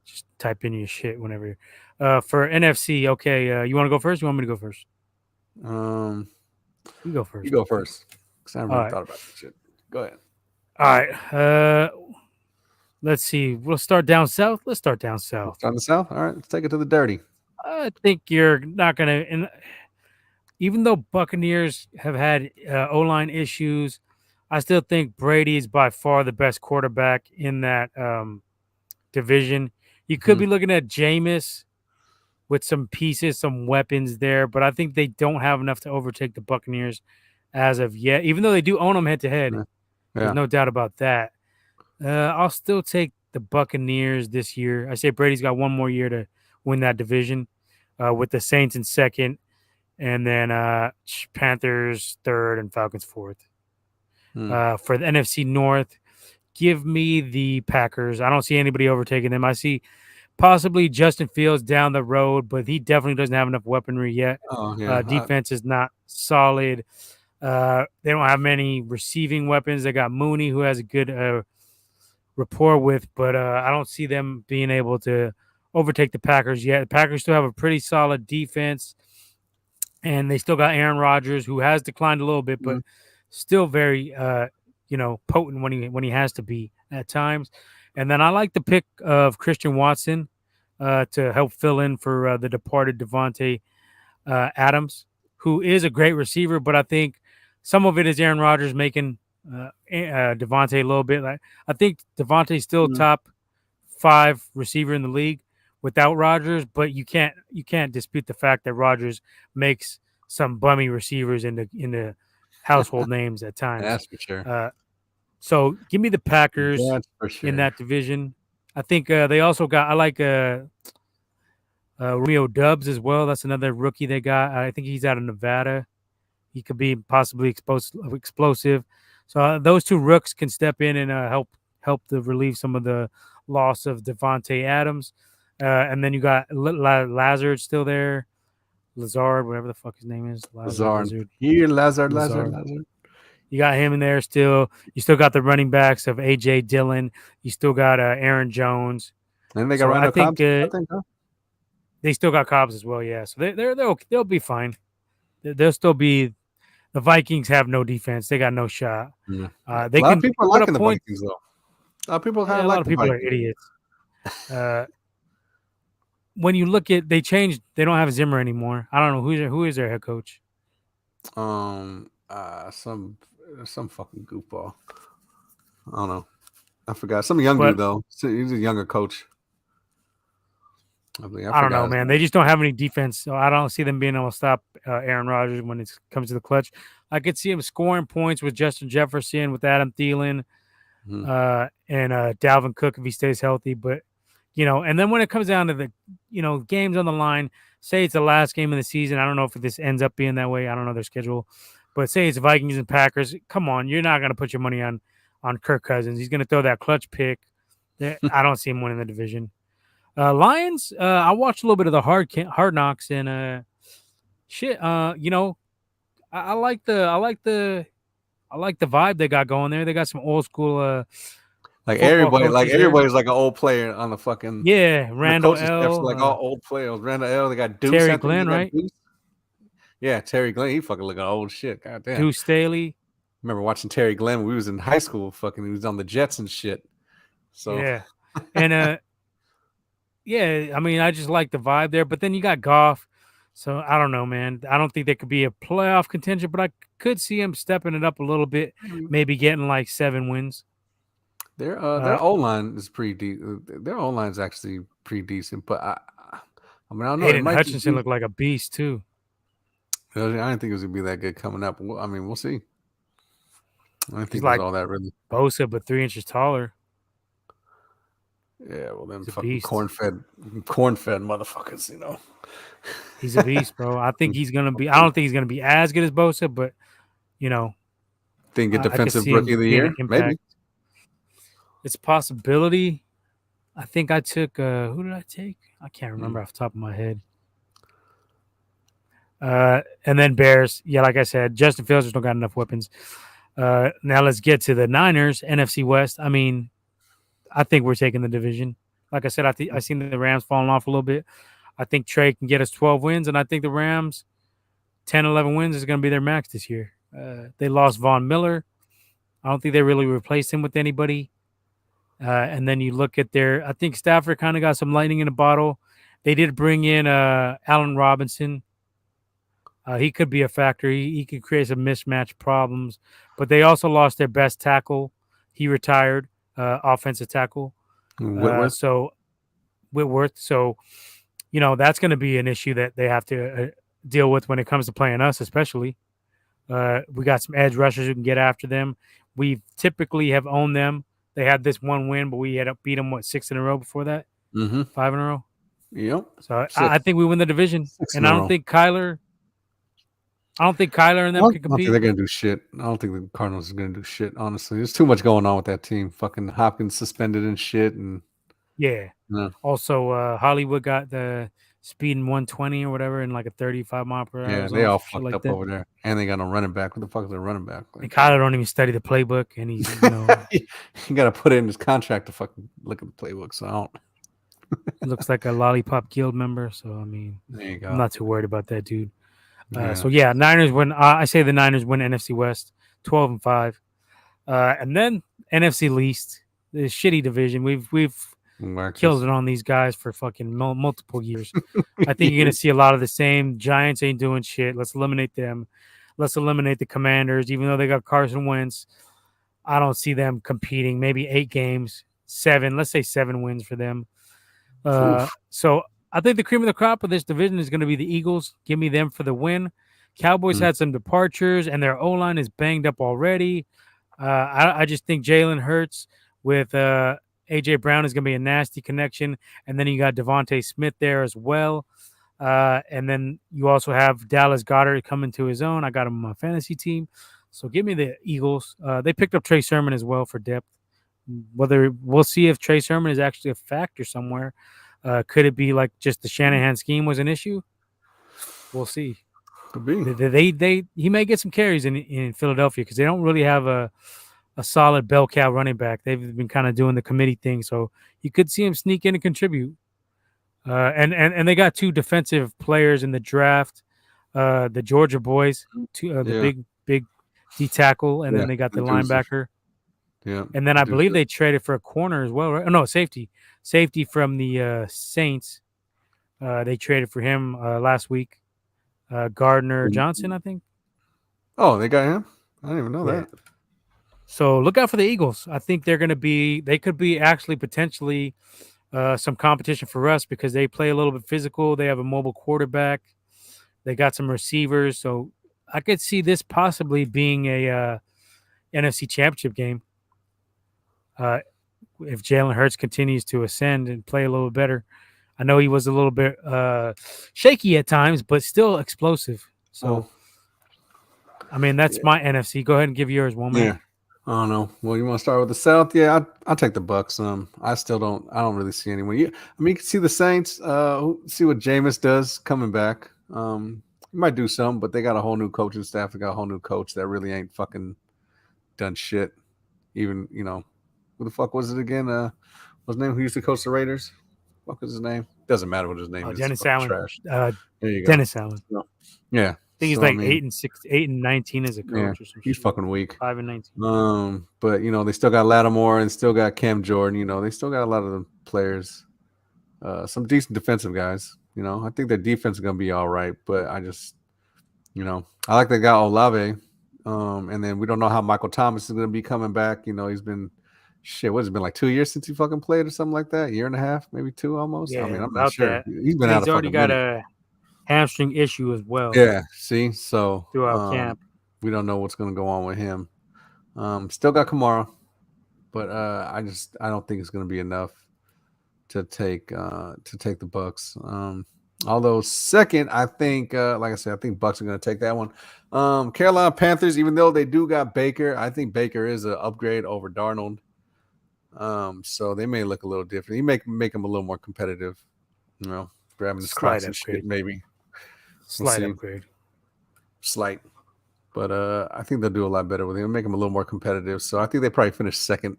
Speaker 2: Just type in your shit whenever you're for NFC. Okay, you want to go first? You want me to go first? You go first.
Speaker 1: You go first. Because I haven't really thought about that shit. Go ahead.
Speaker 2: All right. Let's see. We'll start down south. Let's start down south.
Speaker 1: Start in the south? All right. Let's take it to the dirty.
Speaker 2: I think you're not going to – even though Buccaneers have had O-line issues, I still think Brady is by far the best quarterback in that division. You could be looking at Jameis with some pieces, some weapons there, but I think they don't have enough to overtake the Buccaneers as of yet, even though they do own them head-to-head. Yeah. There's no doubt about that. I'll still take the Buccaneers this year. I say Brady's got one more year to win that division with the Saints in second, and then Panthers third and Falcons fourth. For the NFC North, give me the Packers. I don't see anybody overtaking them. I see possibly Justin Fields down the road, but he definitely doesn't have enough weaponry yet. Defense is not solid. They don't have many receiving weapons. They got Mooney, who has a good rapport with, but I don't see them being able to overtake the Packers yet. The Packers still have a pretty solid defense, and they still got Aaron Rodgers, who has declined a little bit, but still very potent when he has to be at times. And then I like the pick of Christian Watson to help fill in for the departed Devontae Adams, who is a great receiver, but I think some of it is Aaron Rodgers making Devontae a little bit. I think Devontae's still top 5 receiver in the league without Rodgers, but you can't dispute the fact that Rodgers makes some bummy receivers into household names at times.
Speaker 1: That's for sure.
Speaker 2: So give me the Packers in that division. I think they also got. I like Romeo Doubs as well. That's another rookie they got. I think he's out of Nevada. He could be possibly explosive. So those two rooks can step in and help to relieve some of the loss of Devontae Adams. And then you got Lazard still there. Lazard, whatever the fuck his name is.
Speaker 1: Lazard. Here, Lazard.
Speaker 2: You got him in there still. You still got the running backs of A.J. Dillon. You still got Aaron Jones.
Speaker 1: And they got Randall Cobbs, I think, huh?
Speaker 2: They still got Cobbs as well, yeah. So they'll be fine. They'll still be. The Vikings have no defense. They got no shot.
Speaker 1: Yeah. A lot of people are liking the Vikings, though. A lot of people
Speaker 2: a lot of people are idiots. When you look at, they changed. They don't have Zimmer anymore. I don't know who is their head coach.
Speaker 1: Some fucking goofball. I don't know. I forgot. Some young dude though. He's a younger coach.
Speaker 2: I don't know, man. They just don't have any defense, so I don't see them being able to stop Aaron Rodgers when it comes to the clutch. I could see him scoring points with Justin Jefferson, with Adam Thielen, and Dalvin Cook if he stays healthy. But and then when it comes down to the games on the line, say it's the last game of the season. I don't know if this ends up being that way. I don't know their schedule, but say it's Vikings and Packers. Come on, you're not going to put your money on on Kirk Cousins. He's going to throw that clutch pick. I don't see him winning the division. Lions. I watched a little bit of the Hard Knocks and shit. You know, I like the vibe they got going there. They got some old school.
Speaker 1: Like
Speaker 2: football
Speaker 1: everybody's like an old player on the fucking
Speaker 2: Randall
Speaker 1: staff's
Speaker 2: L.
Speaker 1: like all old players. Randall L. They got Deuce.
Speaker 2: Terry Glenn, right?
Speaker 1: Deuce. Yeah, Terry Glenn. He fucking looking old shit. God damn.
Speaker 2: Deuce Staley.
Speaker 1: Remember watching Terry Glenn when we was in high school. Fucking, he was on the Jets and shit. So
Speaker 2: yeah, and yeah. I mean, I just like the vibe there. But then you got Goff. So I don't know, man. I don't think they could be a playoff contention, but I could see him stepping it up a little bit, maybe getting like 7 wins.
Speaker 1: Their O-line is pretty decent. Their O-line is actually pretty decent, but I mean, I don't know.
Speaker 2: Aiden Hutchinson looked like a beast too.
Speaker 1: I didn't think it was gonna be that good coming up. I mean, we'll see. I don't think
Speaker 2: like
Speaker 1: all that really.
Speaker 2: Bosa, but 3 inches taller.
Speaker 1: Yeah, well, them
Speaker 2: He's
Speaker 1: fucking corn-fed motherfuckers, you know.
Speaker 2: He's a beast, bro. I think he's gonna be. I don't think he's gonna be as good as Bosa, but you know,
Speaker 1: think a defensive rookie of the year, maybe.
Speaker 2: It's a possibility. I think I took. Who did I take? I can't remember off the top of my head. And then Bears. Yeah, like I said, Justin Fields just don't got enough weapons. Now let's get to the Niners, NFC West. I mean, I think we're taking the division. Like I said, I seen the Rams falling off a little bit. I think Trey can get us 12 wins, and I think the Rams 10, 11 wins is going to be their max this year. They lost Von Miller. I don't think they really replaced him with anybody. And then you look at I think Stafford kind of got some lightning in a bottle. They did bring in Allen Robinson. He could be a factor. He could create some mismatch problems. But they also lost their best tackle. He retired, offensive tackle.
Speaker 1: Whitworth.
Speaker 2: So, you know, that's going to be an issue that they have to deal with when it comes to playing us, especially. We got some edge rushers who can get after them. We typically have owned them. They had this one win, but we had to beat them, 6 in a row before that? 5 in a row?
Speaker 1: Yep.
Speaker 2: So I think we win the division. And I don't think Kyler and them can compete.
Speaker 1: I don't think they're going to do shit. I don't think the Cardinals are going to do shit, honestly. There's too much going on with that team. Fucking Hopkins suspended and shit. And
Speaker 2: yeah. Also, Hollywood got the speed in 120 or whatever in like a 35 mile per hour.
Speaker 1: Yeah, they all fucked up over there. And they got no running back. What the fuck is their running back?
Speaker 2: And Kyler don't even study the playbook. And he's, you know.
Speaker 1: he got to put it in his contract to fucking look at the playbook. So I don't.
Speaker 2: Looks like a Lollipop Guild member. So, I mean,
Speaker 1: there you go.
Speaker 2: I'm not too worried about that, dude. So yeah, Niners win. I say the Niners win NFC West, 12-5, and then NFC East, the shitty division. We've killed it on these guys for fucking multiple years. I think you're gonna see a lot of the same. Giants ain't doing shit. Let's eliminate them. Let's eliminate the Commanders, even though they got Carson Wentz. I don't see them competing. Maybe 8 games, 7. Let's say 7 wins for them. So. I think the cream of the crop of this division is going to be the Eagles. Give me them for the win. Cowboys had some departures, and their O-line is banged up already. I just think Jalen Hurts with A.J. Brown is going to be a nasty connection. And then you got Devontae Smith there as well. And then you also have Dallas Goedert coming to his own. I got him on my fantasy team. So give me the Eagles. They picked up Trey Sermon as well for depth. We'll see if Trey Sermon is actually a factor somewhere. Could it be like just the Shanahan scheme was an issue? We'll see.
Speaker 1: Could be.
Speaker 2: He may get some carries in Philadelphia because they don't really have a solid bell cow running back. They've been kind of doing the committee thing, so you could see him sneak in and contribute. And they got 2 defensive players in the draft, the Georgia boys, the big D tackle, and then they got the linebacker.
Speaker 1: Yeah,
Speaker 2: and then I believe they traded for a corner as well, right? Oh, no, safety from the Saints. They traded for him last week. Gardner Johnson, I think.
Speaker 1: Oh, they got him? I didn't even know that.
Speaker 2: So look out for the Eagles. I think they could be actually potentially some competition for us because they play a little bit physical. They have a mobile quarterback. They got some receivers. So I could see this possibly being a NFC Championship game. If Jalen Hurts continues to ascend and play a little better. I know he was a little bit shaky at times, but still explosive. So, I mean, that's my NFC. Go ahead and give yours one minute.
Speaker 1: I don't know. Well, you want to start with the South? Yeah, I'll take the Bucks. I still don't. I don't really see anyone. You can see the Saints. See what Jameis does coming back. He might do something, but they got a whole new coaching staff. They got a whole new coach that really ain't fucking done shit. Even who the fuck was it again? What's his name? Who used to coach the Raiders? What was his name? Doesn't matter what his name is.
Speaker 2: Dennis Allen.
Speaker 1: Trash.
Speaker 2: There
Speaker 1: you go.
Speaker 2: Dennis Allen.
Speaker 1: Yeah.
Speaker 2: I think he's 8-19 as a coach.
Speaker 1: Yeah,
Speaker 2: or some
Speaker 1: he's
Speaker 2: shit.
Speaker 1: fucking weak.
Speaker 2: 5-19.
Speaker 1: But they still got Lattimore and still got Cam Jordan. They still got a lot of the players. Some decent defensive guys. I think their defense is gonna be all right. But I just, I like they got Olave. And then we don't know how Michael Thomas is gonna be coming back. He's been what has it been like 2 years since he fucking played or something like that? 1.5 years, maybe 2 almost.
Speaker 2: Yeah,
Speaker 1: I mean, I'm not sure.
Speaker 2: That.
Speaker 1: He's been out.
Speaker 2: He's already got a hamstring issue as well.
Speaker 1: Yeah, see, so
Speaker 2: throughout camp,
Speaker 1: we don't know what's going to go on with him. Still got Kamara, but I don't think it's going to be enough to take the Bucks. Although second, I think, like I said, I think Bucks are going to take that one. Carolina Panthers, even though they do got Baker, I think Baker is an upgrade over Darnold. So they may look a little different. He make them a little more competitive. Grabbing his Crocs and shit, maybe.
Speaker 2: Slight upgrade.
Speaker 1: Slight. But I think they'll do a lot better with him. Make them a little more competitive. So I think they probably finish second.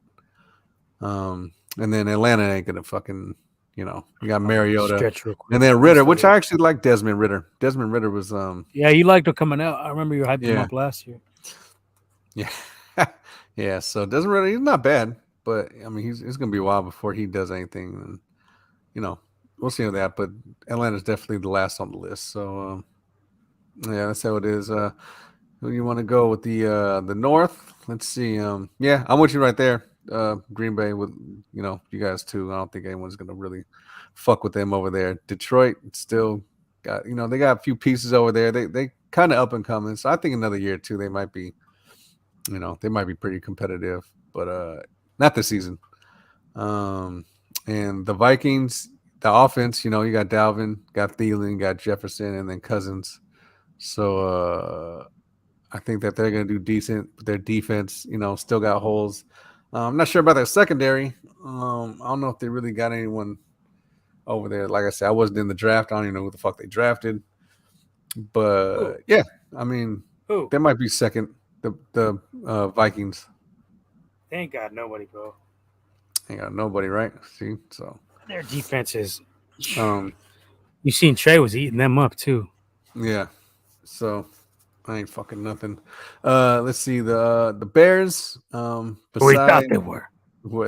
Speaker 1: And then Atlanta ain't gonna fucking, you got Mariota and then Ritter, which I actually like Desmond Ritter. Desmond Ritter was
Speaker 2: yeah, you liked him coming out. I remember you hyped him up last year.
Speaker 1: Yeah. Yeah, so Desmond Ritter, he's not bad, but I mean it's gonna be a while before he does anything. And we'll see on that, but Atlanta's definitely the last on the list. So, yeah, that's how it is. Who you want to go with the North? Let's see. Yeah, I'm with you right there. Green Bay with you guys too. I don't think anyone's gonna really fuck with them over there. Detroit still got they got a few pieces over there. They kind of up and coming. So I think another year or two they might be they might be pretty competitive, but not this season. And the Vikings. The offense, you got Dalvin, got Thielen, got Jefferson, and then Cousins. So I think that they're going to do decent. But their defense, still got holes. I'm not sure about their secondary. I don't know if they really got anyone over there. Like I said, I wasn't in the draft. I don't even know who the fuck they drafted. But yeah, I mean, they might be second. The Vikings.
Speaker 2: They ain't got nobody, bro.
Speaker 1: Ain't got nobody, right? See, so.
Speaker 2: Their defense is. You seen Trey was eating them up too.
Speaker 1: Yeah, so I ain't fucking nothing. Let's see the Bears.
Speaker 2: We thought they were.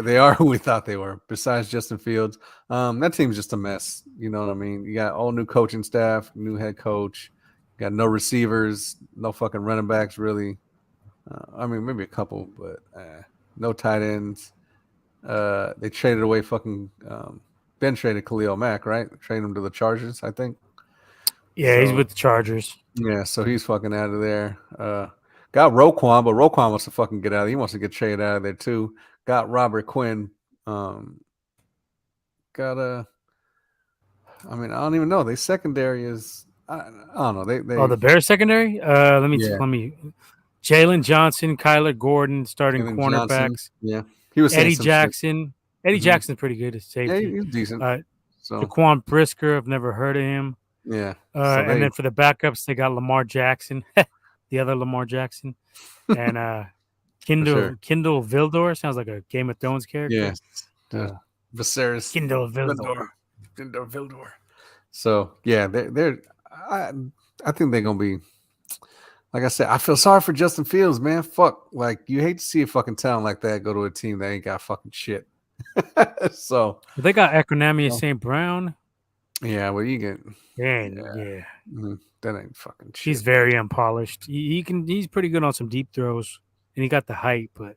Speaker 1: They are who we thought they were. Besides Justin Fields, that team's just a mess. You know what I mean? You got all new coaching staff, new head coach. You got no receivers, no fucking running backs really. I mean maybe a couple, but no tight ends. They traded away fucking. Ben traded Khalil Mack, right? Traded him to the Chargers, I think.
Speaker 2: Yeah, so, he's with the Chargers.
Speaker 1: Yeah, so he's fucking out of there. Got Roquan, but Roquan wants to fucking get out. He wants to get traded out of there too. Got Robert Quinn. I mean, I don't even know. Their secondary is. I don't know. They.
Speaker 2: The Bears secondary. Let me. Jalen Johnson, Kyler Gordon, starting Jalen cornerbacks.
Speaker 1: Johnson, yeah, he was
Speaker 2: Eddie Jackson. Shit. Eddie Jackson's pretty good at safety.
Speaker 1: Yeah, he's decent.
Speaker 2: Daquan Brisker, I've never heard of him.
Speaker 1: Yeah.
Speaker 2: And then for the backups, they got Lamar Jackson, the other Lamar Jackson, and Kindle Vildor. Sounds like a Game of Thrones character.
Speaker 1: Yeah. Viserys.
Speaker 2: Kindle Vildor.
Speaker 1: So yeah, they're. I think they're gonna be. Like I said, I feel sorry for Justin Fields, man. Fuck, like you hate to see a fucking talent like that go to a team that ain't got fucking shit. So
Speaker 2: they got Equinemius St. Brown.
Speaker 1: Yeah, well, you get.
Speaker 2: Yeah.
Speaker 1: Mm-hmm. That ain't fucking shit.
Speaker 2: He's very unpolished. He's pretty good on some deep throws, and he got the height, but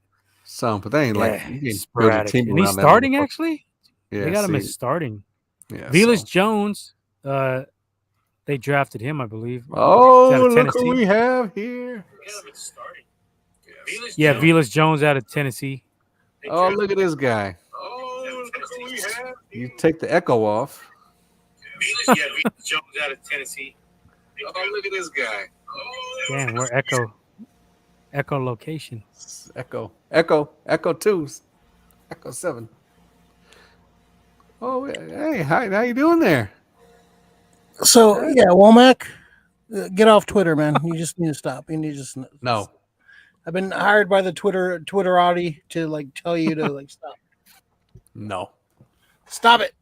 Speaker 1: they ain't like
Speaker 2: sporadic. And he's starting actually.
Speaker 1: Yeah,
Speaker 2: they got him as starting.
Speaker 1: Yeah,
Speaker 2: Velus Jones. They drafted him, I believe.
Speaker 1: Oh, look who we have here.
Speaker 2: Yeah, Velus Jones out of Tennessee.
Speaker 1: Oh, look at this guy. Oh, look who we have. You take the echo off.
Speaker 2: Velus Jones out of Tennessee.
Speaker 1: Oh, look at this guy.
Speaker 2: Damn, we're echo. Echolocation.
Speaker 1: Echo 2, Echo 7. Oh, hey, how you doing there?
Speaker 4: So yeah, Womack, get off Twitter, man. You just need to stop. You need to just
Speaker 1: No.
Speaker 4: I've been hired by the Twitterati to like tell you to like stop.
Speaker 1: No.
Speaker 4: Stop it.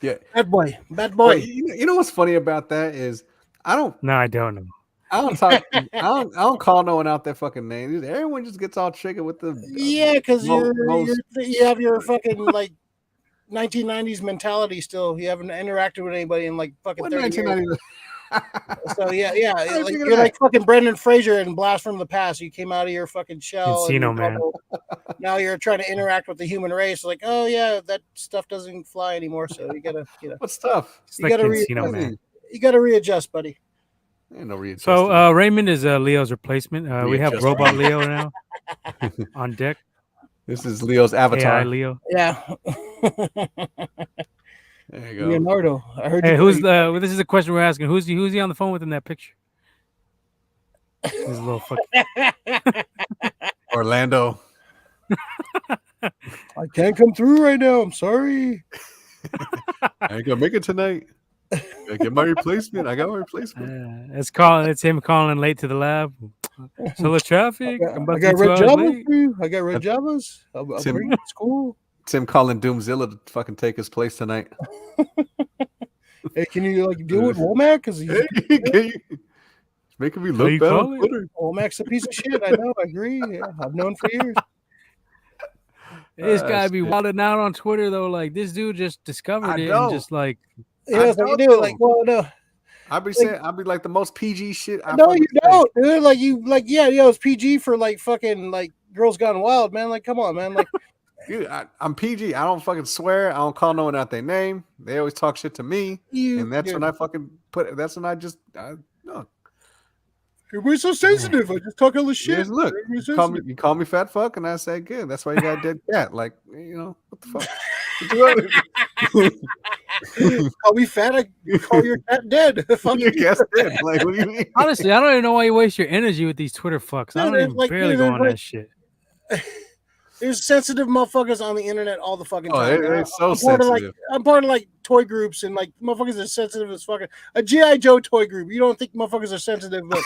Speaker 1: Yeah.
Speaker 4: Bad boy.
Speaker 1: But you know what's funny about that is I don't
Speaker 2: know. I don't talk.
Speaker 1: I don't call no one out their fucking name. Everyone just gets all chicken with the
Speaker 4: because you have your fucking like 1990s mentality still. You haven't interacted with anybody in like fucking 30 years. So yeah. Like, you're like fucking Brendan Fraser in Blast from the Past. You came out of your fucking shell.
Speaker 2: Encino Man.
Speaker 4: Now you're trying to interact with the human race. Like, oh yeah, that stuff doesn't fly anymore. So you gotta,
Speaker 1: what stuff?
Speaker 4: You gotta readjust, buddy.
Speaker 1: Ain't no readjust.
Speaker 2: So Raymond is Leo's replacement. We have Robot Leo now on deck.
Speaker 1: This is Leo's avatar.
Speaker 2: AI Leo.
Speaker 4: Yeah.
Speaker 1: There you go.
Speaker 4: Leonardo. I heard.
Speaker 2: Hey, this is a question we're asking. Who's he on the phone with in that picture? This little fucking
Speaker 1: Orlando.
Speaker 4: I can't come through right now. I'm sorry.
Speaker 1: I ain't gonna make it tonight. I get my replacement. I got my replacement.
Speaker 2: It's him calling late to the lab. So the traffic.
Speaker 4: I got red Javas for you. I got red Javas. I'll bring you to school.
Speaker 1: Tim calling Doomzilla to fucking take his place tonight.
Speaker 4: Hey, can you like deal with Womack? Because he's
Speaker 1: making me look bad on Twitter.
Speaker 4: Womack's a piece of shit. I know. I agree. Yeah, I've known for years.
Speaker 2: This guy be wilding out on Twitter though. Like this dude just discovered it and just like.
Speaker 4: Yeah, like you do. Like, well, no.
Speaker 1: I'd be like the most PG shit.
Speaker 4: No, you don't, dude. It's PG for like fucking like Girls Gone Wild, man. Like, come on, man. Like.
Speaker 1: Dude, I'm PG. I don't fucking swear. I don't call no one out their name. They always talk shit to me, and that's when I fucking put. That's when I just no.
Speaker 4: Everybody's so sensitive. I just talk all the shit.
Speaker 1: Yes, look, you call me fat fuck, and I say good. That's why you got a dead cat. Like what the fuck?
Speaker 4: Call me fat. I call your cat dead. Fuck
Speaker 1: your cat's dead. Like what do you mean?
Speaker 2: Honestly, I don't even know why you waste your energy with these Twitter fucks. I don't even barely go on that shit.
Speaker 4: There's sensitive motherfuckers on the internet all the fucking time.
Speaker 1: They're so sensitive.
Speaker 4: I'm part of like toy groups and like motherfuckers are sensitive as fucking a G.I. Joe toy group. You don't think motherfuckers are sensitive, but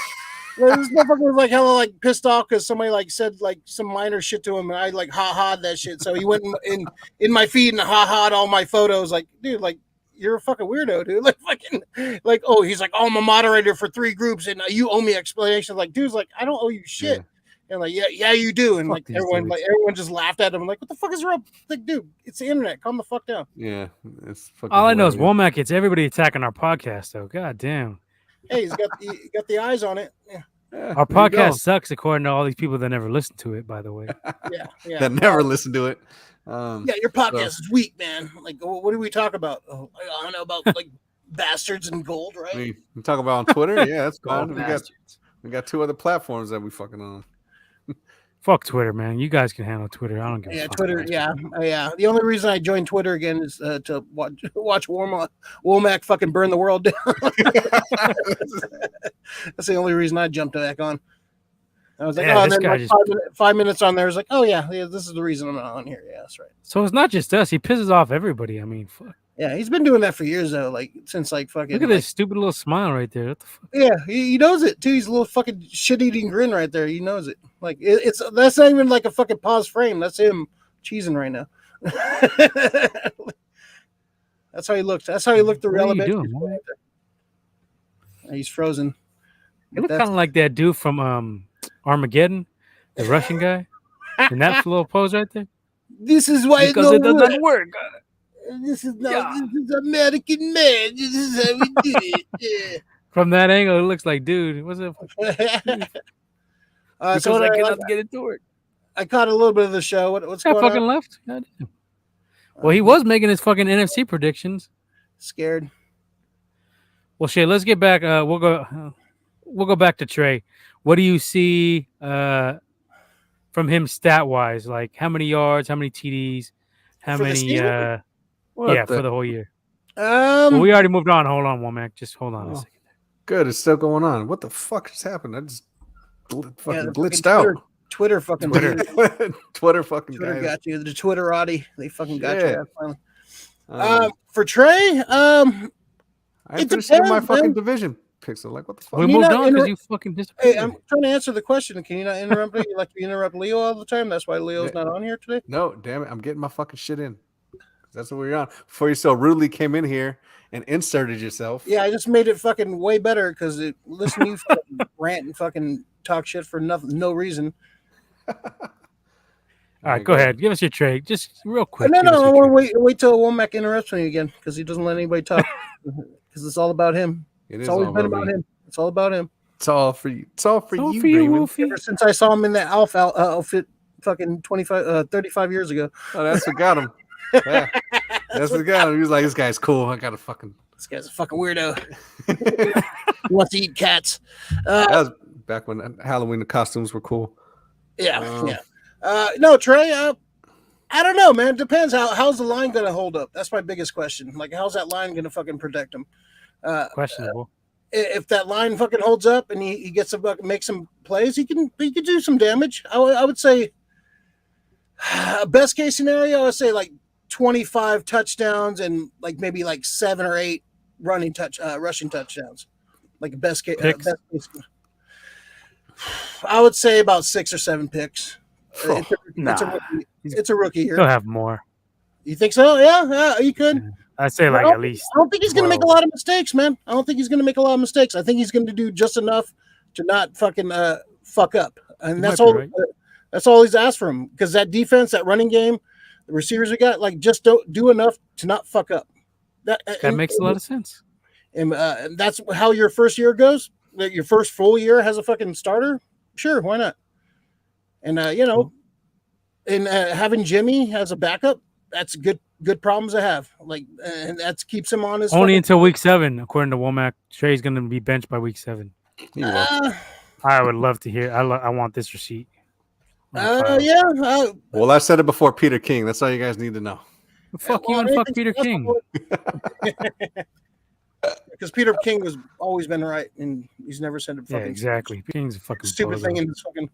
Speaker 4: this motherfucker was like hella like pissed off because somebody like said like some minor shit to him and I like ha-ha'd that shit. So he went in my feed and ha-ha'd all my photos. Like, dude, like you're a fucking weirdo, dude. Like fucking like, oh, he's like, oh, I'm a moderator for 3 groups and you owe me explanation. Like, dude's like, I don't owe you shit. Yeah. And like, yeah, you do. And like everyone just laughed at him. Like, what the fuck is wrong? Like, dude, it's the internet. Calm the fuck down.
Speaker 1: Yeah, it's fucking.
Speaker 2: All I know is Womack. It's everybody attacking our podcast, though. God damn.
Speaker 4: Hey, he's got the eyes on it. Yeah.
Speaker 2: Our podcast sucks, according to all these people that never listen to it. By the way.
Speaker 4: Yeah.
Speaker 1: That never listen to it.
Speaker 4: Your podcast is weak, man. Like, what do we talk about? Oh, I don't know about like bastards and gold, right?
Speaker 1: We talk about on Twitter. Yeah, that's fine. We got 2 other platforms that we fucking on.
Speaker 2: Fuck Twitter, man. You guys can handle Twitter. I don't give a fuck.
Speaker 4: Twitter. Yeah. The only reason I joined Twitter again is to watch Womack fucking burn the world down. That's the only reason I jumped back on. I was like, and then like 5 minutes on there, I was like, oh yeah, this is the reason I'm not on here. Yeah, that's right.
Speaker 2: So it's not just us. He pisses off everybody. I mean, fuck.
Speaker 4: Yeah, he's been doing that for years though. Like since like fucking.
Speaker 2: Look at this stupid little smile right there. What the fuck?
Speaker 4: Yeah, he knows it too. He's a little fucking shit-eating grin right there. He knows it. Like that's not even like a fucking pause frame. That's him cheesing right now. That's how he looks. That's how he looked. The relevant. He's frozen.
Speaker 2: You look kind of like that dude from Armageddon, the Russian guy, in that little pose right there.
Speaker 4: This is why
Speaker 2: it doesn't work.
Speaker 4: This is American man. This is how we do it. Yeah.
Speaker 2: From that angle, it looks like, dude, what's up? Because I cannot get into it.
Speaker 4: I caught a little bit of the show. What's going on?
Speaker 2: Fucking left. Well, he was making his fucking NFC predictions.
Speaker 4: Scared.
Speaker 2: Well, shit. Let's get back. We'll go back to Trey. What do you see from him stat wise? Like how many yards, how many TDs, how many? For the whole year. Well, we already moved on. Hold on, Womack. Just hold on a second.
Speaker 1: Good, it's still going on. What the fuck just happened? fucking blitzed out.
Speaker 4: Twitter fucking
Speaker 2: Twitter.
Speaker 1: Twitter fucking
Speaker 4: Twitter
Speaker 1: guys.
Speaker 4: got you. The Twitterati, they fucking got
Speaker 1: Shit.
Speaker 4: you. Finally. For Trey,
Speaker 1: I
Speaker 4: it
Speaker 1: finished my
Speaker 4: depends,
Speaker 1: fucking
Speaker 4: man.
Speaker 1: division picks. Like, what the fuck?
Speaker 2: We
Speaker 4: you
Speaker 2: moved
Speaker 4: not
Speaker 2: on because
Speaker 4: inter-
Speaker 2: you fucking disappeared.
Speaker 4: Hey, I'm trying to answer the question. Can you not interrupt me? You like to interrupt Leo all the time. That's why Leo's not on here today.
Speaker 1: No, damn it. I'm getting my fucking shit in. That's what we're on. Before you so rudely came in here and inserted yourself.
Speaker 4: Yeah, I just made it fucking way better because listen to you fucking rant and fucking talk shit for no reason.
Speaker 2: All right, go ahead. Give us your trade, just real quick.
Speaker 4: No,
Speaker 2: give us
Speaker 4: I
Speaker 2: your
Speaker 4: want
Speaker 2: trade.
Speaker 4: to wait till Womack interrupts me again because he doesn't let anybody talk. Because it's all about him. It's always been about him. It's all about him.
Speaker 1: It's all for you. It's all for
Speaker 2: All
Speaker 1: you,
Speaker 2: for you,
Speaker 1: Raymond.
Speaker 2: Wolfie.
Speaker 4: Ever since I saw him in that Alpha outfit fucking 35 years ago.
Speaker 1: Oh, that's what got him. Yeah. That's what got him. He was like, this guy's cool. I got to fucking.
Speaker 4: This guy's a fucking weirdo. He wants to eat cats.
Speaker 1: That was back when Halloween costumes were cool.
Speaker 4: Yeah. No, Trey, I don't know, man. Depends. How's the line going to hold up? That's my biggest question. Like, how's that line going to fucking protect him?
Speaker 2: Questionable.
Speaker 4: If that line fucking holds up and he gets makes some plays, he can do some damage. I would say best case scenario, I would say like 25 touchdowns and like maybe like 7 or 8 rushing touchdowns. Like best case. I would say about 6 or 7 picks. It's a rookie here.
Speaker 2: He'll have more.
Speaker 4: You think so? Yeah, he could.
Speaker 2: I'd say like at least.
Speaker 4: I don't think he's going to make a lot of mistakes, man. I don't think he's going to make a lot of mistakes. I think he's going to do just enough to not fucking fuck up, and that's all. Right. That's all he's asked for him because that defense, that running game, the receivers we got, like just don't do enough to not fuck up.
Speaker 2: That makes a lot of sense.
Speaker 4: And that's how your first year goes. That your first full year has a fucking starter. Sure, why not? And and having Jimmy as a backup, that's good problems to have. Like, and that keeps him on his
Speaker 2: only until week 7, according to Womack. Trey's going to be benched by week 7. I would love to hear. I want this receipt.
Speaker 4: Yeah.
Speaker 1: Well, I said it before Peter King. That's all you guys need to know.
Speaker 2: Fuck you and fuck Peter King.
Speaker 4: Because Peter King has always been right, and he's never said a fucking
Speaker 2: exactly. King's a fucking
Speaker 4: stupid
Speaker 2: bozo.
Speaker 4: thing in his fucking.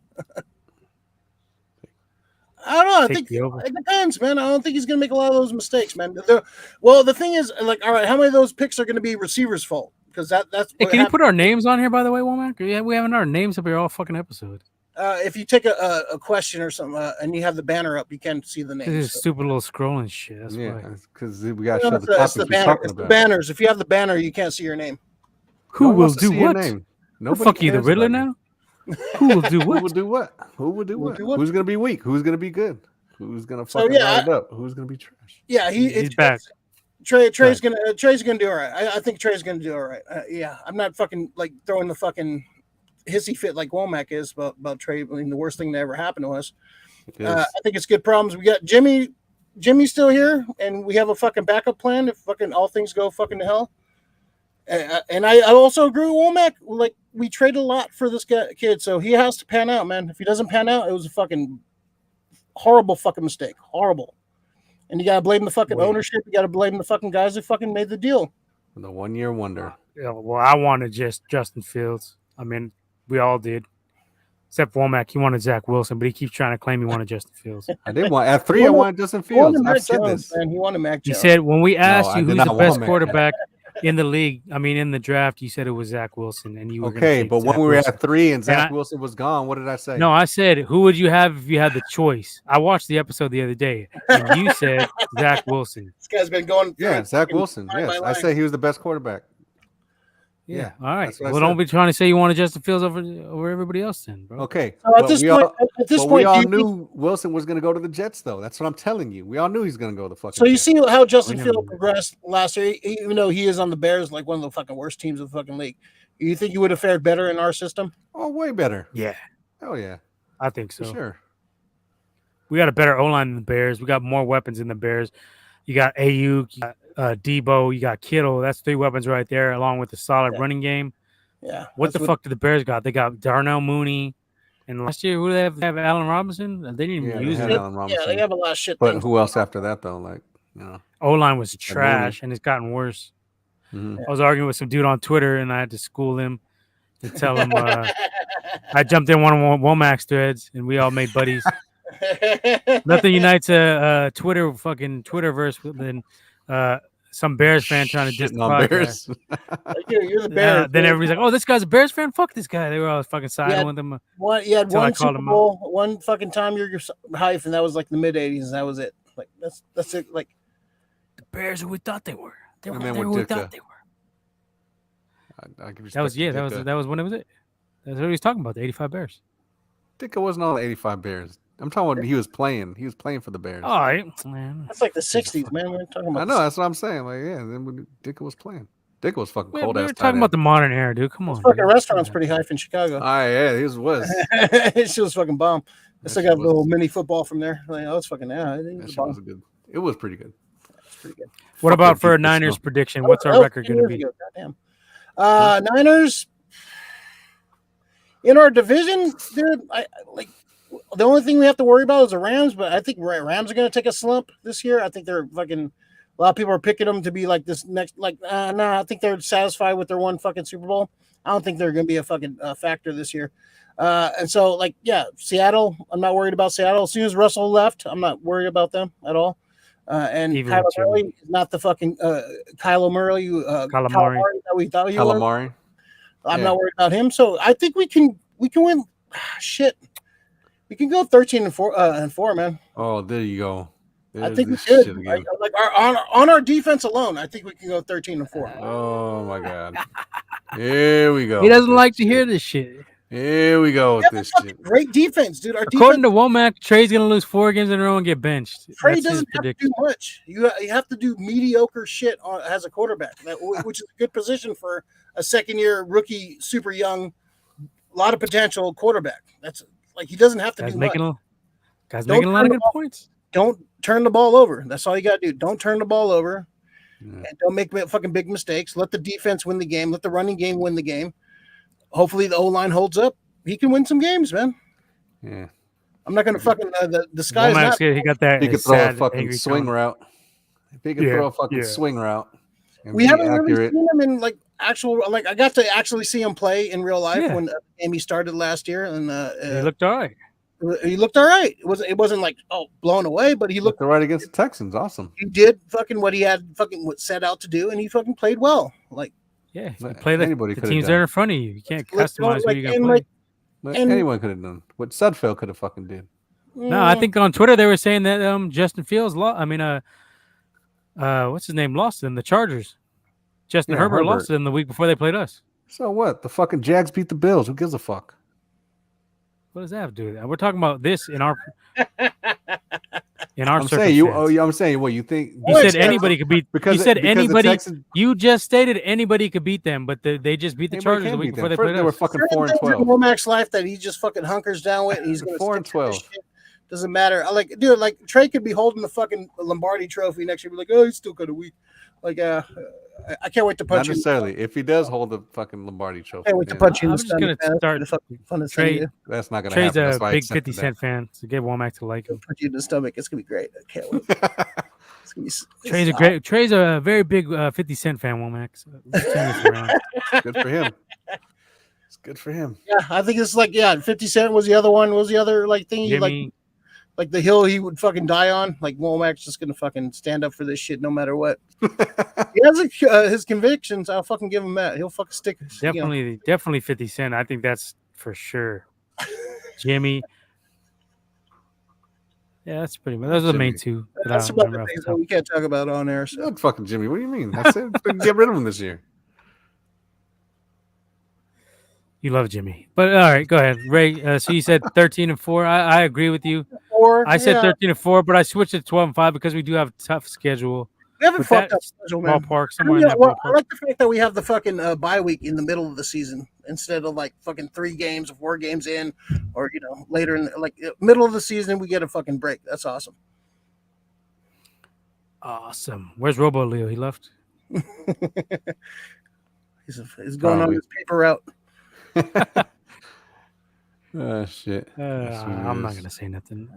Speaker 4: I don't know. I think it depends, man. I don't think he's going to make a lot of those mistakes, man. The thing is, like, all right, how many of those picks are going to be receivers' fault? Because that's.
Speaker 2: Hey, can you put our names on here, by the way, Womack? Yeah, we haven't our names up here all fucking episode.
Speaker 4: If you take a question or something and you have the banner up, you can't see the names.
Speaker 2: This is stupid little scrolling shit. That's why.
Speaker 1: Because we got to show the topics we're talking about.
Speaker 4: The banners. If you have the banner, you can't see your name.
Speaker 2: Who will do what?
Speaker 1: Nobody
Speaker 2: fuck you, the Riddler now? Who will do what?
Speaker 1: Who will do what? Who will do what? Who's going to be weak? Who's going to be good? Who's going to fucking light it up? Who's going to be trash?
Speaker 4: Yeah, he's back. Trey's gonna do all right. I think Trey's gonna do all right. Yeah, I'm not fucking like throwing the fucking hissy fit like Womack is about Trey. I mean, the worst thing that ever happened to us. I think it's good problems. We got Jimmy's still here, and we have a fucking backup plan if fucking all things go fucking to hell. And I also agree with Womack. Like, we traded a lot for this kid, so he has to pan out, man. If he doesn't pan out, it was a fucking horrible fucking mistake. Horrible. And you gotta blame the fucking ownership. You gotta blame the fucking guys who fucking made the deal.
Speaker 1: The 1 year wonder.
Speaker 2: Yeah, well, I wanted just Justin Fields. I mean, we all did. Except Womack, he wanted Zach Wilson, but he keeps trying to claim he wanted Justin Fields.
Speaker 1: I did want at 3. I wanted Justin Fields. I've said this.
Speaker 4: Man, he wanted Mac Jones.
Speaker 2: You said when we asked you who's the best quarterback in the league, I mean in the draft, you said it was Zach Wilson, and you were
Speaker 1: okay. But when we were at 3 and Zach Wilson was gone, what did I say?
Speaker 2: No, I said who would you have if you had the choice? I watched the episode the other day, and you said Zach Wilson.
Speaker 4: This guy's been going.
Speaker 1: Yeah, Zach Wilson. Yes, I say he was the best quarterback.
Speaker 2: Yeah. All right. Well, don't be trying to say you wanted Justin Fields over everybody else, then, bro.
Speaker 1: Okay.
Speaker 4: So at this point,
Speaker 1: we all knew Wilson was going to go to the Jets, though. That's what I'm telling you. We all knew he's going to go to the fucking.
Speaker 4: So you
Speaker 1: Jets.
Speaker 4: see how Justin Fields progressed last year, even though he is on the Bears, like one of the fucking worst teams of the fucking league. You think you would have fared better in our system?
Speaker 1: Oh, way better.
Speaker 2: Yeah.
Speaker 1: Oh yeah.
Speaker 2: I think so.
Speaker 1: For sure.
Speaker 2: We got a better O-line than the Bears. We got more weapons than the Bears. You got Ayuk, you got Debo, you got Kittle. That's 3 weapons right there, along with a solid running game.
Speaker 4: Yeah.
Speaker 2: What the fuck did the Bears got? They got Darnell Mooney. And last year, who did they have? Allen Robinson? They didn't even use it.
Speaker 4: Yeah, they have a lot of shit.
Speaker 1: But who else after that, though? Like, you know.
Speaker 2: O-line was trash, and it's gotten worse.
Speaker 1: Mm-hmm.
Speaker 2: I was arguing with some dude on Twitter, and I had to school him to tell him I jumped in one of Womack's threads, and we all made buddies. Nothing unites a Twitterverse than some Bears fan trying to diss the
Speaker 1: Shitting on
Speaker 2: podcast.
Speaker 4: Bears. You're the Bears.
Speaker 2: Then everybody's like, "Oh, this guy's a Bears fan. Fuck this guy." They were all fucking siding with him.
Speaker 4: You had
Speaker 2: Until I
Speaker 4: one
Speaker 2: called
Speaker 4: Super
Speaker 2: him
Speaker 4: Bowl, one fucking Tom Yerger hype, and that was like the mid '80s, and that was it. Like that's it. Like
Speaker 2: The Bears are who we thought they were. They were
Speaker 1: And then
Speaker 2: who
Speaker 1: with
Speaker 2: we
Speaker 1: Ditka.
Speaker 2: thought they were.
Speaker 1: I give
Speaker 2: That was
Speaker 1: respect to
Speaker 2: that was when it was it. That's what he was talking about. The '85 Bears.
Speaker 1: Ditka wasn't on the '85 Bears. I'm talking about he was playing. He was playing for the Bears.
Speaker 2: All right, man.
Speaker 4: that's like the '60s, man. We're talking about.
Speaker 1: I know. That's what I'm saying. Like, yeah. Then when Ditka was playing, Ditka was fucking
Speaker 2: We
Speaker 1: cold
Speaker 2: were
Speaker 1: ass.
Speaker 2: talking about the modern era, dude. Come on.
Speaker 4: This fucking
Speaker 2: dude.
Speaker 4: restaurant's pretty hype in Chicago.
Speaker 1: All right, yeah, he was.
Speaker 4: It was fucking bomb. I
Speaker 1: That
Speaker 4: still
Speaker 1: shit
Speaker 4: got a
Speaker 1: was-
Speaker 4: little mini football from there. Like, oh, it's fucking I think it
Speaker 1: That
Speaker 4: was
Speaker 1: shit
Speaker 4: bomb.
Speaker 1: was good. It was pretty good.
Speaker 4: It's pretty good.
Speaker 2: What
Speaker 1: Fuck
Speaker 2: about
Speaker 1: that
Speaker 2: for a
Speaker 1: Ditka
Speaker 2: Niners
Speaker 1: smell.
Speaker 2: prediction? What's
Speaker 4: That
Speaker 2: our
Speaker 4: was
Speaker 2: record
Speaker 4: 10
Speaker 2: going to
Speaker 4: years
Speaker 2: be?
Speaker 4: ago. Goddamn. Niners in our division, dude. I like the only thing we have to worry about is the Rams, but I think Rams are going to take a slump this year. I think they're fucking. A lot of people are picking them to be like this next. Like, no, I think they're satisfied with their one fucking Super Bowl. I don't think they're going to be a fucking factor this year. And so, like, yeah, Seattle. I'm not worried about Seattle. As soon as Russell left, I'm not worried about them at all. And
Speaker 2: Even
Speaker 4: Kyler
Speaker 2: with you.
Speaker 4: Murray is not the fucking Kyler Murray,
Speaker 2: Calamari.
Speaker 4: that we thought he was.
Speaker 1: Calamari.
Speaker 4: I'm
Speaker 1: Yeah.
Speaker 4: not worried about him. So I think we can win. Shit, we can go 13-4, man.
Speaker 1: Oh, there you go.
Speaker 4: I
Speaker 1: There's
Speaker 4: think we
Speaker 1: this
Speaker 4: should.
Speaker 1: shit again.
Speaker 4: Like on our defense alone, I think we can go 13-4.
Speaker 1: Oh my god. Here we go.
Speaker 2: He doesn't
Speaker 1: with
Speaker 2: like
Speaker 1: this
Speaker 2: to hear
Speaker 1: shit.
Speaker 2: this shit.
Speaker 1: Here we go
Speaker 4: We
Speaker 1: with
Speaker 4: have a
Speaker 1: this
Speaker 4: fucking
Speaker 1: shit.
Speaker 4: great defense, dude. Our
Speaker 2: According
Speaker 4: defense.
Speaker 2: to Womack, Trey's going to lose 4 games in a row and get benched.
Speaker 4: Trey
Speaker 2: That's his
Speaker 4: doesn't have to
Speaker 2: prediction.
Speaker 4: do much. You have to do mediocre shit as a quarterback, which is a good position for a second-year rookie, super young, lot of potential quarterback. That's like he doesn't have to
Speaker 2: Guys
Speaker 4: do much.
Speaker 2: making a lot
Speaker 4: Don't
Speaker 2: of
Speaker 4: turn
Speaker 2: good
Speaker 4: the ball-
Speaker 2: points.
Speaker 4: Don't turn the ball over. That's all you got to do. Don't turn the ball over.
Speaker 1: Yeah.
Speaker 4: And don't make fucking big mistakes. Let the defense win the game. Let the running game win the game. Hopefully the O-line holds up. He can win some games, man.
Speaker 1: Yeah.
Speaker 4: I'm not going to fucking the sky's
Speaker 2: Womack's
Speaker 4: not.
Speaker 2: good. He got that
Speaker 1: He could throw a
Speaker 2: sad,
Speaker 1: fucking
Speaker 2: angry
Speaker 1: swing
Speaker 2: tone.
Speaker 1: route. If he could
Speaker 2: Yeah,
Speaker 1: throw a fucking
Speaker 2: yeah.
Speaker 1: swing route and
Speaker 4: We
Speaker 1: be
Speaker 4: haven't really
Speaker 1: accurate.
Speaker 4: seen him in like actual. Like I got to actually see him play in real life
Speaker 2: Yeah.
Speaker 4: when Amy started last year, and
Speaker 2: He looked all right.
Speaker 4: he looked all right. It wasn't like blown away, but he
Speaker 1: Looked
Speaker 4: looked.
Speaker 1: right against the Texans. Awesome.
Speaker 4: He did fucking what he had fucking set out to do, and he fucking played well. Like
Speaker 2: Yeah, you
Speaker 1: But
Speaker 2: play the
Speaker 1: anybody could've
Speaker 2: teams
Speaker 1: done.
Speaker 2: there in front of you. You can't
Speaker 4: Like,
Speaker 2: customize
Speaker 4: like,
Speaker 2: who you're
Speaker 4: and,
Speaker 2: going to play.
Speaker 4: like,
Speaker 1: But
Speaker 4: And-
Speaker 1: anyone could have done what Sudfeld could have fucking did.
Speaker 2: No, I think on Twitter they were saying that Justin Fields lost. I mean, what's his name? Lost to them, the Chargers. Justin
Speaker 1: Yeah,
Speaker 2: Herbert
Speaker 1: Herbert.
Speaker 2: lost to them the week before they played us.
Speaker 1: So what? The fucking Jags beat the Bills. Who gives a fuck?
Speaker 2: What does that have to do with that? We're talking about this in our
Speaker 1: I'm saying you. Oh, I'm saying what you think.
Speaker 2: You
Speaker 4: Wait,
Speaker 2: said
Speaker 4: so-
Speaker 2: anybody could beat.
Speaker 1: Because
Speaker 2: you said
Speaker 1: because the
Speaker 2: anybody.
Speaker 1: Texans,
Speaker 2: You just stated anybody could beat them, but they just beat the
Speaker 1: anybody
Speaker 2: Chargers
Speaker 1: can
Speaker 2: the week
Speaker 1: beat
Speaker 2: before
Speaker 1: them.
Speaker 2: they
Speaker 1: First,
Speaker 2: played
Speaker 1: they were
Speaker 2: us.
Speaker 1: fucking
Speaker 4: certain
Speaker 1: 4 and
Speaker 4: things in
Speaker 1: 12.
Speaker 4: Womack's life that he just fucking hunkers down with, and he's going to
Speaker 1: 4 and 12.
Speaker 4: Doesn't matter. I like, dude. Like Trey could be holding the fucking Lombardi Trophy next year. Be like, oh, he's still kind of weak. Like, I can't wait to
Speaker 1: Not
Speaker 4: punch you.
Speaker 1: necessarily. If he does hold the fucking Lombardi trophy,
Speaker 4: I can't wait to
Speaker 1: then
Speaker 4: punch you in
Speaker 2: I'm
Speaker 4: the
Speaker 2: just gonna
Speaker 4: stomach. man.
Speaker 2: start.
Speaker 4: That's the funnest
Speaker 2: Trey-
Speaker 4: thing to do.
Speaker 1: that's not going to
Speaker 2: Trey's
Speaker 1: happen. That's
Speaker 2: a
Speaker 1: why I
Speaker 2: big
Speaker 1: accepted
Speaker 2: 50 Cent fan, so get Womack to like him.
Speaker 4: Punch you in the stomach. It's gonna be great. I can't wait.
Speaker 1: that.
Speaker 4: It's gonna be
Speaker 2: Trey's a very big 50 Cent fan, Womack. So let's turn this around.
Speaker 1: Good for him. It's good for him.
Speaker 4: Yeah, I think it's like 50 Cent was the other one. Was the other like thing you
Speaker 2: Jimmy,
Speaker 4: like the hill he would fucking die on? Like Womack's just gonna fucking stand up for this shit no matter what. He has his convictions. I'll fucking give him that. He'll fucking stick. You know.
Speaker 2: definitely 50 Cent. I think that's for sure. Jimmy. Yeah, that's pretty much. Those are the main two. that
Speaker 4: That's
Speaker 2: I
Speaker 4: about
Speaker 2: remember
Speaker 4: the
Speaker 2: off the
Speaker 4: things
Speaker 2: top.
Speaker 4: that we can't talk about on air. So.
Speaker 1: Not fucking Jimmy. What do you mean? That's it. Get rid of him this year.
Speaker 2: You love Jimmy, but all right, go ahead, Ray. So you said 13 and 4. I agree with you.
Speaker 4: Or
Speaker 2: I said 13 and 4, but I switched it to 12 and 5 because we do have a tough schedule.
Speaker 4: we haven't
Speaker 2: But
Speaker 4: fucked
Speaker 2: that
Speaker 4: up schedule, man.
Speaker 2: Ballpark somewhere in that
Speaker 4: I
Speaker 2: ballpark.
Speaker 4: like the fact that we have the fucking bye week in the middle of the season instead of like fucking 3 games or 4 games in, or later in middle of the season we get a fucking break. That's awesome.
Speaker 2: Awesome. Where's Robo Leo? He left.
Speaker 4: He's going on
Speaker 1: Probably.
Speaker 4: his paper route.
Speaker 1: Oh shit. That's what it
Speaker 2: I'm not
Speaker 1: is.
Speaker 2: gonna say nothing.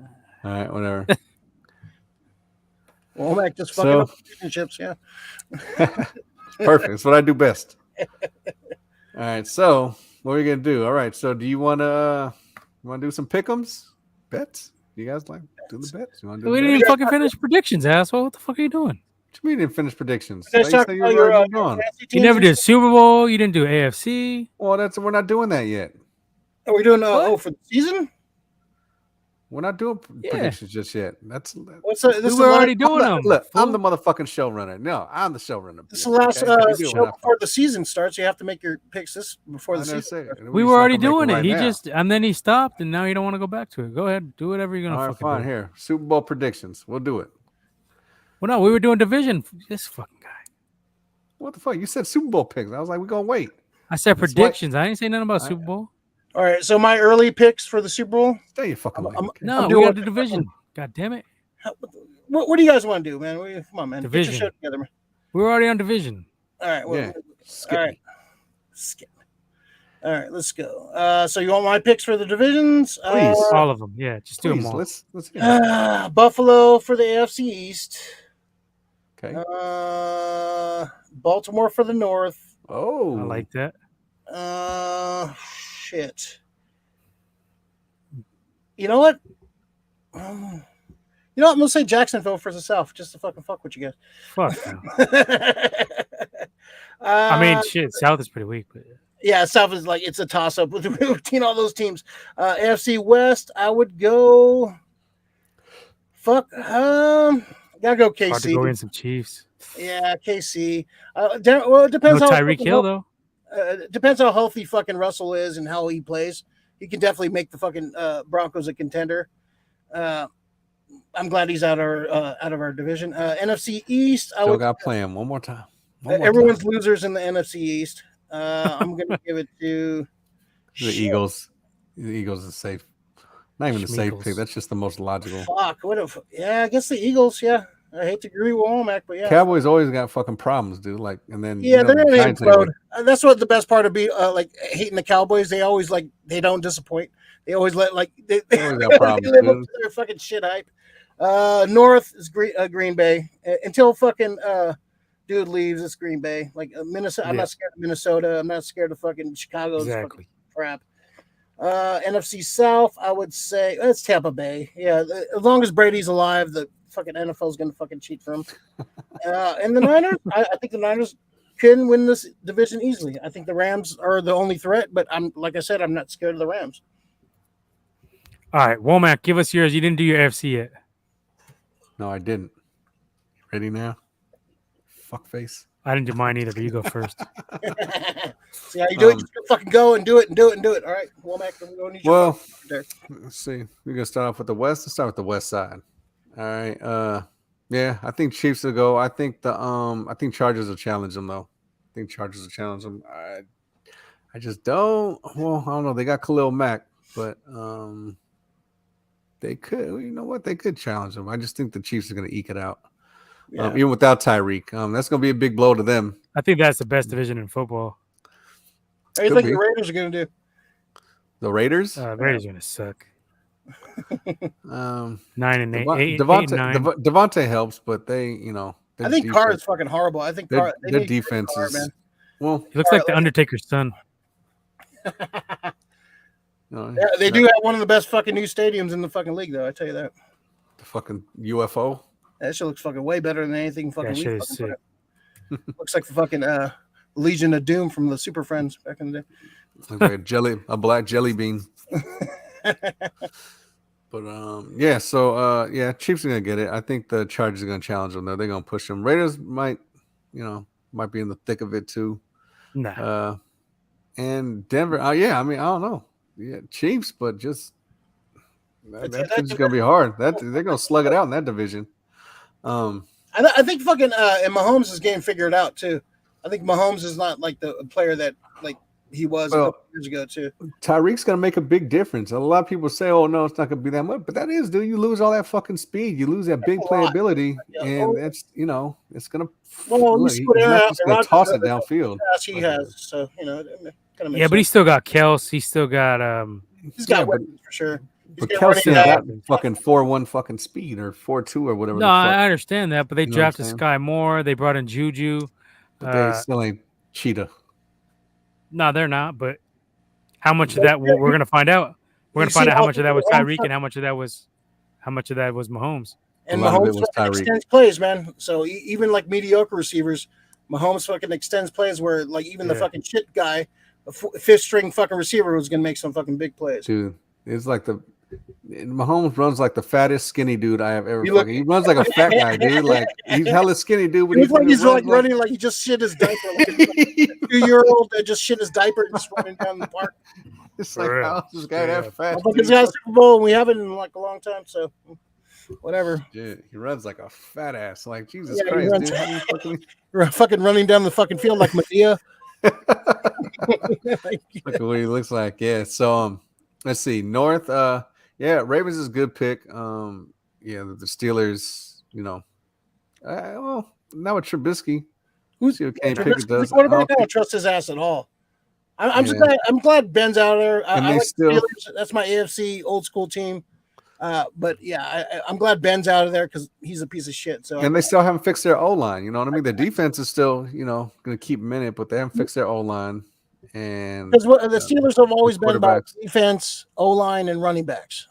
Speaker 1: All right, whatever.
Speaker 4: Womack just fucking
Speaker 1: So-
Speaker 4: up relationships. Yeah.
Speaker 1: Perfect. That's what I do best. All right. So what are we gonna do? All right. So, do you want to do some pick'ems bets? You guys like do the bets? You want to do?
Speaker 2: We
Speaker 1: the
Speaker 2: didn't
Speaker 1: bets?
Speaker 2: even fucking finish predictions, asshole. What the fuck are you doing?
Speaker 1: What you mean you didn't finish predictions?
Speaker 4: You guys
Speaker 1: You
Speaker 4: talk
Speaker 1: said you
Speaker 4: about
Speaker 1: were
Speaker 4: your,
Speaker 1: already gone.
Speaker 4: fantasy
Speaker 2: You
Speaker 4: teams
Speaker 2: never
Speaker 4: and
Speaker 2: did
Speaker 4: shit?
Speaker 2: Super Bowl. You didn't do AFC.
Speaker 1: Well, we're not doing that yet.
Speaker 4: Are we doing
Speaker 2: What?
Speaker 4: for the season?
Speaker 1: We're not doing
Speaker 2: Yeah.
Speaker 1: predictions just yet. That's
Speaker 4: What's this
Speaker 2: We
Speaker 4: is
Speaker 2: were
Speaker 4: the
Speaker 2: already
Speaker 4: last,
Speaker 2: doing them.
Speaker 1: look. I'm
Speaker 2: fool.
Speaker 1: the motherfucking showrunner. No, I'm the showrunner.
Speaker 4: this is the last
Speaker 1: Okay? You do
Speaker 4: show
Speaker 1: what I
Speaker 4: before the season starts. You have to make your picks this before the season.
Speaker 1: say.
Speaker 4: starts.
Speaker 2: We
Speaker 1: just
Speaker 2: were
Speaker 1: not
Speaker 2: already
Speaker 1: gonna make
Speaker 2: doing it.
Speaker 1: right
Speaker 2: He
Speaker 1: now.
Speaker 2: just and then he stopped, and now you don't want to go back to it. Go ahead, do whatever you're gonna
Speaker 1: All right,
Speaker 2: fucking
Speaker 1: fine.
Speaker 2: do.
Speaker 1: Here, Super Bowl predictions. We'll do it.
Speaker 2: Well, no, we were doing division. This fucking guy.
Speaker 1: What the fuck? You said Super Bowl picks. I was like, we're gonna wait.
Speaker 2: I said
Speaker 1: That's
Speaker 2: predictions. I didn't say nothing about
Speaker 1: I-
Speaker 2: Super Bowl.
Speaker 4: All right, so my early picks for the Super Bowl.
Speaker 1: Stay your fucking lane. Okay?
Speaker 2: No, we
Speaker 4: doing
Speaker 2: got the division. God damn it.
Speaker 4: What do you guys want to do, man? Come on, man. Get
Speaker 2: Division.
Speaker 4: your shit together, man.
Speaker 2: We were already on division.
Speaker 4: All right. Well,
Speaker 1: Yeah. Skip
Speaker 4: all right.
Speaker 1: me.
Speaker 4: Skip. All right, let's go. So you want my picks for the divisions?
Speaker 1: Please.
Speaker 2: All of them. Yeah, just do them
Speaker 1: Please,
Speaker 2: all.
Speaker 1: let's hear it.
Speaker 4: Buffalo for the AFC East.
Speaker 1: Okay.
Speaker 4: Baltimore for the North.
Speaker 1: Oh,
Speaker 2: I like that.
Speaker 4: Shit. You know what? You know what? I'm gonna say Jacksonville for the South, just to fucking fuck with you guys.
Speaker 2: Fuck no. I mean, shit, South is pretty weak, but
Speaker 4: yeah, South is like it's a toss up between all those teams. AFC West, I would go. Fuck. Gotta go KC.
Speaker 2: hard to go in some Chiefs.
Speaker 4: Yeah, KC. Well, it depends
Speaker 2: No
Speaker 4: how
Speaker 2: Tyreek Hill though.
Speaker 4: depends how healthy fucking Russell is and how he plays. He can definitely make the fucking Broncos a contender. I'm glad he's out of our division. NFC East, I
Speaker 1: Still
Speaker 4: would.
Speaker 1: got playing one more time.
Speaker 4: Everyone's losers in the NFC East. I'm gonna give it to
Speaker 1: The Eagles. The Eagles is safe. Not even the safe
Speaker 2: Schmeagles.
Speaker 1: pick. That's just the most logical.
Speaker 4: Fuck. Yeah, I guess the Eagles. Yeah, I hate to agree with Womack, but yeah.
Speaker 1: Cowboys always got fucking problems, dude. Like, and then
Speaker 4: Yeah,
Speaker 1: the
Speaker 4: they're not
Speaker 1: Giants
Speaker 4: even
Speaker 1: ain't
Speaker 4: proud. That's what the best part of like hating the Cowboys. They always they don't disappoint. They always let they
Speaker 1: always got problems,
Speaker 4: they live up
Speaker 1: dude.
Speaker 4: to their fucking shit hype. North is Green Bay until fucking dude leaves. It's Green Bay. Like Minnesota. I'm
Speaker 2: Yeah.
Speaker 4: not scared of Minnesota. I'm not scared of fucking Chicago.
Speaker 2: Exactly.
Speaker 4: Crap. NFC South, I would say it's Tampa Bay. Yeah, as long as Brady's alive, the fucking NFL is gonna fucking cheat for him. And the Niners, I think the Niners can win this division easily. I think the Rams are the only threat, but like I said, I'm not scared of the Rams.
Speaker 2: All right, Womack, give us yours. You didn't do your AFC yet.
Speaker 1: No, I didn't. Ready now? Fuck face.
Speaker 2: I didn't do mine either, but you go first.
Speaker 4: See how you do it? Just fucking go and do it and do it and do it. All right, Womack, I'm going to need your
Speaker 1: Well,
Speaker 4: there.
Speaker 1: let's see. We're gonna start off with the West. Let's start with the West side. All right. Yeah, I think Chiefs will go. I think I think Chargers will challenge them though. I think Chargers will challenge them. I just don't. Well, I don't know. They got Khalil Mack, but they could. You know what? They could challenge them. I just think the Chiefs are gonna eke it out.
Speaker 4: Yeah.
Speaker 1: Even without Tyreek. That's gonna be a big blow to them.
Speaker 2: I think that's the best division in football.
Speaker 4: How do you
Speaker 1: could
Speaker 4: think
Speaker 1: be.
Speaker 4: the Raiders are going to do?
Speaker 1: The Raiders.
Speaker 2: Raiders are gonna suck. 9-8, 8 and 9.
Speaker 1: Devontae helps, but they,
Speaker 4: I think Carr is fucking horrible. I think
Speaker 1: their
Speaker 4: they need
Speaker 1: defense
Speaker 4: Carr,
Speaker 1: is
Speaker 4: man.
Speaker 1: well.
Speaker 2: He looks like the Undertaker's son.
Speaker 4: Yeah, they do have one of the best fucking new stadiums in the fucking league, though. I tell you that.
Speaker 1: The fucking UFO.
Speaker 4: That shit looks fucking way better than anything fucking.
Speaker 2: That
Speaker 4: we
Speaker 2: shit is
Speaker 4: fucking put
Speaker 2: sick.
Speaker 4: up. Looks like the fucking Legion of Doom from the Super Friends back in the day.
Speaker 1: Like a black jelly bean. But yeah. So yeah, Chiefs are gonna get it. I think the Chargers are gonna challenge them. They're gonna push them. Raiders might be in the thick of it too.
Speaker 2: Nah.
Speaker 1: And Denver. Yeah, I mean, I don't know. Yeah, Chiefs, but just that's just gonna be hard. They're gonna slug it out in that division.
Speaker 4: I think fucking and Mahomes is getting figured out too. I think Mahomes is not like the player that like he was a couple years ago too.
Speaker 1: Tyreek's gonna make a big difference. A lot of people say, "Oh no, it's not gonna be that much," but that is, dude. You lose all that fucking speed. You lose that big playability, and that's it's gonna.
Speaker 4: Well,
Speaker 1: he's not just gonna toss it downfield.
Speaker 4: He has, so
Speaker 2: Yeah, but he's still got Kels. He's still got
Speaker 4: he's got weapons for sure.
Speaker 1: But Kelsey got fucking 4.1 fucking speed or 4.2 or whatever.
Speaker 2: No, I understand that, but they
Speaker 1: You know
Speaker 2: drafted
Speaker 1: what I'm saying?
Speaker 2: Sky Moore. They brought in Juju.
Speaker 1: But they still ain't Cheetah.
Speaker 2: No, they're not. But How much of that we're going to find out? We're going to find out how much of that was Tyreek and how much of that was Mahomes.
Speaker 4: And
Speaker 1: A lot of it
Speaker 4: Mahomes
Speaker 1: was
Speaker 4: fucking
Speaker 1: Tyreek.
Speaker 4: extends plays, man. So even like mediocre receivers, Mahomes fucking extends plays where like even the fucking shit guy, a fifth string fucking receiver was gonna make some fucking big plays.
Speaker 1: Dude, it's like Mahomes runs like the fattest skinny dude I have ever.
Speaker 4: He
Speaker 1: He runs like a fat guy, dude. Like he's hella skinny, dude. But
Speaker 4: He looks like he's like running like he just shit his diaper, like a 2-year-old that just shit his diaper and just running down the park.
Speaker 1: It's like,
Speaker 2: For
Speaker 1: how
Speaker 2: real.
Speaker 1: is this guy that fast?
Speaker 4: I think he's got a Super Bowl and we haven't in like a long time, so whatever.
Speaker 1: Dude, he runs like a fat ass. Like Jesus
Speaker 4: Yeah, he
Speaker 1: Christ,
Speaker 4: runs-
Speaker 1: dude. How do you fucking
Speaker 4: You're fucking running down the fucking field like Medea.
Speaker 1: look at what he looks like? Yeah. So let's see. North. Yeah, Ravens is a good pick. Yeah, the Steelers. You know, well, now with Trubisky.
Speaker 4: Who's
Speaker 1: See what Kenny
Speaker 4: Trubisky's
Speaker 1: Pickett
Speaker 4: the
Speaker 1: does.
Speaker 4: quarterback? I don't trust his ass at all. I'm glad Ben's out of there.
Speaker 1: And
Speaker 4: I
Speaker 1: they
Speaker 4: like
Speaker 1: still-
Speaker 4: the Steelers. That's my AFC old school team. But yeah, I'm glad Ben's out of there because he's a piece of shit. So
Speaker 1: And they still haven't fixed their O line. You know what I mean? Their defense is still, going to keep them in it, but they haven't fixed their O line. And
Speaker 4: because the Steelers have always been about
Speaker 1: quarterbacks.
Speaker 4: defense, O line, and running backs.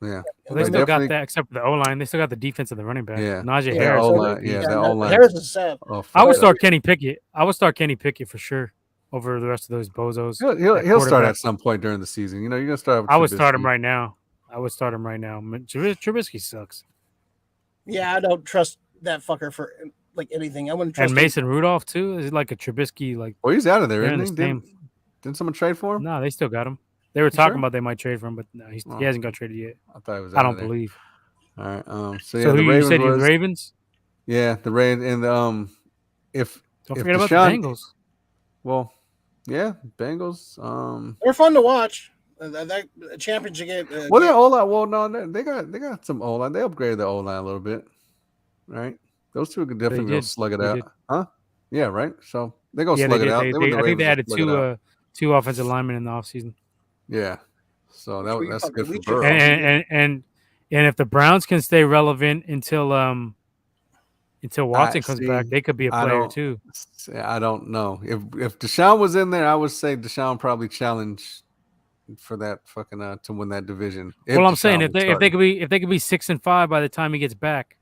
Speaker 1: yeah,
Speaker 2: They
Speaker 1: They
Speaker 2: still got
Speaker 1: definitely-
Speaker 2: that, except for the O line. They still got the defense of the running back.
Speaker 1: Yeah.
Speaker 2: Najee
Speaker 1: Yeah,
Speaker 2: Harris.
Speaker 1: O-line, yeah, that O-line.
Speaker 4: Harris is sad.
Speaker 1: oh,
Speaker 2: I would
Speaker 1: fuck
Speaker 2: start Kenny Pickett. For sure over the rest of those bozos.
Speaker 1: that. He'll start
Speaker 2: quarterback.
Speaker 1: at some point during the season. You're gonna start. With
Speaker 2: I would start him
Speaker 1: Trubisky.
Speaker 2: right now. Trubisky sucks.
Speaker 4: Yeah, I don't trust that fucker for like anything. I wouldn't trust
Speaker 2: And
Speaker 4: him.
Speaker 2: Mason Rudolph too is like a Trubisky. Like
Speaker 1: Well, he's out of there,
Speaker 2: they're in
Speaker 1: isn't
Speaker 2: the
Speaker 1: he?
Speaker 2: same.
Speaker 1: Didn't someone trade for him?
Speaker 2: No, they still got him. They were
Speaker 1: You
Speaker 2: talking
Speaker 1: sure?
Speaker 2: about they might trade for him, but no, he
Speaker 1: Oh.
Speaker 2: hasn't got traded yet.
Speaker 1: I thought he was.
Speaker 2: I
Speaker 1: Out
Speaker 2: don't
Speaker 1: of there.
Speaker 2: believe.
Speaker 1: All right. So
Speaker 2: So
Speaker 1: yeah,
Speaker 2: who
Speaker 1: the
Speaker 2: you
Speaker 1: Ravens
Speaker 2: said you
Speaker 1: was,
Speaker 2: Ravens?
Speaker 1: yeah, the Ravens and if
Speaker 2: Don't
Speaker 1: if
Speaker 2: forget about
Speaker 1: Deshaun-
Speaker 2: the Bengals.
Speaker 1: well, yeah, Bengals.
Speaker 4: They're fun to watch. That championship game.
Speaker 1: Well, they're O line. Well, no, they got some O line. They upgraded the O line a little bit, right? Those two could definitely go
Speaker 2: did.
Speaker 1: slug it
Speaker 2: They
Speaker 1: out,
Speaker 2: did.
Speaker 1: huh? Yeah, right. So they go
Speaker 2: Yeah,
Speaker 1: slug
Speaker 2: they
Speaker 1: it
Speaker 2: did.
Speaker 1: out.
Speaker 2: They,
Speaker 1: were
Speaker 2: they,
Speaker 1: the
Speaker 2: I think they
Speaker 1: Ravens
Speaker 2: added
Speaker 1: to slug it out.
Speaker 2: two offensive linemen in the offseason.
Speaker 1: Yeah, so that's good for
Speaker 4: We should-
Speaker 1: Burrow.
Speaker 2: And if the Browns can stay relevant until Watson comes
Speaker 1: see,
Speaker 2: back, they could be a
Speaker 1: I
Speaker 2: player
Speaker 1: don't-
Speaker 2: too.
Speaker 1: I don't know if Deshaun was in there. I would say Deshaun probably challenged for that fucking to win that division.
Speaker 2: Well, I'm saying
Speaker 1: Deshaun
Speaker 2: if
Speaker 1: was
Speaker 2: they
Speaker 1: starting.
Speaker 2: could be 6-5 by the time he gets back,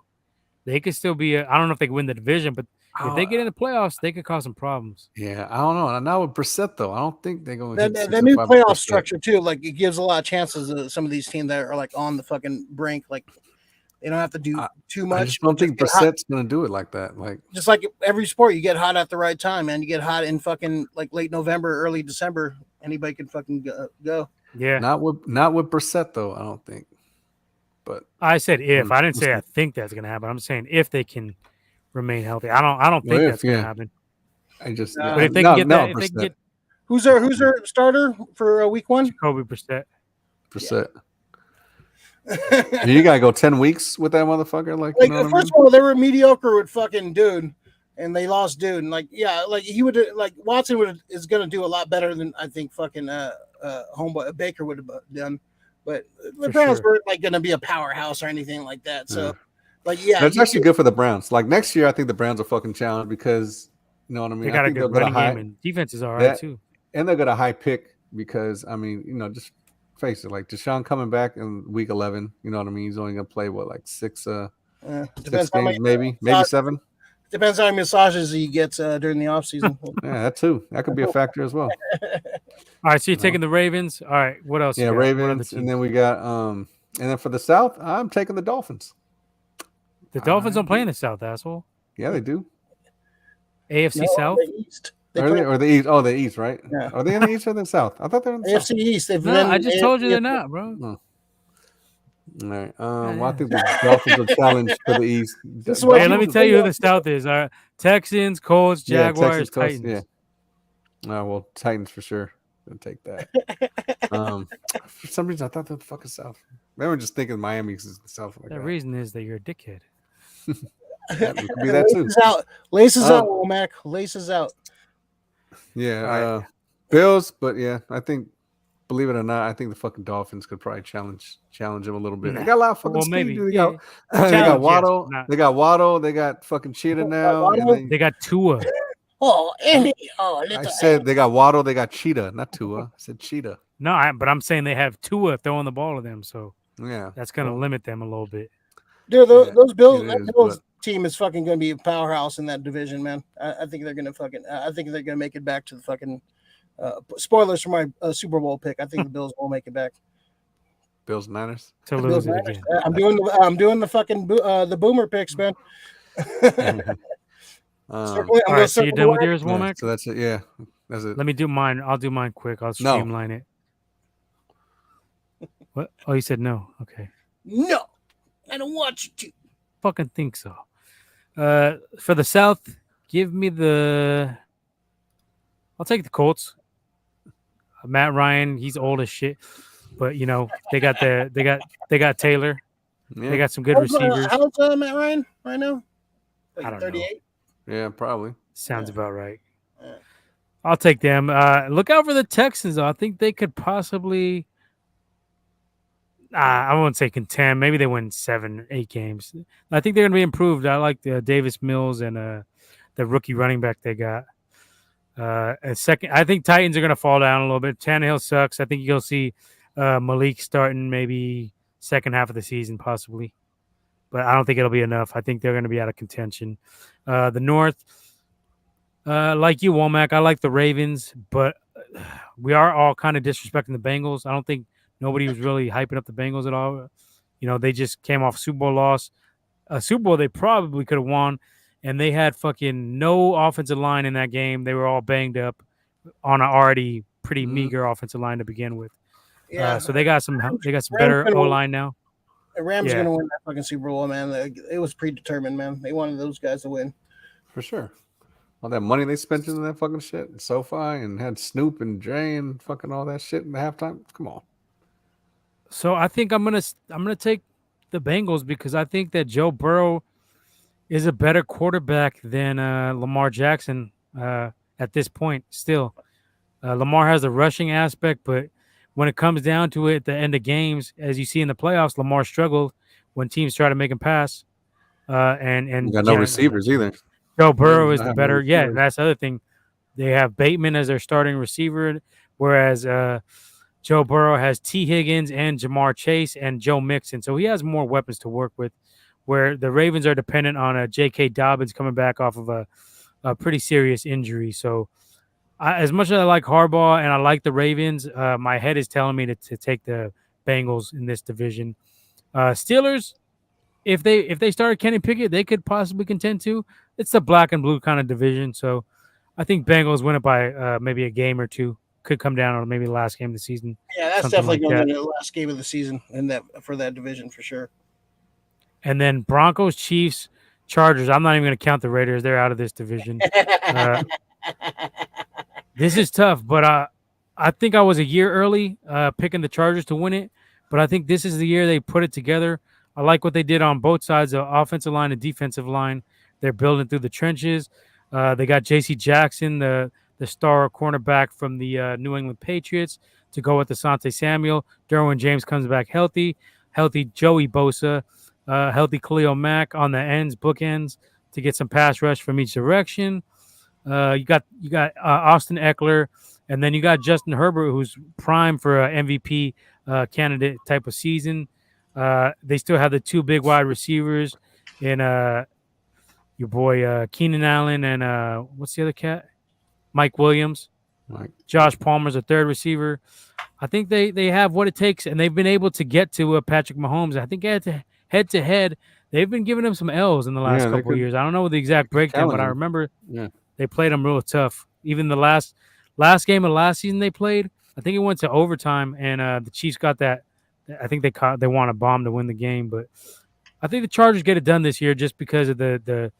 Speaker 2: they could still be. I don't know if they can win the division, but if they get in the playoffs, they could cause some problems.
Speaker 1: Yeah, I don't know. And now with Brissett though, I don't think they're going to
Speaker 4: that new playoff structure too, like it gives a lot of chances to some of these teams that are like on the fucking brink. Like they don't have to do too much.
Speaker 1: I just don't think
Speaker 4: get hot.
Speaker 1: Brissett's going to do it like that. Like,
Speaker 4: Just like every sport, you get hot at the right time, man. You get hot in fucking like late November, early December. Anybody can fucking go.
Speaker 2: Yeah,
Speaker 1: not with Brissett though. I don't think. But
Speaker 2: I said if. I didn't
Speaker 1: we'll
Speaker 2: say I think that's gonna happen. I'm saying if they can remain healthy. I don't think
Speaker 1: Well,
Speaker 2: that's gonna
Speaker 1: yeah.
Speaker 2: happen.
Speaker 1: I just
Speaker 4: But
Speaker 2: But if they
Speaker 1: no,
Speaker 2: can get
Speaker 1: no,
Speaker 2: that, if they can
Speaker 1: Brissett.
Speaker 2: get
Speaker 4: Who's their starter for week one?
Speaker 2: Jacoby Brissett,
Speaker 1: Brissett. You gotta go 10 weeks with that motherfucker. Like,
Speaker 4: Like
Speaker 1: you know what I
Speaker 4: first of all, they were mediocre with fucking dude, and they lost dude. And like he would like Watson is gonna do a lot better than I think fucking homeboy Baker would have done. But the
Speaker 2: For
Speaker 4: Browns
Speaker 2: sure.
Speaker 4: weren't like gonna be a powerhouse or anything like that. So
Speaker 1: Yeah.
Speaker 4: like yeah,
Speaker 1: That's actually good for the Browns. Like next year, I think the Browns are fucking challenged because you know what I mean.
Speaker 2: they
Speaker 1: I
Speaker 2: got a
Speaker 1: think
Speaker 2: good
Speaker 1: they'll get
Speaker 2: running
Speaker 1: high,
Speaker 2: game and defense is all right
Speaker 1: that-
Speaker 2: too.
Speaker 1: and they'll get a high pick because I mean, just face it, like Deshaun coming back in week 11. You know what I mean? He's only gonna play what, like six
Speaker 4: depends how
Speaker 1: games,
Speaker 4: many
Speaker 1: maybe 7.
Speaker 4: depends how many massages he gets during the offseason.
Speaker 1: Yeah, that too. That could be a factor as well.
Speaker 2: All right, so you're taking the Ravens. All right, what else?
Speaker 1: Yeah,
Speaker 2: you got? What other
Speaker 1: Ravens,
Speaker 2: teams?
Speaker 1: and then we got and then for the South, I'm taking the Dolphins.
Speaker 2: The Dolphins don't play in the South, asshole.
Speaker 1: Yeah, they do.
Speaker 2: AFC
Speaker 4: No,
Speaker 2: South.
Speaker 4: the East. They
Speaker 1: Or,
Speaker 4: play
Speaker 1: or the East? Oh, the East, right?
Speaker 4: Yeah.
Speaker 1: Are they in the East or the South? I thought they were in the South.
Speaker 4: AFC East. They've
Speaker 2: No,
Speaker 4: been
Speaker 2: I just told you they're
Speaker 4: AFC.
Speaker 2: not, bro.
Speaker 1: All right. Well, I think the Dolphins are challenged for the East.
Speaker 4: This is what
Speaker 2: Hey,
Speaker 4: you
Speaker 2: let me
Speaker 4: can
Speaker 2: tell you who
Speaker 4: do.
Speaker 2: the South is. All right, Texans, Colts,
Speaker 1: Yeah,
Speaker 2: Jaguars,
Speaker 1: Texas Coast,
Speaker 2: Titans.
Speaker 1: Yeah. Well, Titans for sure. I'll take that. For some reason, I thought the fucking South. Maybe I'm just thinking Miami is the South. Like
Speaker 2: The
Speaker 1: that.
Speaker 2: reason is that you're a dickhead.
Speaker 1: It could be that too.
Speaker 4: Laces out. Laces
Speaker 1: Oh.
Speaker 4: out, Womack. Laces out.
Speaker 1: Yeah.
Speaker 2: All
Speaker 1: Bills, but yeah, I think, believe it or not, I think the fucking Dolphins could probably challenge them a little bit. They
Speaker 2: Nah.
Speaker 1: got a lot of fucking
Speaker 2: Well,
Speaker 1: speed,
Speaker 2: maybe.
Speaker 1: dude. They
Speaker 2: Yeah.
Speaker 1: got, they got
Speaker 2: Challenge, yes,
Speaker 1: Waddle.
Speaker 2: but not-
Speaker 1: They got Waddle. They got fucking Cheetah now. and
Speaker 4: Waddle?
Speaker 1: then-
Speaker 2: They got Tua.
Speaker 4: Oh, Andy. Oh,
Speaker 1: I
Speaker 4: little
Speaker 1: said they got Waddle. They got Cheetah, not Tua. I said Cheetah.
Speaker 2: No, but I'm saying they have Tua throwing the ball to them, so
Speaker 1: Yeah,
Speaker 2: that's going to limit them a little bit.
Speaker 4: Dude, those Bills,
Speaker 1: it is,
Speaker 4: that Bills
Speaker 1: but-
Speaker 4: team is fucking going to be a powerhouse in that division, man. I think they're going to fucking. I think they're going to make it back to the fucking. Spoilers for my Super Bowl pick. I think the Bills will make it back.
Speaker 1: Bills Niners.
Speaker 2: To
Speaker 4: Bills
Speaker 2: lose it
Speaker 4: Niners.
Speaker 2: again.
Speaker 4: I'm doing the fucking the boomer picks, man.
Speaker 2: All right, so you're done with yours, Womack?
Speaker 1: So that's it. Yeah, that's it.
Speaker 2: Let me do mine. I'll do mine quick. I'll streamline it. What? Oh, you said no. Okay.
Speaker 4: No, I don't want you to.
Speaker 2: Fucking think so. For the South, give me the. I'll take the Colts. Matt Ryan, he's old as shit, but you know they got Taylor.
Speaker 1: Yeah.
Speaker 2: They got some good receivers.
Speaker 4: How's Matt Ryan right now?
Speaker 2: I don't
Speaker 4: 38.
Speaker 1: Yeah, probably.
Speaker 2: Sounds about right.
Speaker 4: Yeah.
Speaker 2: I'll take them. Look out for the Texans, though. I think they could possibly. I won't say contend. Maybe they win 7, 8 games. I think they're going to be improved. I like Davis Mills and the rookie running back they got. Second, I think Titans are going to fall down a little bit. Tannehill sucks. I think you'll see Malik starting maybe second half of the season, possibly. But I don't think it'll be enough. I think they're going to be out of contention. The North, like you, Womack, I like the Ravens, but we are all kind of disrespecting the Bengals. I don't think nobody was really hyping up the Bengals at all. You know, they just came off Super Bowl loss. A Super Bowl they probably could have won, and they had fucking no offensive line in that game. They were all banged up on an already pretty meager offensive line to begin with.
Speaker 4: Yeah.
Speaker 2: So they got some better O line now.
Speaker 4: The Rams are going to win that fucking Super Bowl, man. It was predetermined, man. They wanted those guys to win.
Speaker 1: For sure. All that money they spent into that fucking shit, and SoFi, and had Snoop and Dre and fucking all that shit in the halftime. Come on.
Speaker 2: So I think I'm gonna take the Bengals because I think that Joe Burrow is a better quarterback than Lamar Jackson at this point. Still, Lamar has the rushing aspect, but when it comes down to it, at the end of games, as you see in the playoffs, Lamar struggled when teams try to make him pass. And
Speaker 1: You got no receivers either.
Speaker 2: Joe Burrow is the better. Yeah, that's the other thing. They have Bateman as their starting receiver, whereas Joe Burrow has T. Higgins and Jamar Chase and Joe Mixon. So he has more weapons to work with, where the Ravens are dependent on J.K. Dobbins coming back off of a pretty serious injury. So as much as I like Harbaugh and I like the Ravens, my head is telling me to take the Bengals in this division. Steelers, if they started Kenny Pickett, they could possibly contend too. It's the black and blue kind of division. So I think Bengals win it by maybe a game or two. Could come down on maybe the last game of the season.
Speaker 4: Yeah, that's definitely going to be the last game of the season for that division for sure.
Speaker 2: And then Broncos, Chiefs, Chargers. I'm not even going to count the Raiders. They're out of this division. This is tough, but I think I was a year early picking the Chargers to win it. But I think this is the year they put it together. I like what they did on both sides, the offensive line and defensive line. They're building through the trenches. They got J.C. Jackson, the star cornerback from the New England Patriots, to go with Asante Samuel. Derwin James comes back healthy Joey Bosa, healthy Khalil Mack on the ends, bookends, to get some pass rush from each direction. You got Austin Eckler, and then you got Justin Herbert, who's prime for an MVP candidate type of season. They still have the two big wide receivers in your boy Keenan Allen and what's the other cat? Mike Williams. Josh Palmer's a third receiver. I think they have what it takes, and they've been able to get to Patrick Mahomes. I think head to head, they've been giving him some L's in the last couple of years. I don't know the exact breakdown, but I remember they played him real tough. Even the last game of last season they played, I think it went to overtime, and the Chiefs got that. I think they want a bomb to win the game, but I think the Chargers get it done this year just because of the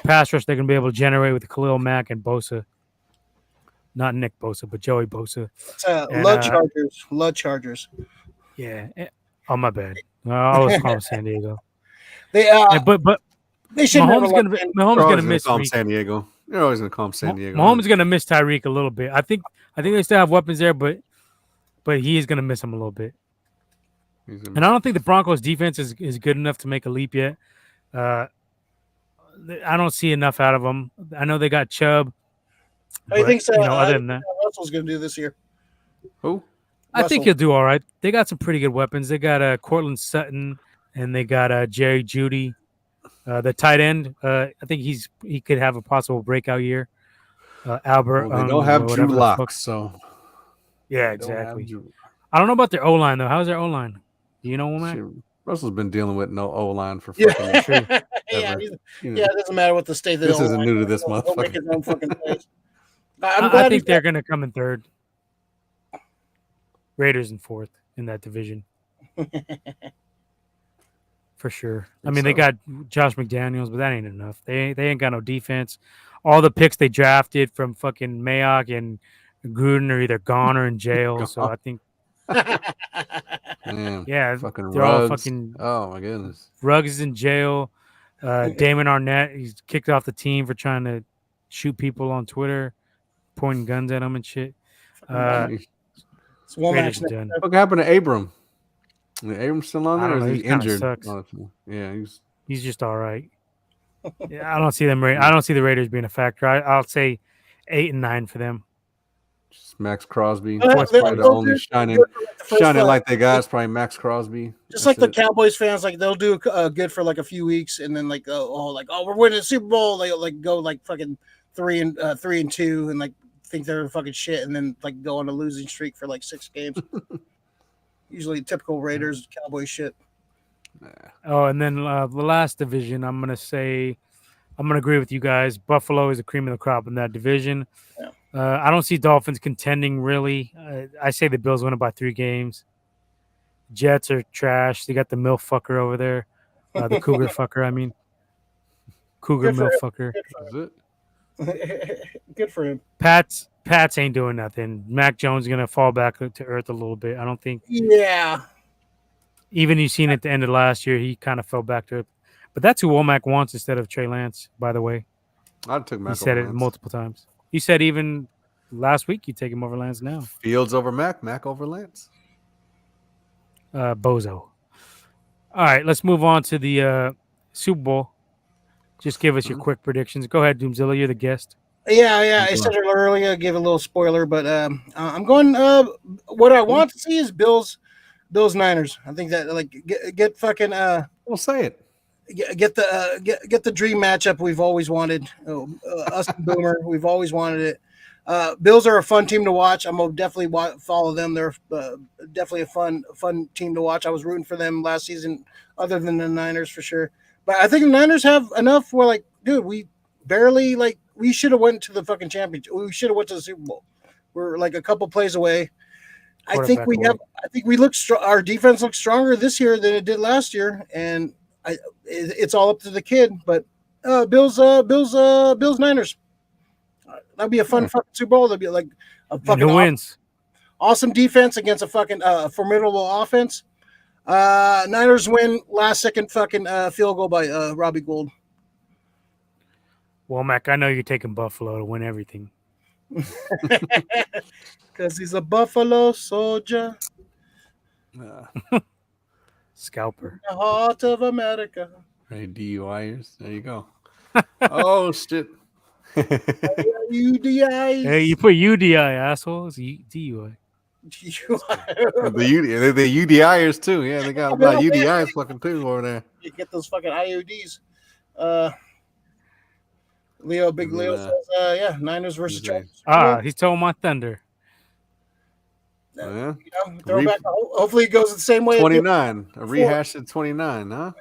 Speaker 2: pass rush they're going to be able to generate with Khalil Mack and Bosa. Not Nick Bosa, but Joey Bosa.
Speaker 4: Love Chargers.
Speaker 2: Yeah. Oh, my bad. I was calling San Diego.
Speaker 4: But they should.
Speaker 2: Mahomes going to miss
Speaker 1: San Diego. You're always going to call him San Diego.
Speaker 2: Mahomes is going to miss Tyreek a little bit. I think they still have weapons there, but he is going to miss him a little bit. And I don't think the Broncos defense is good enough to make a leap yet. I don't see enough out of them. I know they got Chubb.
Speaker 4: How do you think
Speaker 2: other than that,
Speaker 4: Russell's going to do this year?
Speaker 1: Who?
Speaker 2: I think he'll do all right. They got some pretty good weapons. They got Cortland Sutton and they got Jerry Jeudy. The tight end, I think he could have a possible breakout year. Albert,
Speaker 1: Well, they don't have Drew
Speaker 2: whatever the fuck.
Speaker 1: Lock, so
Speaker 2: Yeah, exactly. I don't know about their O line though. How's their O line? Do you know, Mac?
Speaker 1: Russell's been dealing with no O line for
Speaker 4: Yeah.
Speaker 1: fucking
Speaker 4: Yeah, it doesn't matter what the state.
Speaker 1: This isn't new to this
Speaker 4: He'll make his own fucking
Speaker 1: motherfucker.
Speaker 4: plays.
Speaker 2: I think they're going to come in third. Raiders in fourth in that division. For sure. I mean, they got Josh McDaniels, but that ain't enough. They ain't got no defense. All the picks they drafted from fucking Mayock and Gruden are either gone or in jail. So I think, yeah,
Speaker 1: fucking
Speaker 2: they're
Speaker 1: Ruggs.
Speaker 2: all fucking.
Speaker 1: Oh my goodness.
Speaker 2: Ruggs is in jail. Damon Arnett, he's kicked off the team for trying to shoot people on Twitter, pointing guns at them and shit.
Speaker 4: What
Speaker 1: happened to Abram? Is Abram still on there? Or is he injured?
Speaker 2: Sucks.
Speaker 1: Yeah,
Speaker 2: he's just all right. Yeah, I don't see them. I don't see the Raiders being a factor. I'll say 8 and 9 for them.
Speaker 1: Just Max Crosby.
Speaker 4: They're
Speaker 1: probably the only shining light they got is probably Max Crosby.
Speaker 4: Just like the Cowboys fans, like they'll do good for like a few weeks, and then like we're winning the Super Bowl. They like go like fucking 3-2, and like think they're fucking shit, and then like go on a losing streak for like 6 games. Usually typical Raiders Cowboys shit.
Speaker 2: Oh, and then the last division, I'm gonna agree with you guys. Buffalo is the cream of the crop in that division.
Speaker 4: Yeah.
Speaker 2: I don't see Dolphins contending really. I say the Bills win it by 3 games. Jets are trash. They got the MILF fucker over there, the Cougar fucker. I mean, Cougar MILF fucker.
Speaker 1: Is it?
Speaker 4: Good for him.
Speaker 2: Pats ain't doing nothing. Mac Jones is gonna fall back to earth a little bit. I don't think.
Speaker 4: Yeah.
Speaker 2: Even you seen at the end of last year, he kind of fell back to it. But that's who Womack wants instead of Trey Lance, by the way.
Speaker 1: I took Mac.
Speaker 2: He said it multiple times. He said even last week you take him over Lance now.
Speaker 1: Fields over Mac, Mac over Lance.
Speaker 2: Bozo. All right, let's move on to the Super Bowl. Just give us your quick predictions. Go ahead, Doomzilla. You're the guest.
Speaker 4: Yeah. I said it earlier. Give a little spoiler, but I'm going. What I want to see is Bills Niners. I think that like get fucking.
Speaker 1: We'll say it.
Speaker 4: Get the dream matchup we've always wanted. Us and Boomer, we've always wanted it. Bills are a fun team to watch. I'm gonna definitely follow them. They're definitely a fun team to watch. I was rooting for them last season, other than the Niners for sure. But I think the Niners have enough where, like, dude, we barely we should have went to the fucking championship. We should have went to the Super Bowl. We're like a couple plays away. I think we look strong. Our defense looks stronger this year than it did last year, and it's all up to the kid. But Bills Niners. That'd be a fun fucking Super Bowl. That'd be like a fucking
Speaker 2: wins.
Speaker 4: Awesome defense against a fucking formidable offense. Niners win last second fucking field goal by Robbie Gould.
Speaker 2: Well, Mac, I know you're taking Buffalo to win everything.
Speaker 4: Because he's a Buffalo soldier.
Speaker 2: Scalper.
Speaker 4: The heart of America.
Speaker 1: Hey, DUIers. There you go. Oh, shit.
Speaker 4: UDI.
Speaker 2: Hey, you put UDI, assholes. DUI.
Speaker 1: The UDIers, too. Yeah, they got a lot of UDIs fucking, too, over there.
Speaker 4: You get those fucking IUDs. Big Leo says, Niners versus Chargers.
Speaker 2: He stole my thunder.
Speaker 1: Yeah.
Speaker 4: Throwback. Hopefully it goes the same way.
Speaker 1: 29. A rehash at 29, huh?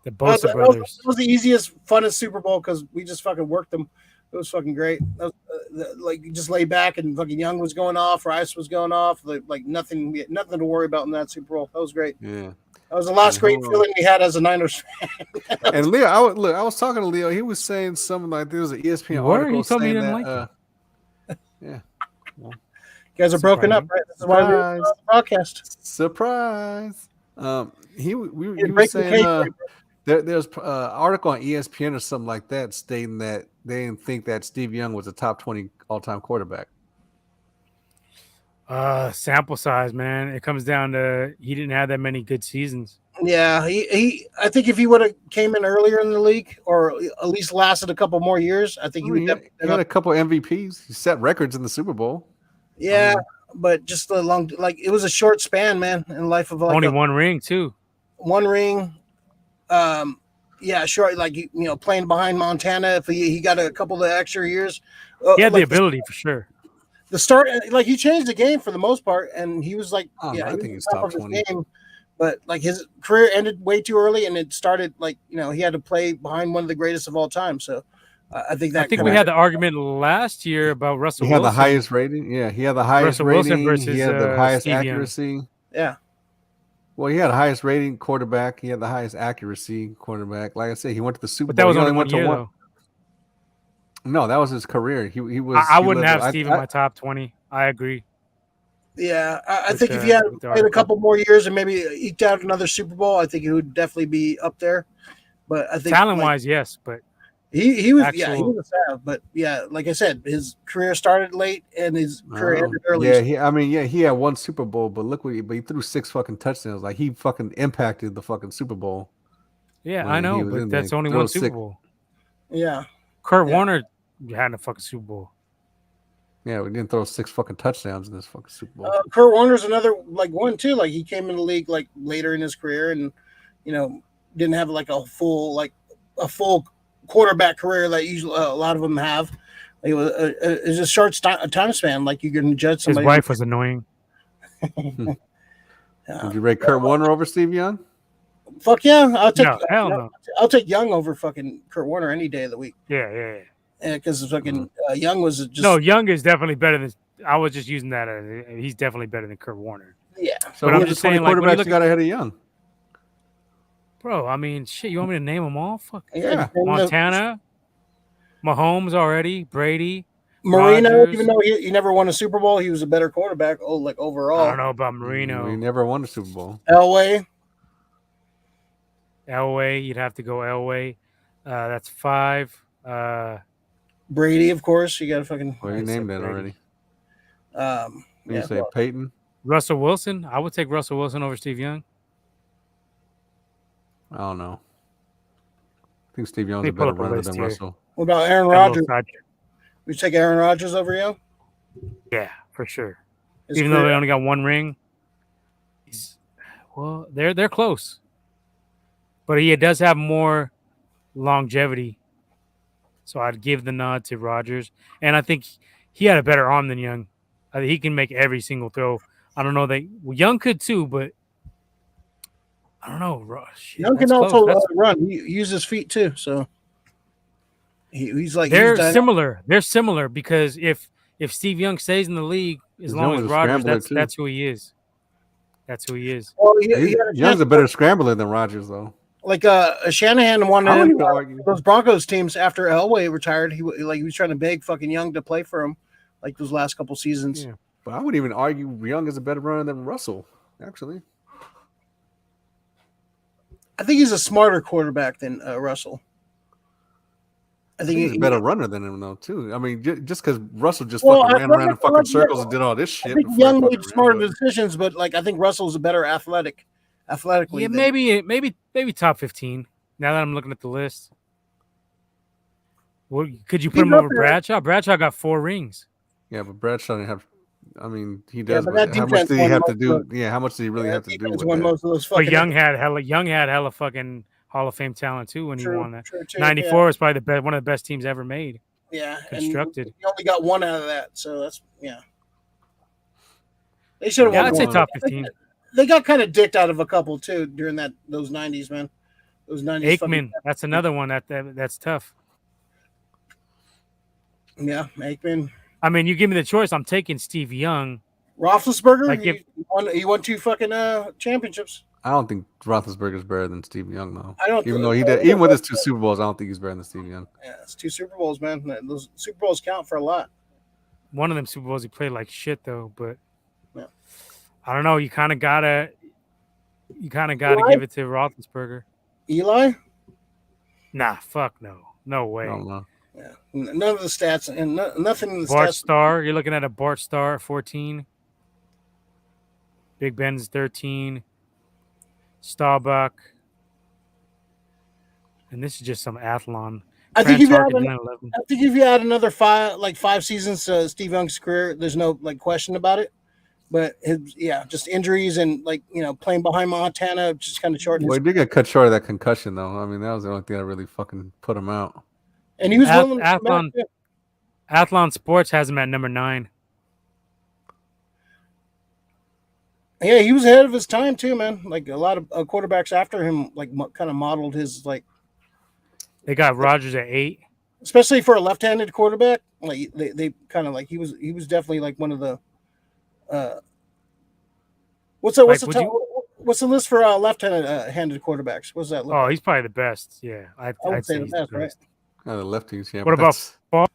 Speaker 2: The Bosa brothers.
Speaker 4: That was the easiest, funnest Super Bowl because we just fucking worked them. It was fucking great. Like, you just lay back and fucking Young was going off, Rice was going off. Like nothing to worry about in that Super Bowl. That was great.
Speaker 1: Yeah.
Speaker 4: That was the last great feeling we had as a Niners fan.
Speaker 1: And Leo, I was talking to Leo. He was saying something like there was an ESPN article.
Speaker 2: He told me he
Speaker 1: saying
Speaker 2: didn't
Speaker 1: that,
Speaker 2: like it.
Speaker 1: Yeah. Well,
Speaker 4: you guys are broken up, right? This is why we're on the broadcast.
Speaker 1: Surprise. He was saying there's an article on ESPN or something like that stating that they didn't think that Steve Young was a top 20 all-time quarterback.
Speaker 2: Sample size, man. It comes down to he didn't have that many good seasons.
Speaker 4: Yeah, I think if he would have came in earlier in the league or at least lasted a couple more years, I think he would have
Speaker 1: had a couple MVPs. He set records in the Super Bowl.
Speaker 4: Yeah, but just a long, like it was a short span, man, in the life of like
Speaker 2: Only one ring too.
Speaker 4: one ring. Yeah, sure. Like playing behind Montana, if he got a couple of extra years,
Speaker 2: He had
Speaker 4: like
Speaker 2: the ability for sure.
Speaker 4: the start, like he changed the game for the most part, and he was like,
Speaker 1: I
Speaker 4: he
Speaker 1: think
Speaker 4: was
Speaker 1: he's
Speaker 4: top
Speaker 1: top
Speaker 4: of his
Speaker 1: 20.
Speaker 4: game, but like his career ended way too early, and it started like he had to play behind one of the greatest of all time. So I think that
Speaker 2: I think we had the argument last year about Russell
Speaker 1: He had
Speaker 2: Wilson.
Speaker 1: the highest rating. Yeah, he had the highest
Speaker 2: Russell Wilson
Speaker 1: rating.
Speaker 2: versus,
Speaker 1: He had the highest
Speaker 2: Steve Young.
Speaker 1: accuracy.
Speaker 4: Yeah.
Speaker 1: Well, he had the highest rating quarterback. He had the highest accuracy quarterback. Like I said, he went to the Super
Speaker 2: But that
Speaker 1: Bowl.
Speaker 2: was
Speaker 1: He
Speaker 2: only
Speaker 1: only
Speaker 2: one
Speaker 1: went to
Speaker 2: year,
Speaker 1: one.
Speaker 2: though.
Speaker 1: No, that was his career. He was.
Speaker 2: I
Speaker 1: he
Speaker 2: wouldn't
Speaker 1: lived-
Speaker 2: have Steve in my top 20. I agree.
Speaker 4: Yeah, I
Speaker 2: With
Speaker 4: think if
Speaker 2: the-
Speaker 4: he had
Speaker 2: with the
Speaker 4: played a
Speaker 2: article.
Speaker 4: couple more years and maybe eked out another Super Bowl, I think he would definitely be up there. But I think
Speaker 2: Talent wise, yes, but
Speaker 4: he was he
Speaker 2: actual-
Speaker 4: was a savage. But yeah, like I said, his career started late and his career ended early.
Speaker 1: Yeah, he had one Super Bowl, but look but he threw 6 fucking touchdowns. Like he fucking impacted the fucking Super Bowl.
Speaker 2: yeah,
Speaker 1: when
Speaker 2: I
Speaker 1: he
Speaker 2: know,
Speaker 1: was
Speaker 2: but
Speaker 1: in there.
Speaker 2: that's only
Speaker 1: Throw
Speaker 2: one Super
Speaker 1: 6.
Speaker 2: Bowl.
Speaker 4: Yeah.
Speaker 2: Kurt
Speaker 4: Yeah.
Speaker 2: Warner had a fucking Super Bowl.
Speaker 1: Yeah, we didn't throw 6 fucking touchdowns in this fucking Super Bowl.
Speaker 4: Kurt Warner's another like one too. Like he came in the league like later in his career and didn't have like a full quarterback career that usually a lot of them have. It was a short time span. Like you can judge
Speaker 2: His
Speaker 4: somebody.
Speaker 2: wife was annoying.
Speaker 1: Would you rate Kurt Warner over Steve Young?
Speaker 4: Fuck yeah, I'll take
Speaker 2: No, hell no.
Speaker 4: I'll take Young over fucking Kurt Warner any day of the week.
Speaker 2: Yeah.
Speaker 4: Because fucking Young was just
Speaker 2: No, Young is definitely better than. I was just using that as he's definitely better than Kurt Warner.
Speaker 4: yeah.
Speaker 1: So
Speaker 2: But
Speaker 1: who
Speaker 2: I'm
Speaker 1: are the
Speaker 2: just
Speaker 1: 20
Speaker 2: saying, like, when you
Speaker 1: quarterbacks
Speaker 2: look
Speaker 1: you got ahead of Young?
Speaker 2: Bro, I mean, shit. You want me to name them all? Fuck.
Speaker 1: Yeah.
Speaker 2: Montana, Mahomes already, Brady.
Speaker 4: Marino,
Speaker 2: Rodgers.
Speaker 4: even though he never won a Super Bowl, he was a better quarterback. Oh, like overall.
Speaker 2: I don't know about Marino.
Speaker 1: He never won a Super Bowl.
Speaker 4: Elway.
Speaker 2: Elway, you'd have to go Elway. That's 5.
Speaker 4: Brady, of course. You got to fucking.
Speaker 1: Well, you
Speaker 2: I
Speaker 1: named
Speaker 2: said
Speaker 1: that
Speaker 2: Brady.
Speaker 1: already. You
Speaker 4: Yeah,
Speaker 1: say
Speaker 4: well,
Speaker 1: Peyton?
Speaker 2: Russell Wilson. I would take Russell Wilson over Steve Young.
Speaker 1: I don't know. I think Steve Young's
Speaker 2: Let
Speaker 1: a
Speaker 2: me pull
Speaker 1: better
Speaker 2: up a
Speaker 1: runner
Speaker 2: list
Speaker 1: than
Speaker 2: here.
Speaker 1: Russell.
Speaker 4: what about Aaron
Speaker 2: Got a little
Speaker 4: Rodgers?
Speaker 2: sidetrack.
Speaker 4: We take Aaron Rodgers over Young.
Speaker 2: Yeah, for sure.
Speaker 4: His
Speaker 2: Even though they
Speaker 4: career-
Speaker 2: only got one ring, they're close. But he does have more longevity, so I'd give the nod to Rodgers. And I think he had a better arm than Young. I think he can make every single throw. I don't know Young could too, but I don't know. Shit,
Speaker 4: Young
Speaker 2: that's
Speaker 4: can
Speaker 2: close.
Speaker 4: also
Speaker 2: That's-
Speaker 4: run. He uses his feet too. So he's like
Speaker 2: they're
Speaker 4: he's dynamic.
Speaker 2: similar. They're similar because if Steve Young stays in the league, as
Speaker 1: Young
Speaker 2: long
Speaker 1: was
Speaker 2: as
Speaker 1: a
Speaker 2: Rodgers,
Speaker 1: scrambler, too.
Speaker 2: that's who he is. That's who he is.
Speaker 4: Well, he had a
Speaker 1: Young's
Speaker 4: chance,
Speaker 1: a better scrambler than Rodgers, though.
Speaker 4: like Shanahan wanted
Speaker 1: I
Speaker 4: him
Speaker 1: wouldn't even argue.
Speaker 4: those Broncos teams after Elway retired. He was trying to beg fucking Young to play for him, like those last couple seasons.
Speaker 2: Yeah.
Speaker 1: But I wouldn't even argue Young is a better runner than Russell, actually.
Speaker 4: I think he's a smarter quarterback than Russell. I
Speaker 1: I
Speaker 4: think
Speaker 1: think he's a better runner than him, though, too. I mean, just because Russell just
Speaker 4: Well,
Speaker 1: fucking
Speaker 4: I
Speaker 1: ran around in
Speaker 4: think
Speaker 1: fucking
Speaker 4: Russell-
Speaker 1: circles and did all this
Speaker 4: I
Speaker 1: shit.
Speaker 4: think
Speaker 1: before
Speaker 4: Young
Speaker 1: he
Speaker 4: made
Speaker 1: fucking
Speaker 4: smarter
Speaker 1: ran,
Speaker 4: decisions, but like I think Russell's a better athletically.
Speaker 2: Yeah, maybe top 15. Now that I'm looking at the list, could you put
Speaker 4: He's
Speaker 2: him
Speaker 4: up
Speaker 2: over
Speaker 4: there.
Speaker 2: Bradshaw? Bradshaw got 4 rings.
Speaker 1: Yeah, but Bradshaw didn't have. I mean, he does.
Speaker 4: but
Speaker 1: but
Speaker 4: that
Speaker 1: how much
Speaker 4: defense
Speaker 1: did he
Speaker 4: won
Speaker 1: have to
Speaker 4: most
Speaker 1: do?
Speaker 4: of
Speaker 1: Yeah, how much did he really have to do
Speaker 4: Defense
Speaker 1: with
Speaker 4: won
Speaker 1: that?
Speaker 4: most of those
Speaker 2: But
Speaker 4: fucking.
Speaker 2: Young had hella fucking Hall of Fame talent too when he won that.
Speaker 4: True, too,
Speaker 2: 94 was probably one of the best teams ever made.
Speaker 4: Yeah, and
Speaker 2: constructed.
Speaker 4: he only got one out of that, so that's They should have
Speaker 2: Yeah,
Speaker 4: won.
Speaker 2: I'd say
Speaker 4: more.
Speaker 2: top 15.
Speaker 4: They got kind of dicked out of a couple too during those 90s, man. Those 90s.
Speaker 2: Aikman, that's another one that's tough.
Speaker 4: Yeah, Aikman.
Speaker 2: I mean, you give me the choice, I'm taking Steve Young.
Speaker 4: Roethlisberger.
Speaker 2: Like
Speaker 4: he won 2 fucking championships.
Speaker 1: I don't think Roethlisberger's better than Steve Young, though.
Speaker 4: I don't.
Speaker 1: Even though he did, even with his 2 Super Bowls, I don't think he's better than Steve Young.
Speaker 4: Yeah, it's 2 Super Bowls, man. Those Super Bowls count for a lot.
Speaker 2: One of them Super Bowls he played like shit though, but
Speaker 4: Yeah.
Speaker 2: I don't know. You kind of gotta
Speaker 4: Eli?
Speaker 2: give it to Roethlisberger.
Speaker 4: Eli.
Speaker 2: Nah, fuck no way.
Speaker 1: I don't know.
Speaker 4: Yeah, none of the stats and nothing in the
Speaker 2: Bart
Speaker 4: stats.
Speaker 2: Starr, you're looking at a Bart Starr at 14. Big Ben's 13. Starbuck. And this is just some athlon.
Speaker 4: I think if you
Speaker 2: Tarkenton
Speaker 4: add
Speaker 2: at 11.
Speaker 4: I think if you add another 5 seasons to Steve Young's career, there's no question about it. But just injuries and playing behind Montana just kind of shortened
Speaker 1: Well,
Speaker 4: his.
Speaker 1: he did get cut short of that concussion, though. I mean, that was the only thing that really fucking put him out.
Speaker 4: And he was willing to come back.
Speaker 2: Athlon, Athlon Sports has him at number 9.
Speaker 4: Yeah, he was ahead of his time too, man. Like a lot of quarterbacks after him, kind of modeled his
Speaker 2: They got Rodgers at 8.
Speaker 4: especially for a left-handed quarterback. Like they kind of he was definitely like one of the. What's the list for left-handed quarterbacks? What's that?
Speaker 2: Oh, he's probably the best. Yeah, I'd say he's the best.
Speaker 4: Right?
Speaker 1: The lefties, yeah.
Speaker 2: What about Favre?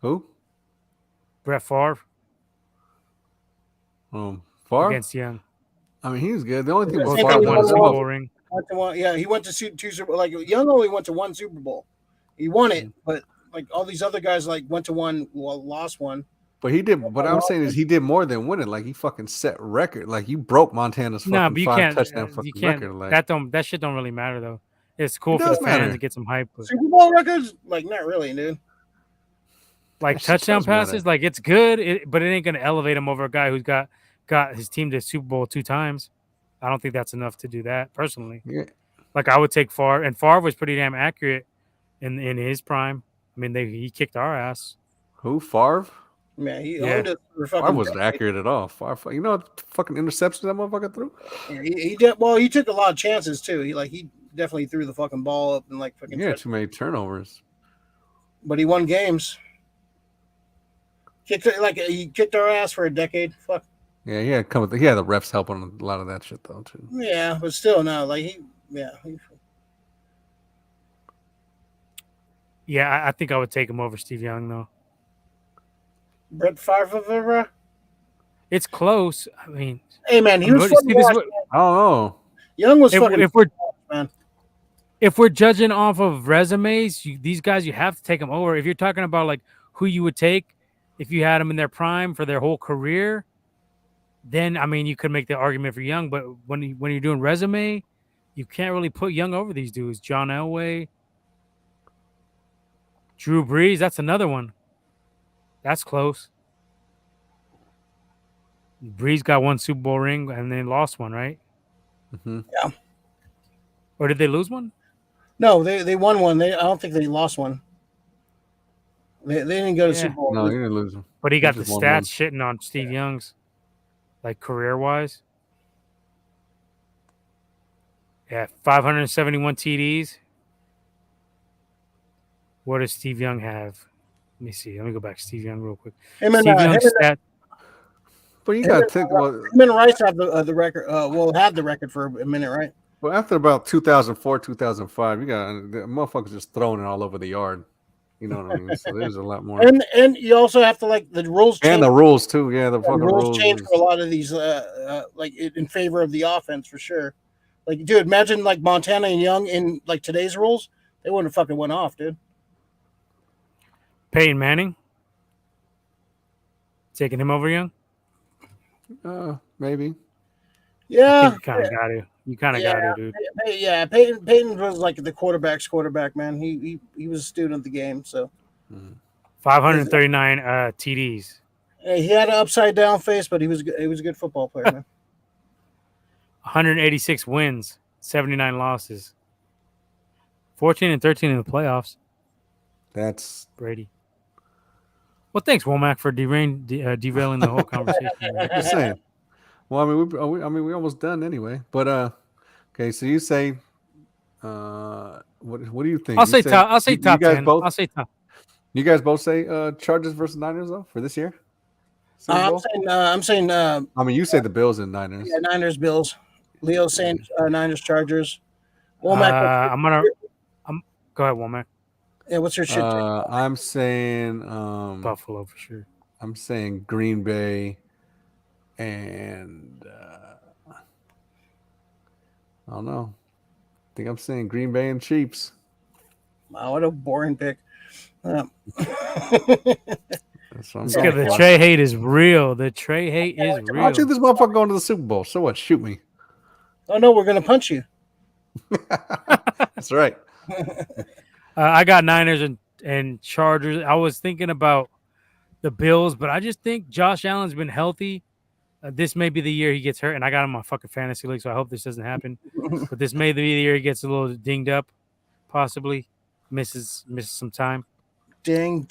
Speaker 1: Who?
Speaker 2: Brett Favre
Speaker 1: Favre?
Speaker 2: against Young.
Speaker 1: I mean, he was good. The only thing was
Speaker 4: Same
Speaker 1: Favre
Speaker 4: thing
Speaker 2: won a
Speaker 4: with
Speaker 2: Super
Speaker 1: won.
Speaker 2: Bowl ring.
Speaker 4: He went to two Super. Like Young only went to one Super Bowl. He won it, but like all these other guys went to one, lost one.
Speaker 1: But he did. What I'm saying is he did more than winning. Like he fucking set record. Like you broke Montana's fucking
Speaker 2: But you
Speaker 1: 5
Speaker 2: can't.
Speaker 1: touchdown
Speaker 2: You
Speaker 1: fucking
Speaker 2: can't.
Speaker 1: record. Like
Speaker 2: That shit don't really matter though. It's cool
Speaker 1: It
Speaker 2: for the
Speaker 1: does
Speaker 2: fans
Speaker 1: matter.
Speaker 2: to get some hype. But
Speaker 4: Super Bowl records, not really, dude.
Speaker 2: like
Speaker 1: That shit
Speaker 2: touchdown
Speaker 1: does matter.
Speaker 2: passes, like it's good, but it ain't gonna elevate him over a guy who's got his team to Super Bowl 2 times. I don't think that's enough to do that personally.
Speaker 1: yeah.
Speaker 2: Like I would take Favre, and Favre was pretty damn accurate in his prime. I mean, he kicked our ass.
Speaker 1: Who? Favre?
Speaker 4: Man, he
Speaker 2: Yeah.
Speaker 4: owned it for
Speaker 1: Favre
Speaker 4: fucking.
Speaker 1: wasn't accurate at all. Favre, you know what fucking interceptions that motherfucker threw?
Speaker 4: Yeah, he did. Well, he took a lot of chances too. He definitely threw the fucking ball up and fucking.
Speaker 1: Yeah, too many turnovers.
Speaker 4: But he won games. He kicked our ass for a decade. Fuck.
Speaker 1: Yeah, he had the refs helping on a lot of that shit though too.
Speaker 4: Yeah, but still, no.
Speaker 2: Yeah, I think I would take him over Steve Young though.
Speaker 4: Brett Favre.
Speaker 2: It's close. I mean,
Speaker 4: Hey man, he was
Speaker 2: see,
Speaker 4: fucking
Speaker 2: this is
Speaker 4: washed,
Speaker 2: what-
Speaker 4: man.
Speaker 1: I don't know.
Speaker 4: Young was fucking.
Speaker 2: if
Speaker 4: man.
Speaker 2: we're judging off of resumes, these guys you have to take them over. If you're talking about like who you would take if you had them in their prime for their whole career, then I mean you could make the argument for Young. But when you're doing resume, you can't really put Young over these dudes. John Elway, Drew Brees, that's another one. That's close. Brees got 1 Super Bowl ring and they lost one, right?
Speaker 1: Mm-hmm.
Speaker 4: Yeah.
Speaker 2: Or did they lose one?
Speaker 4: No, they won one. I don't think they lost one. They didn't go to Super Bowl.
Speaker 1: No, he didn't lose them.
Speaker 2: But he got the
Speaker 1: just won
Speaker 2: stats
Speaker 1: one.
Speaker 2: shitting on Steve Young's, like career-wise. Yeah, 571 TDs. What does Steve Young have? Let me see. Let me go back to Steve Young real quick.
Speaker 4: Him and,
Speaker 2: Steve Young's stat.
Speaker 1: But you got to take
Speaker 4: him and Rice have the record. Had the record for a minute, right?
Speaker 1: well after about 2004, 2005, you got the motherfuckers just throwing it all over the yard. You know what I mean? So there's a lot more.
Speaker 4: And you also have to the rules change.
Speaker 1: And the rules too. Yeah, the fucking
Speaker 4: rules change
Speaker 1: is-
Speaker 4: for a lot of these, in favor of the offense for sure. Like, dude, imagine Montana and Young in today's rules, they wouldn't have fucking went off, dude.
Speaker 2: Peyton Manning. Taking him over Young?
Speaker 1: Maybe.
Speaker 4: Yeah,
Speaker 2: You kind of got to. You kind of got to, dude.
Speaker 4: yeah. Peyton was the quarterback, man. He was a student of the game, so
Speaker 2: 539 TDs.
Speaker 4: he had an upside down face, but he was a good football player, man.
Speaker 2: 186 wins, 79 losses. 14 and 13 in the playoffs.
Speaker 1: That's
Speaker 2: Brady. Well, thanks, Womack, for derailing the whole conversation.
Speaker 1: just saying. Well, I mean, we almost done anyway. But okay. So you say, what do you think?
Speaker 2: I'll
Speaker 1: You
Speaker 2: say top. I'll say
Speaker 1: you
Speaker 2: top
Speaker 1: guys
Speaker 2: 10.
Speaker 1: both-
Speaker 2: I'll say top.
Speaker 1: You guys both say Chargers versus Niners though for this year. Super Bowl?
Speaker 4: I'm saying.
Speaker 1: I mean, you say the Bills and Niners.
Speaker 4: Yeah, Niners, Bills. Leo saying Niners, Chargers. Womack,
Speaker 2: Go ahead, Womack.
Speaker 4: yeah, what's your shit?
Speaker 1: I'm saying
Speaker 2: Buffalo for sure.
Speaker 1: I'm saying Green Bay and I don't know. I think I'm saying Green Bay and Chiefs.
Speaker 4: Wow, what a boring pick.
Speaker 1: That's what I'm
Speaker 2: It's
Speaker 1: going
Speaker 2: good. The
Speaker 1: for.
Speaker 2: Trey hate is real. The Trey hate is real.
Speaker 1: I'll choose this motherfucker going to the Super Bowl. So what? Shoot me.
Speaker 4: Oh no, we're gonna punch you.
Speaker 1: That's right.
Speaker 2: I got Niners and Chargers. I was thinking about the Bills, but I just think Josh Allen's been healthy. This may be the year he gets hurt, and I got him on my fucking fantasy league, so I hope this doesn't happen. But this may be the year he gets a little dinged up, possibly misses some time.
Speaker 4: Ding.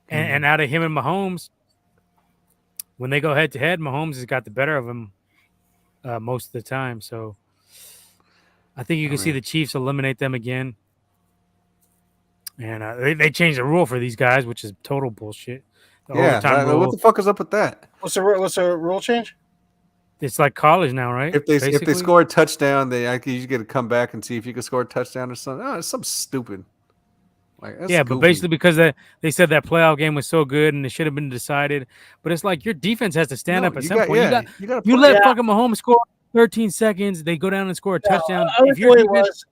Speaker 2: And out of him and Mahomes, when they go head to head, Mahomes has got the better of him most of the time. So I think you can see the Chiefs eliminate them again. And they changed the rule for these guys, which is total bullshit. The overtime rule.
Speaker 1: What the fuck is up with that?
Speaker 4: What's the rule change?
Speaker 2: It's like college now, right?
Speaker 1: If they score a touchdown, you get to come back and see if you can score a touchdown or something. Oh, it's something stupid. Like, that's
Speaker 2: but
Speaker 1: goofy.
Speaker 2: basically because they said that playoff game was so good and it should have been decided. But it's like your defense has to stand up at some point. You let fucking Mahomes score 13 seconds. They go down and score a touchdown. If you're defense,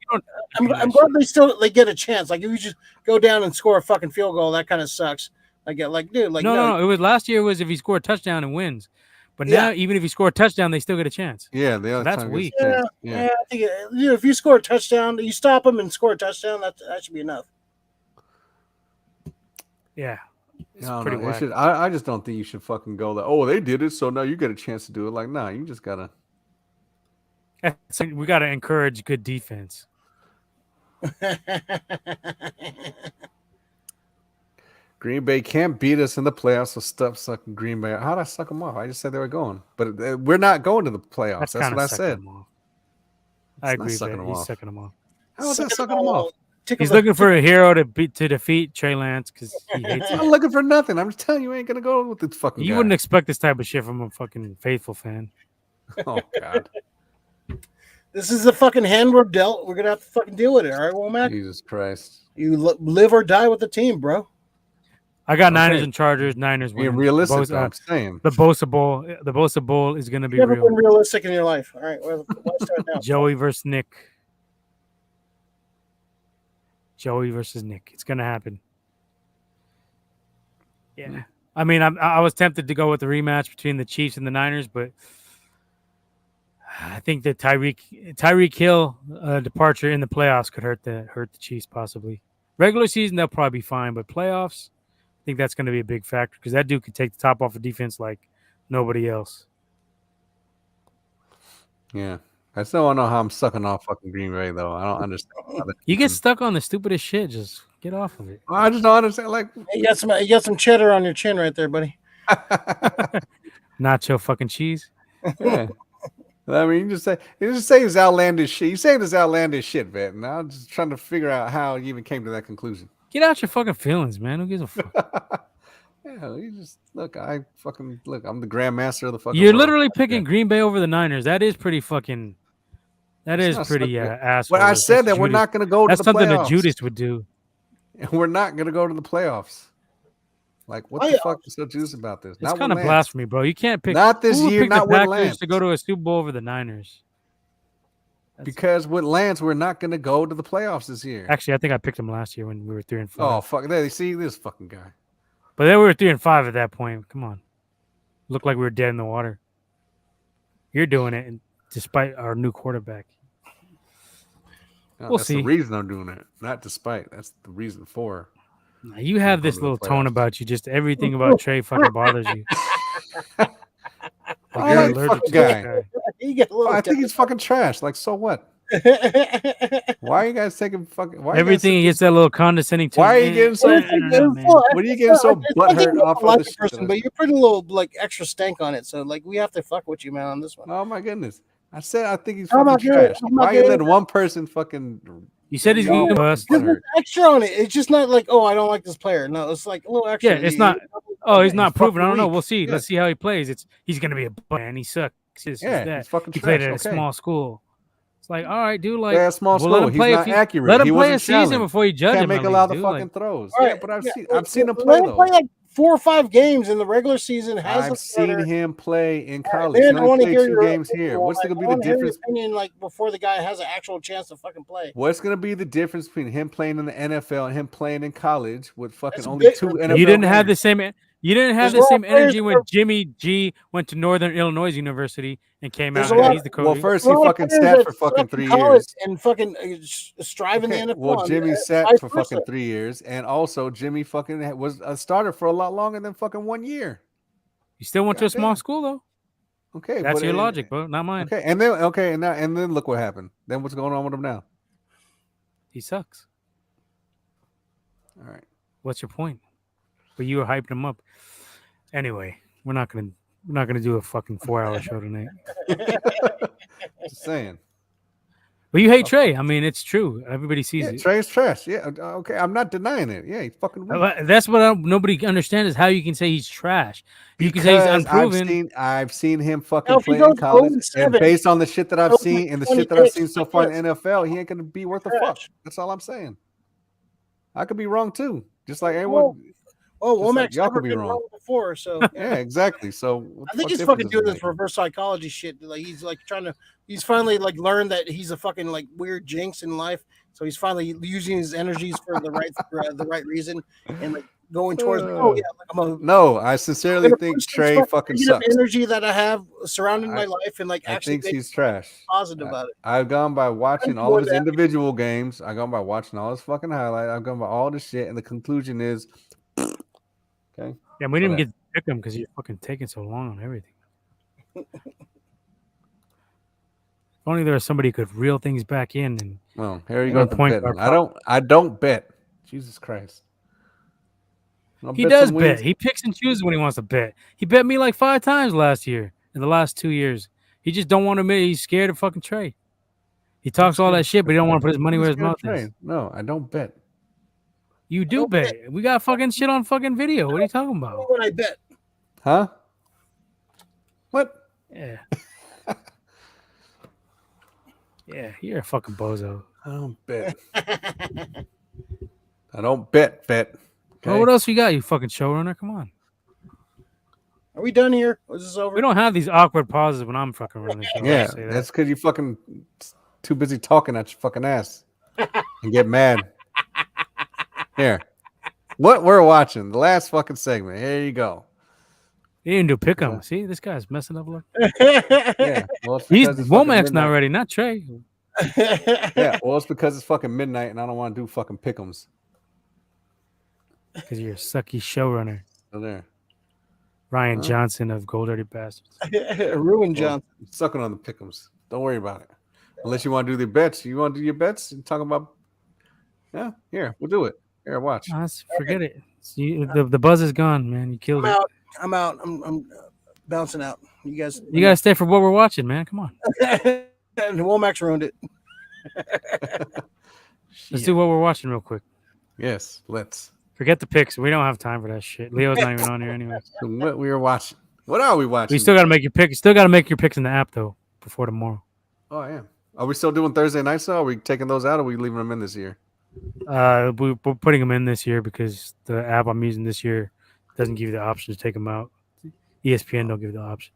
Speaker 4: I'm glad they get a chance. Like if you just go down and score a fucking field goal, that kind of sucks. No.
Speaker 2: It was last year. Was if he scored a touchdown and wins. But now, even if you score a touchdown, they still get a chance.
Speaker 1: Yeah,
Speaker 2: that's weak.
Speaker 4: I think if you score a touchdown, you stop them and score a touchdown. That should be enough.
Speaker 2: Yeah,
Speaker 1: pretty whack. I just don't think you should fucking go like, oh, they did it, so now you get a chance to do it. Like, nah, you just gotta.
Speaker 2: We gotta encourage good defense.
Speaker 1: Green Bay can't beat us in the playoffs, so stop sucking Green Bay. How'd I suck them off? I just said they were going, but we're not going to the playoffs. That's what I said.
Speaker 2: I agree. He's sucking them off.
Speaker 1: How is that sucking them off?
Speaker 2: He's looking for a hero to defeat Trey Lance because he hates him.
Speaker 1: I'm not looking for nothing. I'm just telling you, ain't gonna go with this fucking.
Speaker 2: You wouldn't expect this type of shit from a fucking faithful fan.
Speaker 1: Oh God.
Speaker 4: This is the fucking hand we're dealt. We're gonna have to fucking deal with it. All right, Womack?
Speaker 1: Jesus Christ.
Speaker 4: You live or die with the team, bro.
Speaker 2: I got Niners and Chargers. Niners win.
Speaker 1: Being realistic, I'm saying.
Speaker 2: The Bosa Bowl. The Bosa Bowl is gonna be
Speaker 4: You've never
Speaker 2: real.
Speaker 4: been realistic in your life. All right, let's start now.
Speaker 2: Joey versus Nick. Joey versus Nick. It's gonna happen. Yeah. I mean, I was tempted to go with the rematch between the Chiefs and the Niners, but I think the Tyreek Hill departure in the playoffs could hurt the Chiefs possibly. Regular season they'll probably be fine, but playoffs, I think that's going to be a big factor because that dude could take the top off of defense like nobody else.
Speaker 1: Yeah. I still don't know how I'm sucking off fucking Green Bay though. I don't understand.
Speaker 2: You get stuck on the stupidest shit. Just get off of it.
Speaker 1: I just don't understand. Like
Speaker 4: you got some cheddar on your chin right there, buddy.
Speaker 2: Nacho fucking cheese.
Speaker 1: Yeah. I mean, you just say this outlandish shit. You saying this outlandish shit, vet. And I'm just trying to figure out how you even came to that conclusion.
Speaker 2: Get out your fucking feelings, man. Who gives a fuck?
Speaker 1: Yeah, you just look. I'm the grandmaster of the fucking.
Speaker 2: You're literally picking Green Bay over the Niners. That is pretty fucking. That is pretty asshole.
Speaker 1: Well, I said that we're not going to go to the playoffs.
Speaker 2: That's something that Judas would do.
Speaker 1: And we're not going to go to the playoffs. Like, what the fuck is so juice about this?
Speaker 2: It's kind of blasphemy, bro. You can't pick.
Speaker 1: Not this year. Not with Lance
Speaker 2: to go to a Super Bowl over the Niners.
Speaker 1: Because with Lance, we're not going to go to the playoffs this year.
Speaker 2: Actually, I think I picked him last year when we were 3-5.
Speaker 1: Oh fuck! There, you see this fucking guy.
Speaker 2: But then we were 3-5 at that point. Come on, looked like we were dead in the water. You're doing it, and despite our new quarterback.
Speaker 1: No, that's the reason I'm doing it, not despite. That's the reason for.
Speaker 2: Now, you have this little tone about you. Just everything about Trey fucking bothers you.
Speaker 1: I think he's fucking trash. Like, so what? Why are you guys taking fucking?
Speaker 2: Everything he gets that little condescending tone.
Speaker 1: Why are you getting so? What are you getting so butthurt off of this
Speaker 4: person? But you're putting a little like extra stank on it, so like we have to fuck with you, man, on this one.
Speaker 1: Oh my goodness! I said I think he's fucking trash. Why you letting one person fucking?
Speaker 2: You said he's going to bust.
Speaker 4: There's extra on it. It's just not like, oh, I don't like this player. No, it's like a little extra.
Speaker 2: Yeah, it's not. Oh, he's not proven. I don't know. We'll see. Yeah. Let's see how he plays. He's going to be a man. He sucks. He's
Speaker 1: fucking
Speaker 2: he played at a small school. It's like, all right, dude. Like,
Speaker 1: small school. Let him play he's not accurate.
Speaker 2: Let him play a season before you judge him.
Speaker 1: Can't make a lot of fucking throws. Yeah, but I've seen him play though.
Speaker 4: Play like 4 or 5 games in the regular season.
Speaker 1: I've seen him play in college. He only played 2 games here. What's going to be the difference?
Speaker 4: Opinion, like before the guy has an actual chance to fucking play.
Speaker 1: What's going to be the difference between him playing in the NFL and him playing in college with fucking only 2 NFL?
Speaker 2: You didn't have the same. You didn't have
Speaker 4: There's
Speaker 2: the
Speaker 4: a lot
Speaker 2: same
Speaker 4: of players
Speaker 2: energy when Jimmy G went to Northern Illinois University and came
Speaker 4: There's
Speaker 2: out
Speaker 4: a
Speaker 2: here.
Speaker 4: lot-
Speaker 2: He's the coach.
Speaker 1: Well, first he
Speaker 4: There's a lot of
Speaker 1: fucking
Speaker 4: players
Speaker 1: sat
Speaker 4: that
Speaker 1: for fucking
Speaker 4: suck in
Speaker 1: 3
Speaker 4: college
Speaker 1: years.
Speaker 4: and fucking strive in the NFL.
Speaker 1: Well, Jimmy
Speaker 4: and
Speaker 1: sat
Speaker 4: vice
Speaker 1: for
Speaker 4: versa.
Speaker 1: fucking 3 years, and also Jimmy fucking was a starter for a lot longer than fucking 1 year.
Speaker 2: You still went to a small
Speaker 1: Goddamn.
Speaker 2: school though.
Speaker 1: Okay,
Speaker 2: That's
Speaker 1: but
Speaker 2: your logic, bro, not mine.
Speaker 1: Okay, and then look what happened. Then what's going on with him now?
Speaker 2: He sucks.
Speaker 1: All right.
Speaker 2: What's your point? But you were hyping him up. Anyway, we're not gonna do a fucking 4-hour show tonight.
Speaker 1: Just saying.
Speaker 2: But you hate Trey. I mean, it's true. Everybody sees
Speaker 1: Yeah,
Speaker 2: it.
Speaker 1: Trey's trash. Yeah, okay. I'm not denying it. Yeah, he's fucking weak.
Speaker 2: That's what nobody understands is how you can say he's trash. You can say he's
Speaker 1: Because
Speaker 2: unproven.
Speaker 1: I've seen him
Speaker 4: Now,
Speaker 1: fucking
Speaker 4: if he
Speaker 1: play in
Speaker 4: goes
Speaker 1: college,
Speaker 4: 0-7,
Speaker 1: and based on the shit that I've
Speaker 4: he'll
Speaker 1: seen
Speaker 4: make
Speaker 1: and the
Speaker 4: 20
Speaker 1: shit that I've
Speaker 4: picks
Speaker 1: seen so
Speaker 4: like
Speaker 1: far in
Speaker 4: this.
Speaker 1: the NFL, he ain't gonna be worth a fuck.
Speaker 4: Trash.
Speaker 1: That's all I'm saying. I could be wrong too, just like everyone.
Speaker 4: Oh,
Speaker 1: Just like
Speaker 4: Womack's
Speaker 1: y'all
Speaker 4: never
Speaker 1: could be
Speaker 4: been
Speaker 1: wrong.
Speaker 4: wrong before, so
Speaker 1: Yeah, exactly. So what
Speaker 4: I
Speaker 1: the
Speaker 4: think
Speaker 1: fuck
Speaker 4: he's
Speaker 1: difference
Speaker 4: fucking
Speaker 1: does
Speaker 4: doing
Speaker 1: it
Speaker 4: this
Speaker 1: make?
Speaker 4: reverse psychology shit. Like he's like trying to, he's finally like learned that he's a fucking like weird jinx in life. So he's finally using his energies for the right reason and like going towards like, oh yeah, like
Speaker 1: No, I sincerely think Trey fucking sucks.
Speaker 4: energy that I have surrounding my life and like
Speaker 1: I
Speaker 4: actually
Speaker 1: think
Speaker 4: make
Speaker 1: he's trash.
Speaker 4: positive about it.
Speaker 1: I've gone by watching all
Speaker 4: more
Speaker 1: of his
Speaker 4: than-
Speaker 1: individual games. I've gone by watching all his fucking highlights. I've gone by all this shit, and the conclusion is, okay.
Speaker 2: Yeah, we didn't even get to pick him because you're fucking taking so long on everything. If only there was somebody who could reel things back in. And
Speaker 1: Well, here you
Speaker 2: And
Speaker 1: go.
Speaker 2: a
Speaker 1: With the
Speaker 2: point
Speaker 1: betting.
Speaker 2: guard
Speaker 1: I don't bet. Jesus Christ. I'll
Speaker 2: he
Speaker 1: bet
Speaker 2: does
Speaker 1: some
Speaker 2: bet.
Speaker 1: wins.
Speaker 2: He picks and chooses when he wants to bet. He bet me like 5 times last year in the last 2 years. He just don't want to admit he's scared of fucking Trey. He talks all that shit, but he don't want to put his money where his mouth is.
Speaker 1: No, I don't bet.
Speaker 2: You do bet. We got fucking shit on fucking video. What are you talking about?
Speaker 4: When I bet,
Speaker 1: Huh? What?
Speaker 2: Yeah. Yeah, you're a fucking bozo.
Speaker 1: I don't bet. I don't bet.
Speaker 2: Well,
Speaker 1: Okay?
Speaker 2: what else you got, you fucking showrunner? Come on.
Speaker 4: are we done here? Was this over?
Speaker 2: We don't have these awkward pauses when I'm fucking running the show. I'll
Speaker 1: Yeah,
Speaker 2: say that.
Speaker 1: that's because you fucking too busy talking at your fucking ass and get mad. Here, what we're watching, the last fucking segment. Here you go.
Speaker 2: He didn't do pick 'em. See, this guy's messing up. Look.
Speaker 1: Yeah, well, it's
Speaker 2: He's
Speaker 1: because it's fucking
Speaker 2: Womack's not
Speaker 1: midnight.
Speaker 2: ready, not Trey.
Speaker 1: Yeah, well, it's because it's fucking midnight and I don't want to do fucking pick'ems.
Speaker 2: Because you're a sucky showrunner.
Speaker 1: So there,
Speaker 2: Ryan
Speaker 1: Huh?
Speaker 2: Johnson of Gold Dirty Bastards.
Speaker 4: Ruin
Speaker 1: well,
Speaker 4: John.
Speaker 1: I'm sucking on the pick'ems. Don't worry about it. Unless you want to do the bets. You want to do your bets and talk about? Yeah, here we'll do it. Here, watch.
Speaker 2: Forget it. See, the buzz is gone, man. You killed
Speaker 4: I'm
Speaker 2: it.
Speaker 4: out. I'm bouncing out. You guys.
Speaker 2: You gotta stay for what we're watching, man. Come on.
Speaker 4: And Womack's ruined it.
Speaker 2: Let's do what we're watching real quick.
Speaker 1: Yes, let's.
Speaker 2: Forget the picks. We don't have time for that shit. Leo's not even on here anyway.
Speaker 1: So what we are watching? What are we watching?
Speaker 2: We still gotta make your pick. Still gotta make your picks in the app though before tomorrow.
Speaker 1: Oh, I am. Are we still doing Thursday nights though? Are we taking those out or are we leaving them in this year?
Speaker 2: We're putting them in this year because the app I'm using this year doesn't give you the option to take them out. ESPN don't give you the option.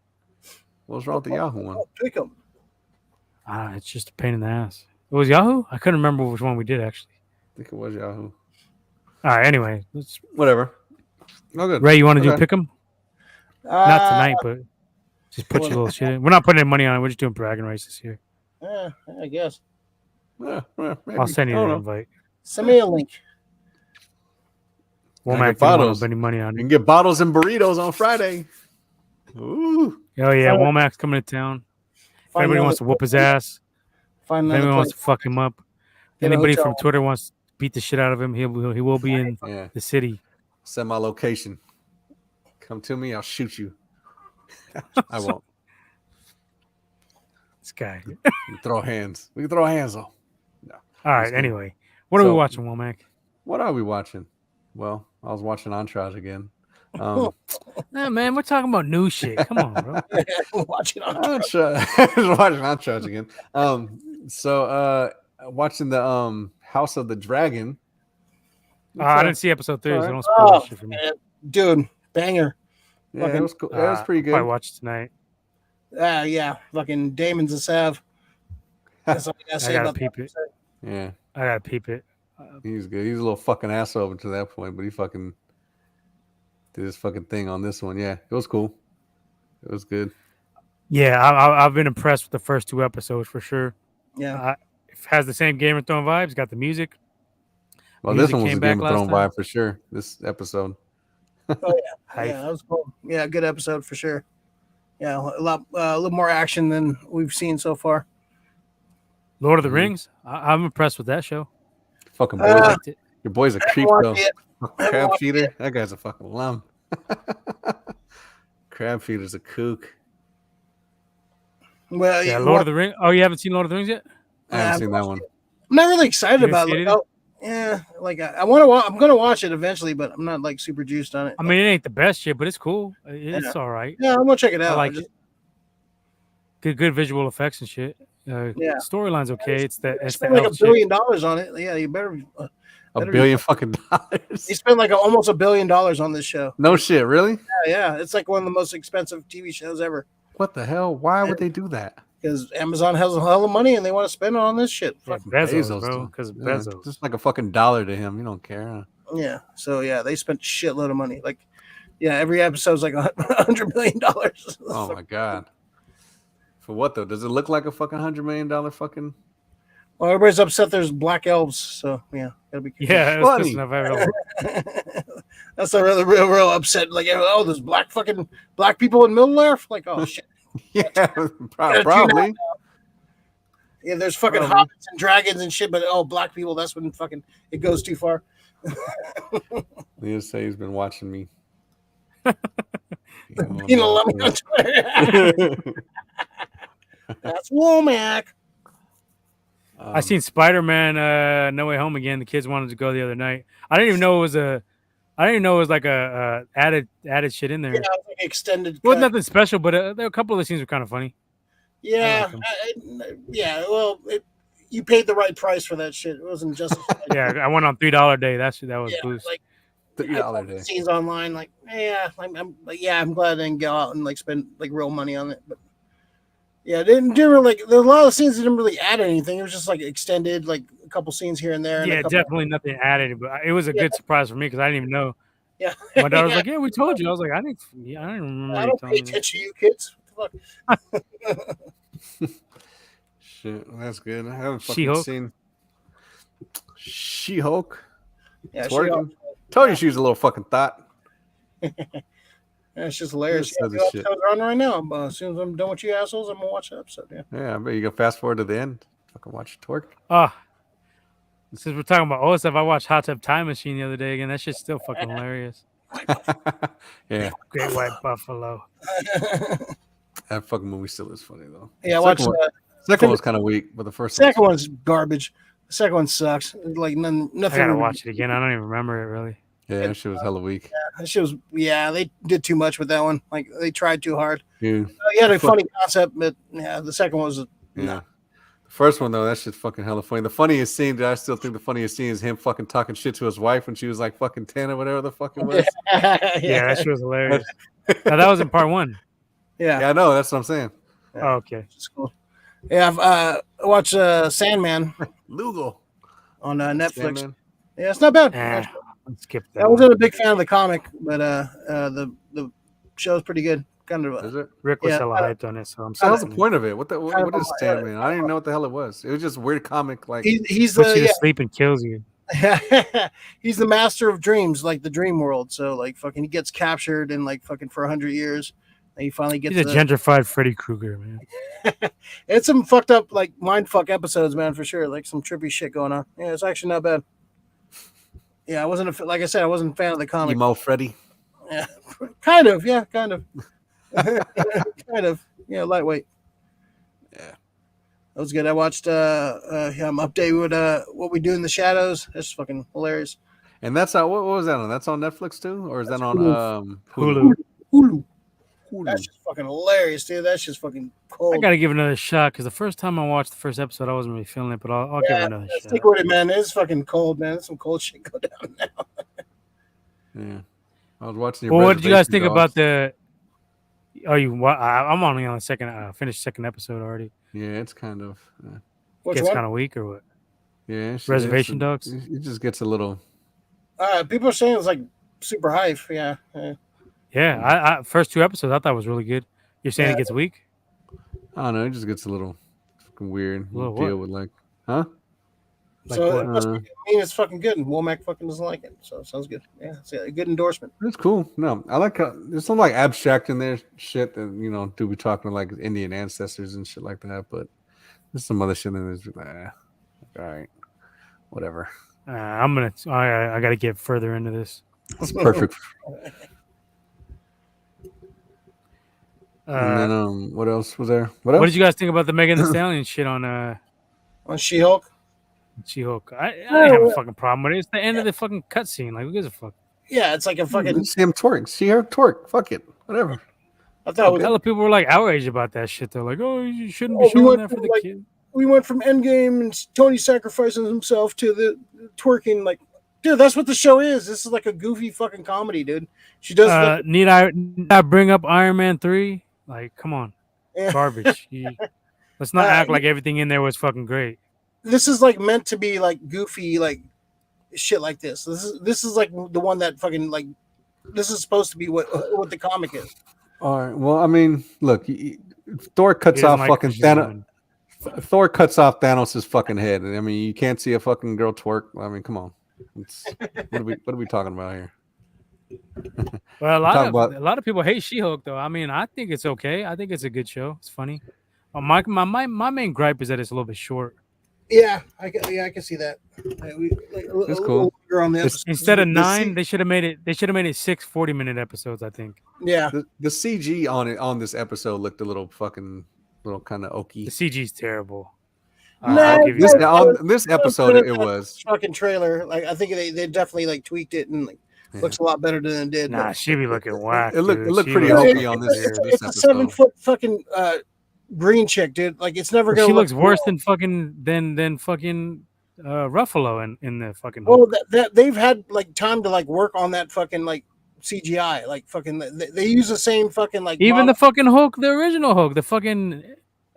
Speaker 1: What's wrong with the Yahoo one?
Speaker 4: Pick 'em.
Speaker 2: It's just a pain in the ass. It was Yahoo? I couldn't remember which one we did actually.
Speaker 1: I think it was Yahoo.
Speaker 2: All right, anyway.
Speaker 1: Whatever. No good.
Speaker 2: Ray, you want to do
Speaker 1: Okay.
Speaker 2: pick 'em? Not tonight, but just put your little shit in. We're not putting any money on it. We're just doing bragging rights this year.
Speaker 4: Yeah, I guess.
Speaker 1: Maybe.
Speaker 2: I'll send you
Speaker 1: I don't
Speaker 2: the
Speaker 1: know.
Speaker 2: invite.
Speaker 4: Send me a link.
Speaker 2: Won't
Speaker 1: I
Speaker 2: make
Speaker 1: get
Speaker 2: you
Speaker 1: bottles.
Speaker 2: put any money on
Speaker 1: You
Speaker 2: it.
Speaker 1: can get bottles and burritos on Friday. Ooh.
Speaker 2: Oh yeah, Womack's coming to town. If
Speaker 4: Find
Speaker 2: anybody
Speaker 4: another-
Speaker 2: wants to whoop his ass,
Speaker 4: Find
Speaker 2: if
Speaker 4: another
Speaker 2: anyone wants to
Speaker 4: place.
Speaker 2: fuck him up,
Speaker 4: Get a
Speaker 2: anybody
Speaker 4: hotel.
Speaker 2: from Twitter wants to beat the shit out of him, he will be in
Speaker 1: Yeah.
Speaker 2: the city.
Speaker 1: Send my location. Come to me. I'll shoot you. I won't.
Speaker 2: This guy.
Speaker 1: We can throw hands. We can throw hands though.
Speaker 2: All right.
Speaker 1: good.
Speaker 2: Anyway, what are we
Speaker 1: So-
Speaker 2: watching, Womack?
Speaker 1: What are we watching? Well, I was watching Entourage again. Um,
Speaker 2: Nah, man, we're talking about new shit. Come on, bro.
Speaker 4: Watch it on.
Speaker 1: Entourage. Watching Entourage again. Watching the House of the Dragon.
Speaker 2: I didn't see episode 3, so
Speaker 1: Alright.
Speaker 2: don't spoil
Speaker 4: Oh,
Speaker 2: that shit for me.
Speaker 4: dude, banger.
Speaker 1: Yeah, it was cool. It was pretty
Speaker 2: Probably
Speaker 1: good.
Speaker 2: watch it tonight.
Speaker 4: Yeah, fucking Damon's a sav. That's all I gotta
Speaker 2: I
Speaker 4: say
Speaker 2: gotta
Speaker 4: about
Speaker 2: peep
Speaker 4: that.
Speaker 2: it.
Speaker 1: Yeah,
Speaker 2: I gotta peep it.
Speaker 1: he's good. He's a little fucking asshole up to that point, but he fucking did his fucking thing on this one. Yeah, it was cool. It was good.
Speaker 2: Yeah, I've been impressed with the first 2 episodes for sure.
Speaker 4: Yeah.
Speaker 2: It has the same Game of Thrones vibes. Got the music.
Speaker 1: Well,
Speaker 2: Music
Speaker 1: this one was
Speaker 2: came
Speaker 1: a
Speaker 2: back
Speaker 1: Game of
Speaker 2: last
Speaker 1: Thrones
Speaker 2: time.
Speaker 1: vibe for sure. This episode.
Speaker 4: Oh yeah,
Speaker 2: Hype.
Speaker 4: yeah, that was cool. Yeah, good episode for sure. Yeah, a little more action than we've seen so far.
Speaker 2: Lord of the
Speaker 1: Mhm.
Speaker 2: Rings. I'm impressed with that show.
Speaker 1: Fucking
Speaker 2: I
Speaker 1: boy.
Speaker 2: liked it.
Speaker 1: Your boy's a creep
Speaker 4: watched
Speaker 1: though.
Speaker 4: it.
Speaker 1: Crab
Speaker 4: watched
Speaker 1: feeder. That guy's a fucking lump. Crab feeder's a kook.
Speaker 4: Well,
Speaker 2: Yeah, Lord of the Rings. Oh, you haven't seen Lord of the Rings yet?
Speaker 1: I haven't
Speaker 4: I've
Speaker 1: seen that one.
Speaker 4: I'm not really excited
Speaker 2: You didn't
Speaker 4: about
Speaker 2: see
Speaker 4: it.
Speaker 2: it
Speaker 4: Like, yeah, like I want to. I'm gonna watch it eventually, but I'm not like super juiced on it.
Speaker 2: I mean, it ain't the best shit, but it's cool. It's all right.
Speaker 4: Yeah, I'm gonna check it out.
Speaker 2: I like
Speaker 4: just,
Speaker 2: it. Good visual effects and shit.
Speaker 4: Yeah.
Speaker 2: Storyline's okay. It's the
Speaker 4: spent like
Speaker 2: elf
Speaker 4: $1
Speaker 2: shit.
Speaker 4: billion on it. Yeah, you better.
Speaker 1: $1 billion fucking dollars.
Speaker 4: He spent like almost $1 billion on this show.
Speaker 1: No shit, really?
Speaker 4: Yeah, it's like one of the most expensive TV shows ever.
Speaker 1: What the hell? Why would they do that?
Speaker 4: Because Amazon has a hell of money and they want to spend it on this shit.
Speaker 2: Yeah,
Speaker 4: Fuck.
Speaker 2: Bezos, bro.
Speaker 1: too.
Speaker 2: Because
Speaker 1: Yeah,
Speaker 2: Bezos.
Speaker 1: just like a fucking dollar to him. You don't care. Huh?
Speaker 4: Yeah. So yeah, they spent a shitload of money. Like, yeah, every episode's like $100 million.
Speaker 1: Oh my god. For what though? Does it look like a fucking $100 million fucking?
Speaker 4: Well, everybody's upset. There's black elves, so yeah, gotta be careful.
Speaker 2: Yeah, it was
Speaker 1: funny.
Speaker 2: pissing off everyone.
Speaker 4: That's a real upset. Like, oh, there's black people in Middle Earth. Like, oh shit.
Speaker 1: Yeah, probably.
Speaker 4: Yeah, there's fucking
Speaker 1: Probably.
Speaker 4: hobbits and dragons and shit, but black people. That's when fucking it goes too far.
Speaker 1: He'll say he's been watching me.
Speaker 4: You know, let me on Twitter. That's Womack.
Speaker 2: I seen Spider-Man No Way Home again. The kids wanted to go the other night. I didn't even know it was like a added shit in there.
Speaker 4: Yeah, like extended.
Speaker 2: It wasn't
Speaker 4: cut.
Speaker 2: nothing special, but there were a couple of the scenes were kind of funny.
Speaker 4: Yeah,
Speaker 2: I like
Speaker 4: yeah. Well, you paid the right price for that shit. It wasn't just.
Speaker 2: Yeah, I went on $3 day. That was
Speaker 4: yeah,
Speaker 2: boost.
Speaker 4: like
Speaker 1: $3 day.
Speaker 4: scenes online. Like, yeah, I'm glad I didn't go out and like spend like real money on it. But yeah, it didn't really like. There were a lot of scenes that didn't really add anything. It was just like extended, like a couple scenes here and there. And
Speaker 2: Yeah,
Speaker 4: a couple,
Speaker 2: definitely nothing added, but it was a good surprise for me because I didn't even know.
Speaker 4: Yeah,
Speaker 2: My daughter was like, "Yeah, we told you." I was like, "I didn't remember."
Speaker 4: I
Speaker 2: you
Speaker 4: don't
Speaker 2: telling
Speaker 4: pay
Speaker 2: me that."
Speaker 4: attention to you kids. What the fuck?
Speaker 1: Shit, that's good. I haven't fucking
Speaker 2: She-Hulk?
Speaker 1: seen She-Hulk.
Speaker 4: Yeah,
Speaker 1: Twerking. Told you she was a little fucking thought.
Speaker 4: it's just hilarious.
Speaker 1: This
Speaker 4: Yeah,
Speaker 1: other
Speaker 4: the
Speaker 1: shit.
Speaker 4: episode's on right now. As soon as I'm done with you assholes, I'm gonna watch the episode. Yeah.
Speaker 1: Yeah, I bet you can fast forward to the end. Fucking watch it twerk.
Speaker 2: Since we're talking about old stuff, I watched Hot Tub Time Machine the other day again. That shit's still fucking hilarious.
Speaker 1: Yeah,
Speaker 2: Great White Buffalo.
Speaker 1: that fucking movie still is funny though.
Speaker 4: Yeah, I watched.
Speaker 1: Second one was kind of weak, but the first
Speaker 4: Second one's garbage. The second one sucks. Like nothing.
Speaker 2: I gotta watch it again. I don't even remember it really.
Speaker 1: Yeah, that shit was hella weak.
Speaker 4: That shit was. Yeah, they did too much with that one. Like they tried too hard.
Speaker 1: Yeah.
Speaker 4: You had a funny concept, but yeah, the second one was.
Speaker 1: Yeah.
Speaker 4: No.
Speaker 1: The first one though, that shit's fucking hella funny. The funniest scene that I still think the funniest scene is him fucking talking shit to his wife when she was like fucking 10 or whatever the fuck it was.
Speaker 2: Yeah, that shit was hilarious. Now, that was in part 1.
Speaker 4: Yeah.
Speaker 1: Yeah, I know. That's what I'm saying.
Speaker 2: Oh, okay.
Speaker 4: It's cool. Yeah, I've watched Sandman
Speaker 1: Lugal.
Speaker 4: on Netflix.
Speaker 1: Sandman.
Speaker 4: Yeah, it's not bad.
Speaker 2: Let's skip that.
Speaker 4: I wasn't a big fan of the comic, but the show's pretty good. Kind of.
Speaker 1: Is it?
Speaker 2: Rick was
Speaker 4: Yeah,
Speaker 2: hella hyped on it, so I'm
Speaker 1: So what's
Speaker 2: sorry.
Speaker 1: the point of it? What
Speaker 4: of
Speaker 1: is Sandman? I didn't even know what the hell it was. It was just a weird comic. Like
Speaker 4: He's
Speaker 2: Puts you
Speaker 4: the
Speaker 2: to sleep and kills you.
Speaker 4: he's the master of dreams, like the dream world. So like fucking, he gets captured and like fucking for 100 years, and he finally gets.
Speaker 2: He's a gentrified Freddy Krueger, man.
Speaker 4: It's some fucked up like mind fuck episodes, man, for sure. Like some trippy shit going on. Yeah, it's actually not bad. Yeah, I wasn't like I said, I wasn't a fan of the comic.
Speaker 1: emo Freddy.
Speaker 4: Yeah, kind of. Yeah, kind of. Kind of. Yeah, lightweight.
Speaker 1: Yeah.
Speaker 4: That was good. I watched I'm updated with what we do in the shadows. That's fucking hilarious.
Speaker 1: And that's what was that on? That's on Netflix too, or is that on
Speaker 2: Hulu.
Speaker 4: Hulu. That's just fucking hilarious, dude. That's just fucking cold.
Speaker 2: I gotta give it another shot because the first time I watched the first episode, I wasn't really feeling it, but I'll give it another shot.
Speaker 4: Stick with it, man. It's fucking cold, man. There's some cold shit go down now.
Speaker 1: Yeah. I was watching your
Speaker 2: Well, what did you guys think
Speaker 1: Reservation
Speaker 2: about
Speaker 1: Dogs.
Speaker 2: the? Oh, I'm only on the second. Finished second episode already.
Speaker 1: Yeah, it's kind of.
Speaker 4: Which
Speaker 2: Gets
Speaker 4: one?
Speaker 2: kind of weak or what?
Speaker 1: Yeah,
Speaker 2: Reservation Dogs?
Speaker 1: It just gets a little.
Speaker 4: People are saying it's like super hype. Yeah.
Speaker 2: Yeah, I first 2 episodes I thought was really good. You're saying
Speaker 4: Yeah.
Speaker 2: it gets weak?
Speaker 1: I don't know. It just gets a little fucking weird.
Speaker 2: A little
Speaker 1: Deal
Speaker 2: what?
Speaker 1: with like, huh?
Speaker 2: Like
Speaker 4: So
Speaker 2: what?
Speaker 4: it must mean it's fucking good, and Womack fucking doesn't like it. So it sounds good. Yeah, it's a good endorsement.
Speaker 1: It's cool. No, I like how there's some like abstract in there shit that do be talking like Indian ancestors and shit like that, but there's some other shit in there that's like, all right, whatever.
Speaker 2: I got to get further into this.
Speaker 1: It's perfect. And
Speaker 2: Uh,
Speaker 1: then what else was there?
Speaker 2: what did you guys think about the Megan Thee Stallion shit on
Speaker 4: On She-Hulk.
Speaker 2: She-Hulk? I didn't have a fucking problem with it. It's the end of the fucking cutscene. Like, who gives a fuck?
Speaker 4: Yeah, it's like a fucking.
Speaker 1: See him twerk. See her twerk. Fuck it. Whatever.
Speaker 4: I thought it was,
Speaker 2: Hella people were like outraged about that shit. They're like, oh, you shouldn't be
Speaker 4: we
Speaker 2: showing
Speaker 4: went
Speaker 2: that for
Speaker 4: from,
Speaker 2: the
Speaker 4: like,
Speaker 2: kid.
Speaker 4: we went from Endgame and Tony sacrificing himself to the twerking. Like, dude, that's what the show is. This is like a goofy fucking comedy, dude. She does. Like,
Speaker 2: Need I bring up Iron Man 3? Like, come on.
Speaker 4: Yeah.
Speaker 2: Garbage. Let's not act like everything in there was fucking great.
Speaker 4: This is like meant to be like goofy, like shit like this. This is like the one that fucking like. This is supposed to be what the comic is.
Speaker 1: All right. Well, I mean, look, Thor cuts
Speaker 2: He doesn't
Speaker 1: off
Speaker 2: like
Speaker 1: fucking
Speaker 2: Christian
Speaker 1: Thanos.
Speaker 2: women.
Speaker 1: Thor cuts off Thanos' fucking head. I mean, you can't see a fucking girl twerk. I mean, come on. What are we talking about here?
Speaker 2: Well, a lot of people hate She-Hulk though. I mean, I think it's okay. I think it's a good show. It's funny. My main gripe is that it's a little bit short.
Speaker 4: Yeah, I can see that. It's
Speaker 1: cool.
Speaker 2: Instead of 9, they should have made it 6 40-minute episodes, I think.
Speaker 4: Yeah.
Speaker 1: The CG on this episode looked a little kind of oaky.
Speaker 2: The CG's terrible.
Speaker 1: This episode it was
Speaker 4: fucking trailer. Like I think they definitely like tweaked it and like looks a lot better than it did.
Speaker 2: Nah, she be looking whack.
Speaker 1: It looked pretty
Speaker 2: looks
Speaker 1: hokey on this.
Speaker 4: It's a 7 foot fucking green chick, dude. Like it's never gonna.
Speaker 2: She looks worse than fucking Ruffalo in the fucking.
Speaker 4: Well, that they've had like time to like work on that fucking like CGI. Like fucking they use the same fucking like.
Speaker 2: Even the fucking Hulk, the original Hulk, the fucking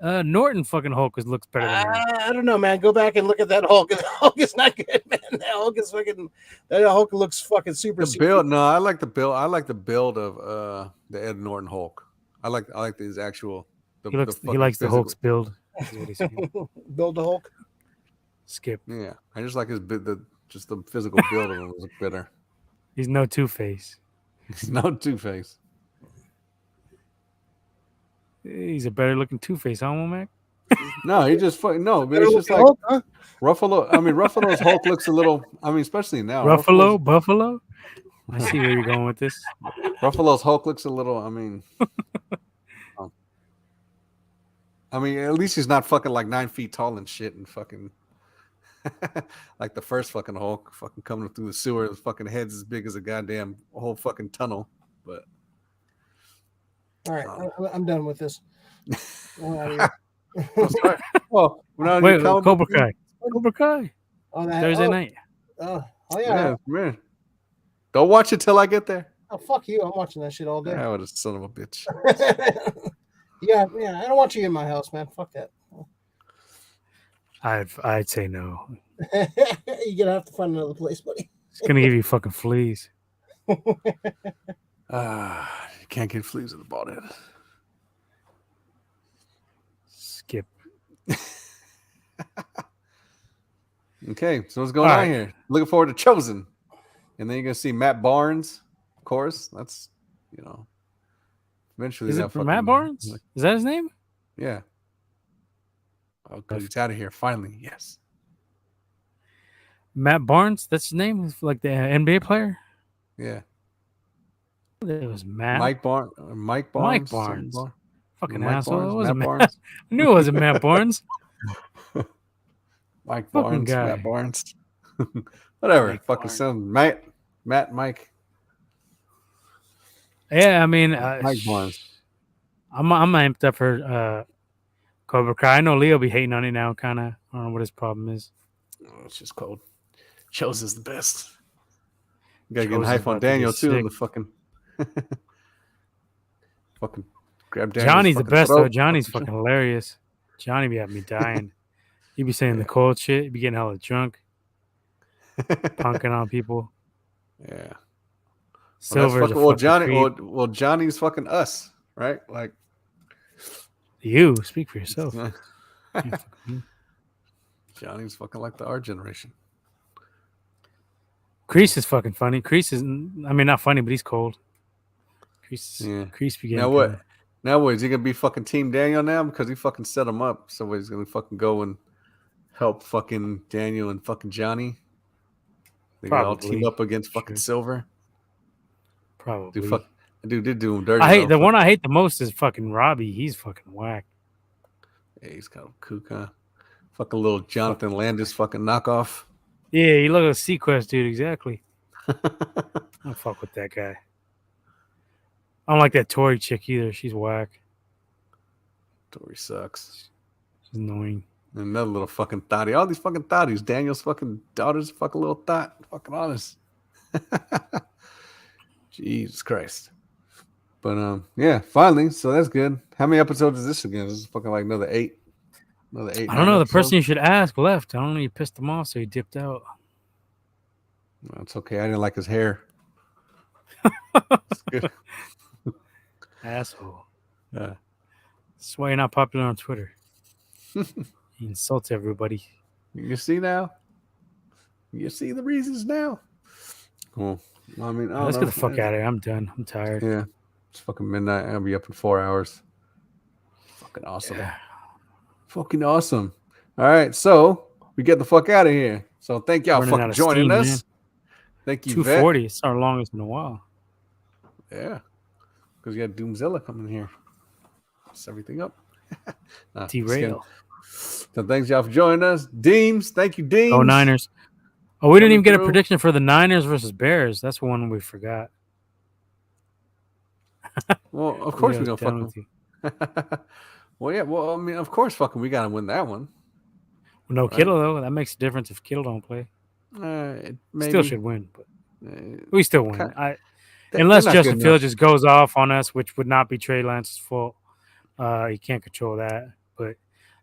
Speaker 2: Norton fucking Hulk looks better than her.
Speaker 4: I don't know, man. Go back and look at that Hulk. The Hulk is not good, man. That Hulk looks fucking super.
Speaker 1: Build. No, I like the build. I like the build of the Ed Norton Hulk. I like his actual.
Speaker 2: He likes the Hulk's build.
Speaker 4: Build the Hulk.
Speaker 2: Skip.
Speaker 1: Yeah, I just like the physical build of him was better.
Speaker 2: He's no Two-Face.
Speaker 1: He's no Two-Face.
Speaker 2: He's a better looking Two-Face, huh, Womack?
Speaker 1: No, he just no, but it's just like
Speaker 4: Hulk, huh?
Speaker 1: Ruffalo. I mean, Ruffalo's Hulk looks a little. I mean, especially now.
Speaker 2: Buffalo. I see where you're going with this.
Speaker 1: Ruffalo's Hulk looks a little. I mean, at least he's not fucking like 9 feet tall and shit and fucking like the first fucking Hulk fucking coming through the sewer. His fucking head's as big as a goddamn whole fucking tunnel. But
Speaker 4: all right, I'm done with this.
Speaker 1: Well,
Speaker 2: wait, Cobra Kai. Cobra Kai. Thursday night.
Speaker 4: Oh yeah,
Speaker 1: man. Don't watch it till I get there.
Speaker 4: Oh fuck you! I'm watching that shit all day.
Speaker 1: I was a son of a bitch.
Speaker 4: Yeah. I don't want you in my house, man. Fuck that.
Speaker 2: I'd say no.
Speaker 4: You're gonna have to find another place, buddy.
Speaker 2: It's gonna give you fucking fleas.
Speaker 1: You can't get fleas in the bald head.
Speaker 2: Skip.
Speaker 1: Okay, so what's going on here? Looking forward to Chosen. And then you're gonna see Matt Barnes, of course. That's eventually.
Speaker 2: Is it for Matt Barnes? Is that his name?
Speaker 1: Yeah. Oh, good. He's out of here finally. Yes.
Speaker 2: Matt Barnes. That's his name. Like the NBA player.
Speaker 1: Yeah.
Speaker 2: It was Matt.
Speaker 1: Mike Barnes.
Speaker 2: Fucking
Speaker 1: Mike
Speaker 2: asshole.
Speaker 1: Barnes,
Speaker 2: It wasn't
Speaker 1: Matt
Speaker 2: Matt.
Speaker 1: Barnes.
Speaker 2: I knew it wasn't Matt Barnes.
Speaker 1: Mike
Speaker 2: Fucking
Speaker 1: Barnes.
Speaker 2: guy.
Speaker 1: Matt Barnes. Whatever.
Speaker 2: Mike
Speaker 1: Fucking
Speaker 2: Barnes.
Speaker 1: son. Mike.
Speaker 2: Yeah, I mean,
Speaker 1: Mike Barnes.
Speaker 2: I'm amped up for Cobra Kai. I know Leo be hating on it now, kind of. I don't know what his problem is.
Speaker 1: Oh, it's just cold. Chosen's the best. You gotta get
Speaker 2: Chosen's
Speaker 1: hype on
Speaker 2: about to get
Speaker 1: Daniel too.
Speaker 2: sick.
Speaker 1: In the fucking grab Daniel's
Speaker 2: Johnny's the
Speaker 1: fucking
Speaker 2: best
Speaker 1: throat.
Speaker 2: though. Johnny's fucking hilarious. Johnny be having me dying. He be saying the cold shit. He be getting hella drunk, punking on people.
Speaker 1: Yeah.
Speaker 2: Silver is a
Speaker 1: well,
Speaker 2: fucking
Speaker 1: Johnny.
Speaker 2: creep.
Speaker 1: Well, Johnny's fucking us, right? Like
Speaker 2: You speak for yourself.
Speaker 1: Johnny's fucking like our generation.
Speaker 2: Crease is fucking funny. Crease is, I mean, not funny, but he's cold. Crease began.
Speaker 1: Now what? Now what? Is he gonna be fucking Team Daniel now because he fucking set him up? So he's gonna fucking go and help fucking Daniel and fucking Johnny. They all team up against fucking Silver.
Speaker 2: Probably.
Speaker 1: Dude did do him dirty.
Speaker 2: I hate the one I hate the most is fucking Robbie. He's fucking whack.
Speaker 1: Yeah, he's kind of kook, huh? Fucking little Jonathan Landis fucking knockoff.
Speaker 2: Yeah, he looks like a Sequest dude, exactly. I don't fuck with that guy. I don't like that Tori chick either. She's whack.
Speaker 1: Tori sucks.
Speaker 2: She's annoying.
Speaker 1: And another little fucking thotty. All these fucking thotties. Daniel's fucking daughter's fucking little thot. Fucking honest. Jesus Christ. But yeah, finally. So that's good. How many episodes is this again? This is fucking like another 8. Another 8.
Speaker 2: I don't know. The person you should ask left. I don't know. You pissed him off, so he dipped out.
Speaker 1: No, it's okay. I didn't like his hair. It's good.
Speaker 2: Asshole.
Speaker 1: Yeah.
Speaker 2: That's why you're not popular on Twitter. He insults everybody.
Speaker 1: You see now? You see the reasons now? Cool. I mean,
Speaker 2: Let's get the fuck out of here. I'm done. I'm tired.
Speaker 1: Yeah. It's fucking midnight. I'll be up in 4 hours. Fucking awesome.
Speaker 2: Yeah.
Speaker 1: Fucking awesome. All right. So we get the fuck out of here. So thank y'all for joining us. Man. Thank you,
Speaker 2: 240. It's our longest in a while.
Speaker 1: Yeah. Because you had Doomzilla coming here. Mess everything up.
Speaker 2: Derail.
Speaker 1: So thanks y'all for joining us. Deems. Thank you, Deems.
Speaker 2: Oh, Niners. Oh, we didn't even get a prediction for the Niners versus Bears. That's one we forgot.
Speaker 1: Well, of course we're going to fucking. Well, yeah. Well, I mean, of course fucking we got to win that one.
Speaker 2: Well, no Kittle, though. That makes a difference if Kittle don't play. Still should win, but we still win. Unless Justin Fields just goes off on us, which would not be Trey Lance's fault. He can't control that. But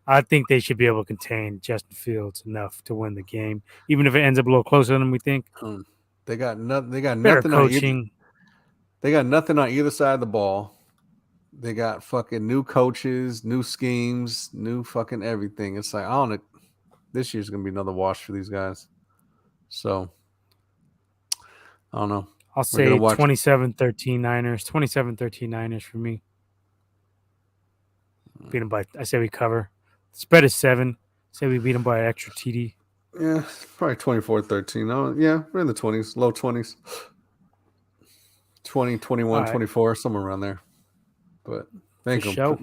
Speaker 2: I think they should be able to contain Justin Fields enough to win the game, even if it ends up a little closer than we think.
Speaker 1: They got nothing.
Speaker 2: Coaching.
Speaker 1: They got nothing on either side of the ball. They got fucking new coaches, new schemes, new fucking everything. It's like, I don't know. This year's going to be another wash for these guys. So, I don't know.
Speaker 2: I'll say 27-13 Niners. 27-13 Niners for me. Beat them by, I say we cover. The spread is 7. Say we beat them by an extra TD.
Speaker 1: Yeah, probably 24-13. Oh, yeah, we're in the 20s, low 20s. 20, 21, right. 24, somewhere around there. But they ain't gonna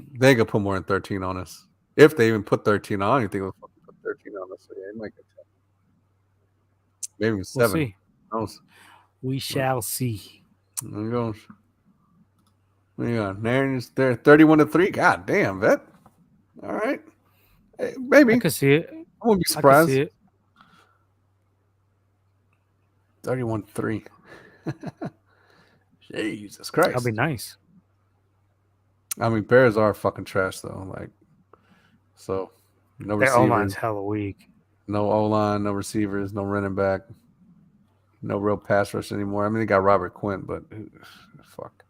Speaker 1: put more than 13 on us. If they even put 13 on, I don't think they'll put 13 on us. So yeah, it might get 10. Maybe even 7.
Speaker 2: We'll see. We shall see.
Speaker 1: There you go. What do you got? Niners, they're 31-3. God damn, vet. All right. Hey, maybe.
Speaker 2: I could see it.
Speaker 1: I wouldn't be surprised. I could see it. 31-3. Jesus Christ.
Speaker 2: That'd be nice.
Speaker 1: I mean, Bears are fucking trash, though. Like, so no receivers.
Speaker 2: Their O-line's hella weak.
Speaker 1: No O-line, no receivers, no running back, no real pass rush anymore. I mean, they got Robert Quinn, but fuck.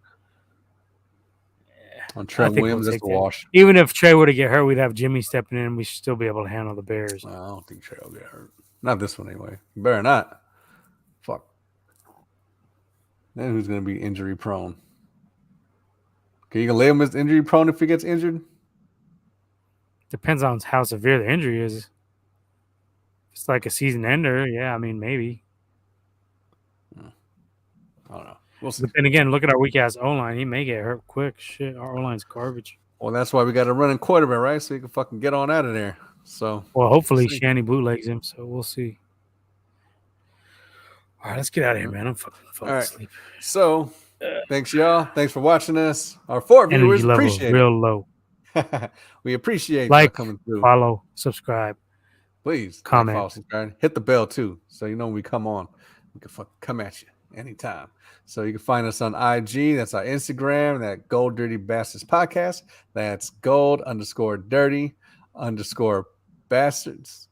Speaker 1: Yeah. On Trent Williams, that's a wash.
Speaker 2: Even if Trey were to get hurt, we'd have Jimmy stepping in, and we'd still be able to handle the Bears.
Speaker 1: I don't think Trey will get hurt. Not this one, anyway. You better not. Fuck. Then who's going to be injury prone? Okay, you can lay him as injury prone if he gets injured?
Speaker 2: Depends on how severe the injury is. If it's like a season ender, yeah, I mean, maybe.
Speaker 1: I don't know. We'll see.
Speaker 2: But then again, look at our weak ass O-line. He may get hurt quick. Shit, our O-line's garbage.
Speaker 1: Well, that's why we got a running quarterback, right? So you can fucking get on out of there. So,
Speaker 2: well, hopefully Shanny bootlegs him, so we'll see. All right, let's get out of here, man. I'm fucking asleep.
Speaker 1: So, thanks, y'all. Thanks for watching us. Our 4 viewers appreciate it.
Speaker 2: Real low.
Speaker 1: We appreciate
Speaker 2: like,
Speaker 1: coming through.
Speaker 2: Follow, subscribe.
Speaker 1: Please
Speaker 2: comment,
Speaker 1: follow, subscribe. Hit the bell too, so you know when we come on. We can fucking come at you anytime. So you can find us on IG. That's our Instagram. That Gold Dirty Bastards Podcast. That's gold_dirty_bastards.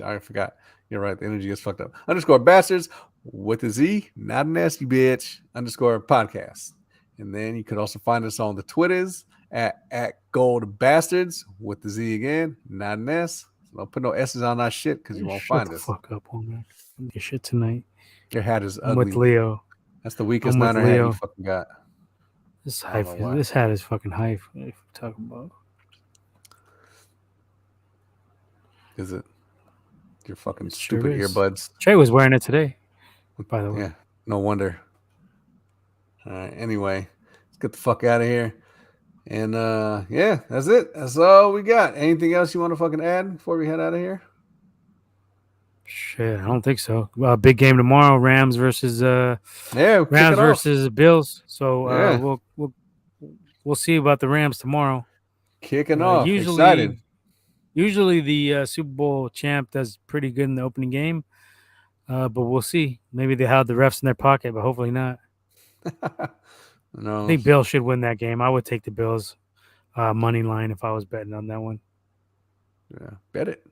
Speaker 1: I forgot. You're right. The energy is fucked up. _bastards. with a Z, not a nasty bitch, _podcast. And then you could also find us on the Twitters at Gold Bastards with the Z again, not an S. So don't put no S's on our shit because you won't find us.
Speaker 2: Fuck up on that. Your shit tonight.
Speaker 1: Your hat is
Speaker 2: I'm
Speaker 1: ugly.
Speaker 2: with Leo.
Speaker 1: That's the weakest
Speaker 2: I'm with
Speaker 1: Niner hat you
Speaker 2: Leo.
Speaker 1: fucking got.
Speaker 2: This
Speaker 1: I don't know why.
Speaker 2: This hat is fucking hype. What are you talking about?
Speaker 1: Is it? Your fucking
Speaker 2: It sure
Speaker 1: stupid
Speaker 2: is.
Speaker 1: earbuds.
Speaker 2: Trey was wearing it today, by the way.
Speaker 1: Yeah, no wonder. All right, anyway, let's get the fuck out of here. And yeah, that's it. That's all we got. Anything else you want to fucking add before we head out of here?
Speaker 2: Shit, I don't think so. Big game tomorrow. Rams versus
Speaker 1: Yeah,
Speaker 2: Rams versus Bills. So
Speaker 1: Yeah.
Speaker 2: we'll see about the Rams tomorrow.
Speaker 1: Kicking off. Excited.
Speaker 2: Usually the Super Bowl champ does pretty good in the opening game, but we'll see. Maybe they have the refs in their pocket, but hopefully not.
Speaker 1: No,
Speaker 2: I think Bills should win that game. I would take the Bills money line if I was betting on that one.
Speaker 1: yeah, bet it.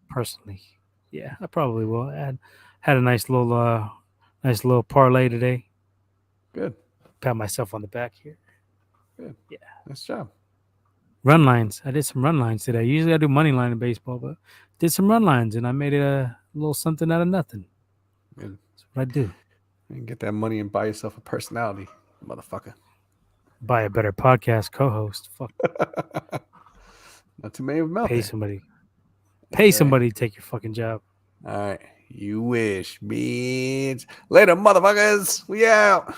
Speaker 2: Personally, yeah, I probably will. I had a nice little parlay today.
Speaker 1: Good.
Speaker 2: Pat myself on the back here.
Speaker 1: Good.
Speaker 2: Yeah.
Speaker 1: Nice job.
Speaker 2: Run lines. I did some run lines today. Usually I do money line in baseball, but did some run lines and I made a little something out of nothing.
Speaker 1: Good.
Speaker 2: That's what I do.
Speaker 1: You can get that money and buy yourself a personality, motherfucker.
Speaker 2: Buy a better podcast co-host. Fuck.
Speaker 1: Not too many of them out
Speaker 2: Pay
Speaker 1: there.
Speaker 2: somebody. Pay somebody to take your fucking job.
Speaker 1: All right. You wish, bitch. Later, motherfuckers. We out.